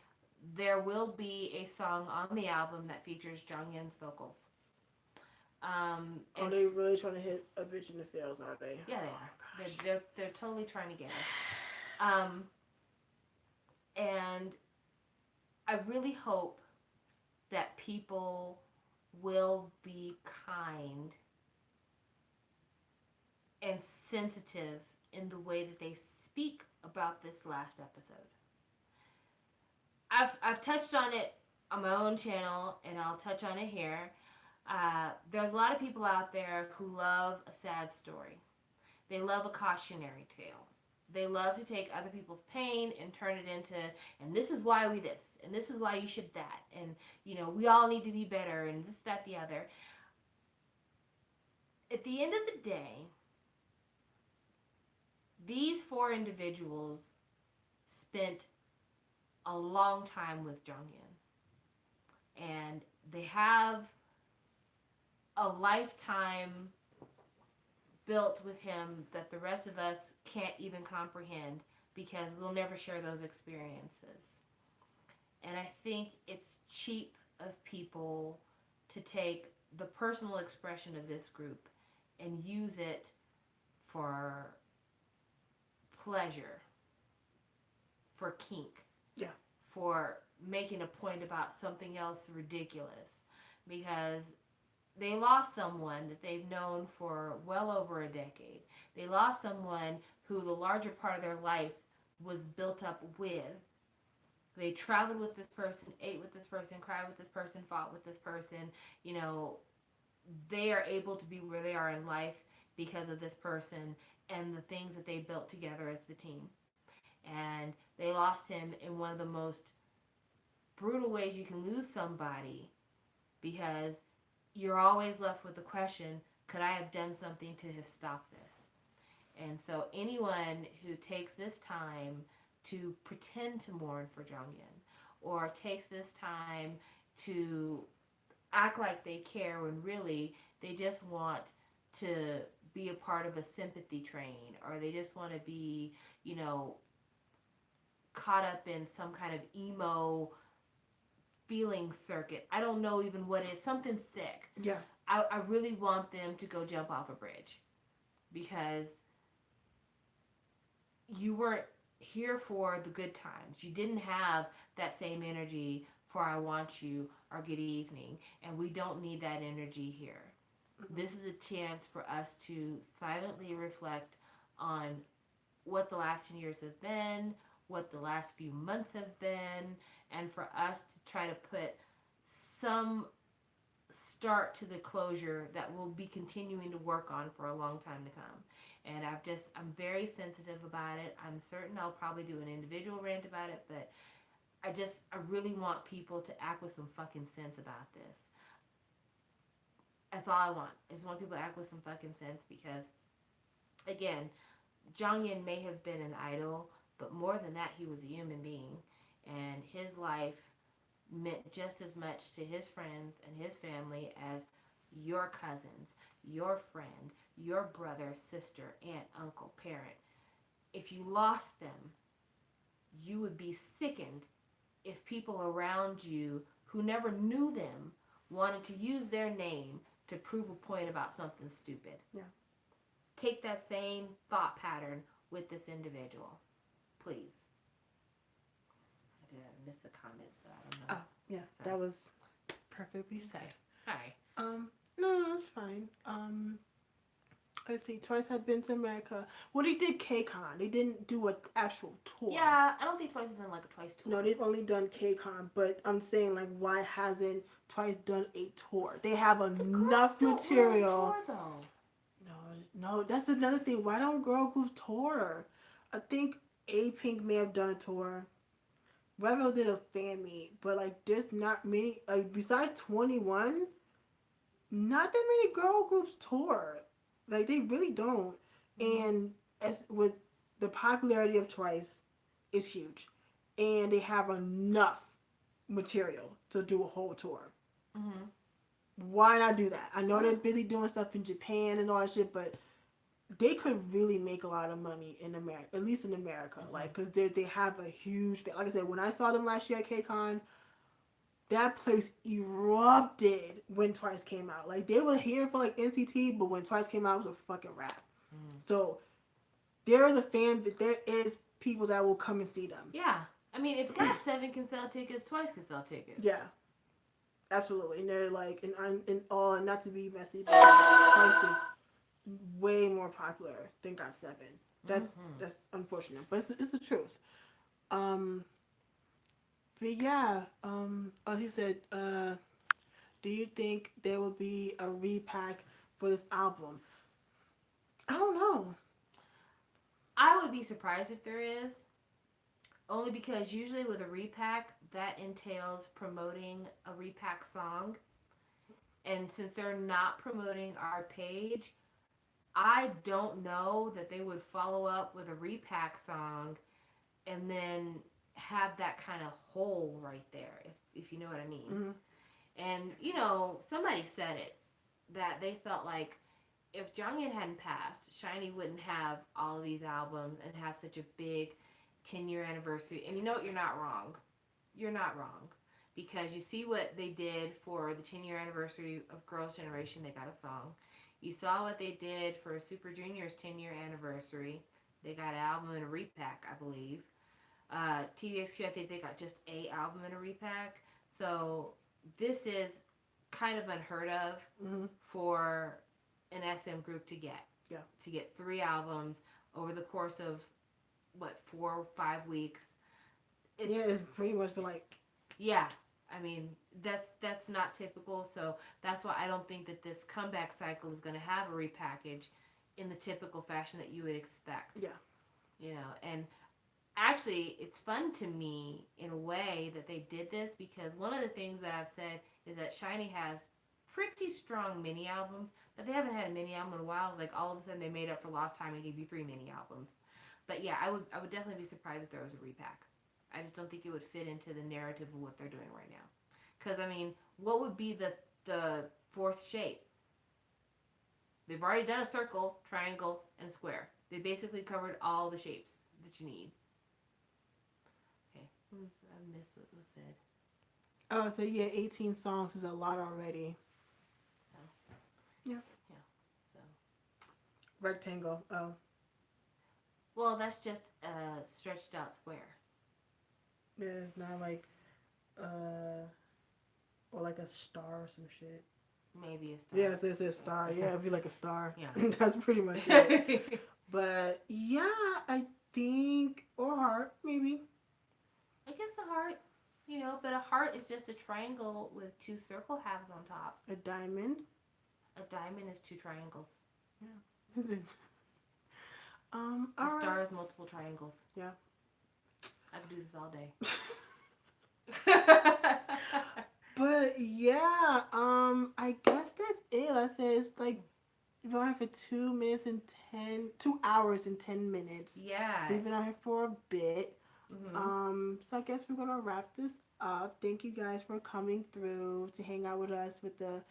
there will be a song on the album that features Jonghyun's vocals. Are they really trying to hit a bitch in the feels? Are they? Yeah, they are. They're totally trying to get us. And I really hope that people will be kind and sensitive in the way that they speak about this last episode. I've touched on it on my own channel, and I'll touch on it here. There's a lot of people out there who love a sad story. They love a cautionary tale. They love to take other people's pain and turn it into, and this is why we this, and this is why you should that, and we all need to be better, and this, that, the other. At the end of the day, these 4 individuals spent a long time with Jonghyun, and they have a lifetime built with him that the rest of us can't even comprehend because we'll never share those experiences. And I think it's cheap of people to take the personal expression of this group and use it for pleasure, for kink, for making a point about something else ridiculous, because they lost someone that they've known for well over a decade. They lost someone who the larger part of their life was built up with. They traveled with this person, ate with this person, cried with this person, fought with this person. They are able to be where they are in life because of this person and the things that they built together as the team. And they lost him in one of the most brutal ways you can lose somebody, because you're always left with the question, could I have done something to have stopped this? And so anyone who takes this time to pretend to mourn for Jonghyun, or takes this time to act like they care when really they just want to be a part of a sympathy train, or they just want to be, you know, caught up in some kind of emo feeling circuit. I don't know even what it is, something sick. Yeah. I really want them to go jump off a bridge because you weren't here for the good times. You didn't have that same energy for I want you or good evening, and we don't need that energy here. This is a chance for us to silently reflect on what the last 10 years have been, what the last few months have been, and for us to try to put some start to the closure that we'll be continuing to work on for a long time to come. And I'm very sensitive about it. I'm certain I'll probably do an individual rant about it, but I really want people to act with some fucking sense about this. That's all I want. I just want people to act with some fucking sense because, again, Jong Yin may have been an idol, but more than that, he was a human being. And his life meant just as much to his friends and his family as your cousins, your friend, your brother, sister, aunt, uncle, parent. If you lost them, you would be sickened if people around you who never knew them wanted to use their name to prove a point about something stupid. Yeah. Take that same thought pattern with this individual, please. I did miss the comments, so I don't know. Oh, yeah, that was perfectly said. Sorry. No, that's fine. Let's see. Twice I've been to America. Well, they did KCON. They didn't do an actual tour. Yeah, I don't think Twice has done like a Twice tour. No, they've only done KCON. But I'm saying, like, why hasn't Twice done a tour? They have enough material. Tour, though. No, that's another thing. Why don't girl groups tour? I think A Pink may have done a tour. Revel did a fan meet, but like, there's not many. Like, besides 21, not that many girl groups tour. Like, they really don't. Mm-hmm. And as with the popularity of Twice is huge, and they have enough material to do a whole tour. Mm-hmm. Why not do that? I know they're busy doing stuff in Japan and all that shit, but they could really make a lot of money in America, at least in America. Mm-hmm. Like, because they have a huge, like I said, when I saw them last year at KCON, that place erupted when Twice came out. Like, they were here for like NCT, but when Twice came out, it was a fucking rap. Mm. So there is a fan, but there is people that will come and see them. Yeah, I mean, if GOT7 can sell tickets, Twice can sell tickets. Yeah, absolutely. And they're like, and all, not to be messy, but Twice is way more popular than GOT7. That's unfortunate, but it's the truth. But yeah, he said, do you think there will be a repack for this album? I don't know. I would be surprised if there is. Only because usually with a repack, that entails promoting a repack song. And since they're not promoting our page, I don't know that they would follow up with a repack song and then have that kind of hole right there, if you know what I mean. Mm-hmm. And, you know, somebody said it, that they felt like if Jonghyun hadn't passed, SHINee wouldn't have all of these albums and have such a big 10-year anniversary. And you know what? You're not wrong. You're not wrong. Because you see what they did for the 10-year anniversary of Girls' Generation. They got a song. You saw what they did for Super Junior's 10-year anniversary. They got an album and a repack, I believe. TVXQ, I think they got just a album and a repack. So this is kind of unheard of for an SM group to get. Yeah. To get 3 albums over the course of, 4 or 5 weeks. It's pretty much been like... Yeah. I mean, that's not typical, so that's why I don't think that this comeback cycle is going to have a repackage in the typical fashion that you would expect. Yeah. You know, and actually, it's fun to me in a way that they did this because one of the things that I've said is that SHINee has pretty strong mini albums, but they haven't had a mini album in a while. Like, all of a sudden, they made up for lost time and gave you 3 mini albums. But yeah, I would definitely be surprised if there was a repack. I just don't think it would fit into the narrative of what they're doing right now. Because, I mean, what would be the the fourth shape. They've already done a circle, triangle, and a square. They basically covered all the shapes that you need. Okay, I missed what was said. Oh, so yeah, 18 songs is a lot already. So, Yeah. yeah. So, Rectangle. Oh. well, that's just a stretched out square. Yeah, it's not like, or like a star or some shit. Maybe a Yeah, star. it's a star. Yeah, it'd be like a star. Yeah. That's pretty much it. But yeah, I think, or heart, maybe. I guess a heart, but a heart is just a triangle with two circle halves on top. A diamond. A diamond is two triangles. Yeah. A All right. star is multiple triangles. Yeah. I could do this all day. But yeah, I guess that's it. Let's say it's like we've been on here for 2 minutes and 2 hours and 10 minutes. Yeah. So we've been on here for a bit. Mm-hmm. So I guess we're gonna wrap this up. Thank you guys for coming through to hang out with us with the,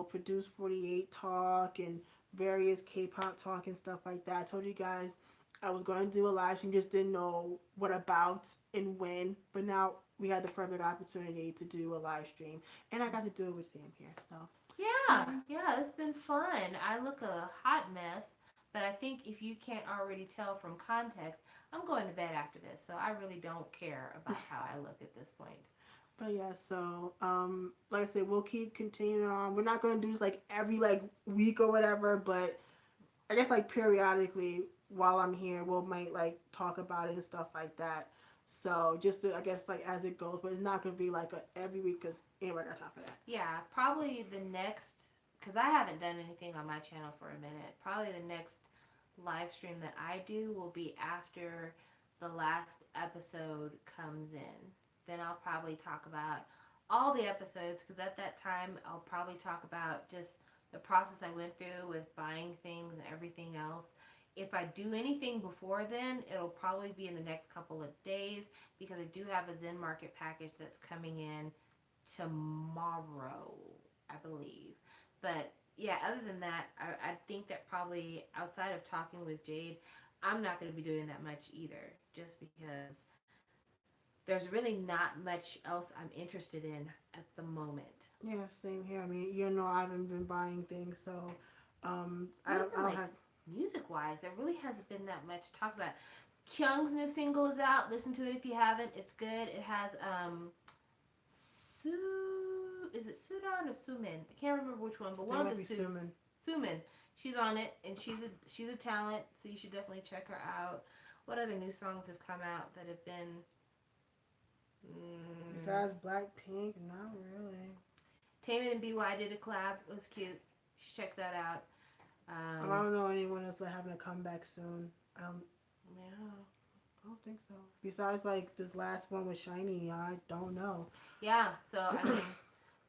Produce 48 talk and various K-pop talk and stuff like that. I told you guys I was gonna do a live stream, just didn't know what about and when. But now we had the perfect opportunity to do a live stream, and I got to do it with Sam here. So Yeah, it's been fun. I look a hot mess, but I think if you can't already tell from context, I'm going to bed after this, so I really don't care about how I look at this point. But yeah, so like I said, we'll keep continuing on. We're not gonna do this like every like week or whatever, but I guess like periodically while I'm here, we'll might like talk about it and stuff like that. So just to, I guess like as it goes, but it's not gonna be like every week because anybody got time for that. Yeah, probably the next, because I haven't done anything on my channel for a minute. Probably the next live stream that I do will be after the last episode comes in. Then I'll probably talk about all the episodes because at that time I'll probably talk about just the process I went through with buying things and everything else. If I do anything before then, it'll probably be in the next couple of days because I do have a Zen Market package that's coming in tomorrow, I believe. But yeah, other than that, I think that probably outside of talking with Jade, I'm not going to be doing that much either, just because there's really not much else I'm interested in at the moment. Yeah, same here. I mean, I haven't been buying things, so I don't Like have. music wise, there really hasn't been that much to talk about. Kyung's new single is out. Listen to it if you haven't. It's good. It has Su is it Sudan or Sumin? I can't remember which one, but one of the Su's. Sumin. She's on it, and she's a talent, so you should definitely check her out. What other new songs have come out that have been? Besides Blackpink, not really. Taemin and BY did a collab. It was cute. You should check that out. I don't know anyone else like having a comeback soon. Yeah. I don't think so. Besides like this last one with Shiny, I don't know. Yeah. So I mean,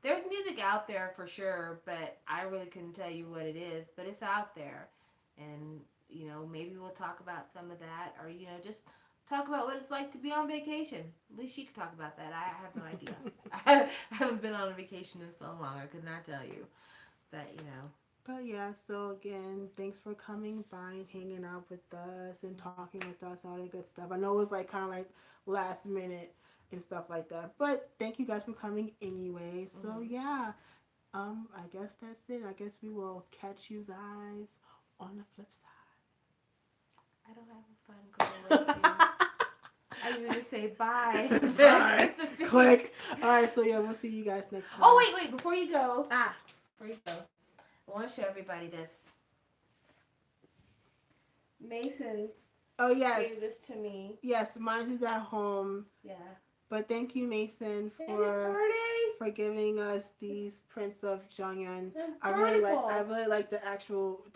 there's music out there for sure, but I really couldn't tell you what it is. But it's out there, and maybe we'll talk about some of that, or just talk about what it's like to be on vacation. At least she could talk about that. I have no idea. I haven't been on a vacation in so long. I could not tell you, but. But yeah, so again, thanks for coming by and hanging out with us and talking with us, all that good stuff. I know it was like kind of like last minute and stuff like that, but thank you guys for coming anyway. So yeah, I guess that's it. I guess we will catch you guys on the flip side. I don't have fun going with you. I was going to say bye. Bye. Click. All right, so yeah, we'll see you guys next time. Oh, wait, before you go. Before you go. I want to show everybody this. Mason. Oh, yes. Gave this to me. Yes, mine is at home. Yeah. But thank you, Mason, for giving us these prints of Jonghyun. I really like the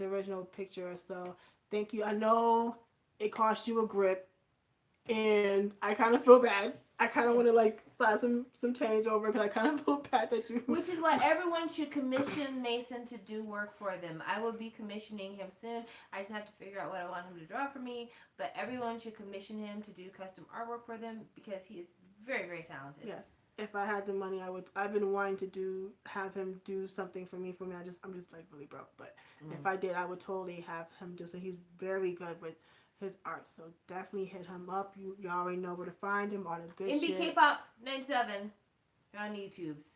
original picture. So thank you. I know it cost you a grip, and I kind of feel bad. I kind of want to like slide some change over because I kind of feel bad that you. Which is why everyone should commission Mason to do work for them. I will be commissioning him soon. I just have to figure out what I want him to draw for me. But everyone should commission him to do custom artwork for them because he is very, very talented. Yes. If I had the money, I would. I've been wanting to have him do something for me. I'm just like really broke. But if Mm. I did, I would totally have him do so. He's very good with his art, so definitely hit him up. You already know where to find him. All the good NBK shit. Pop 97 on YouTube's.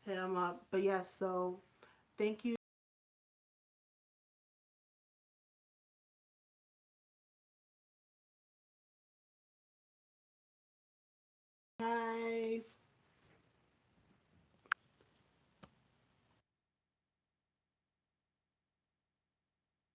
Hit him up. But yes, so thank you guys.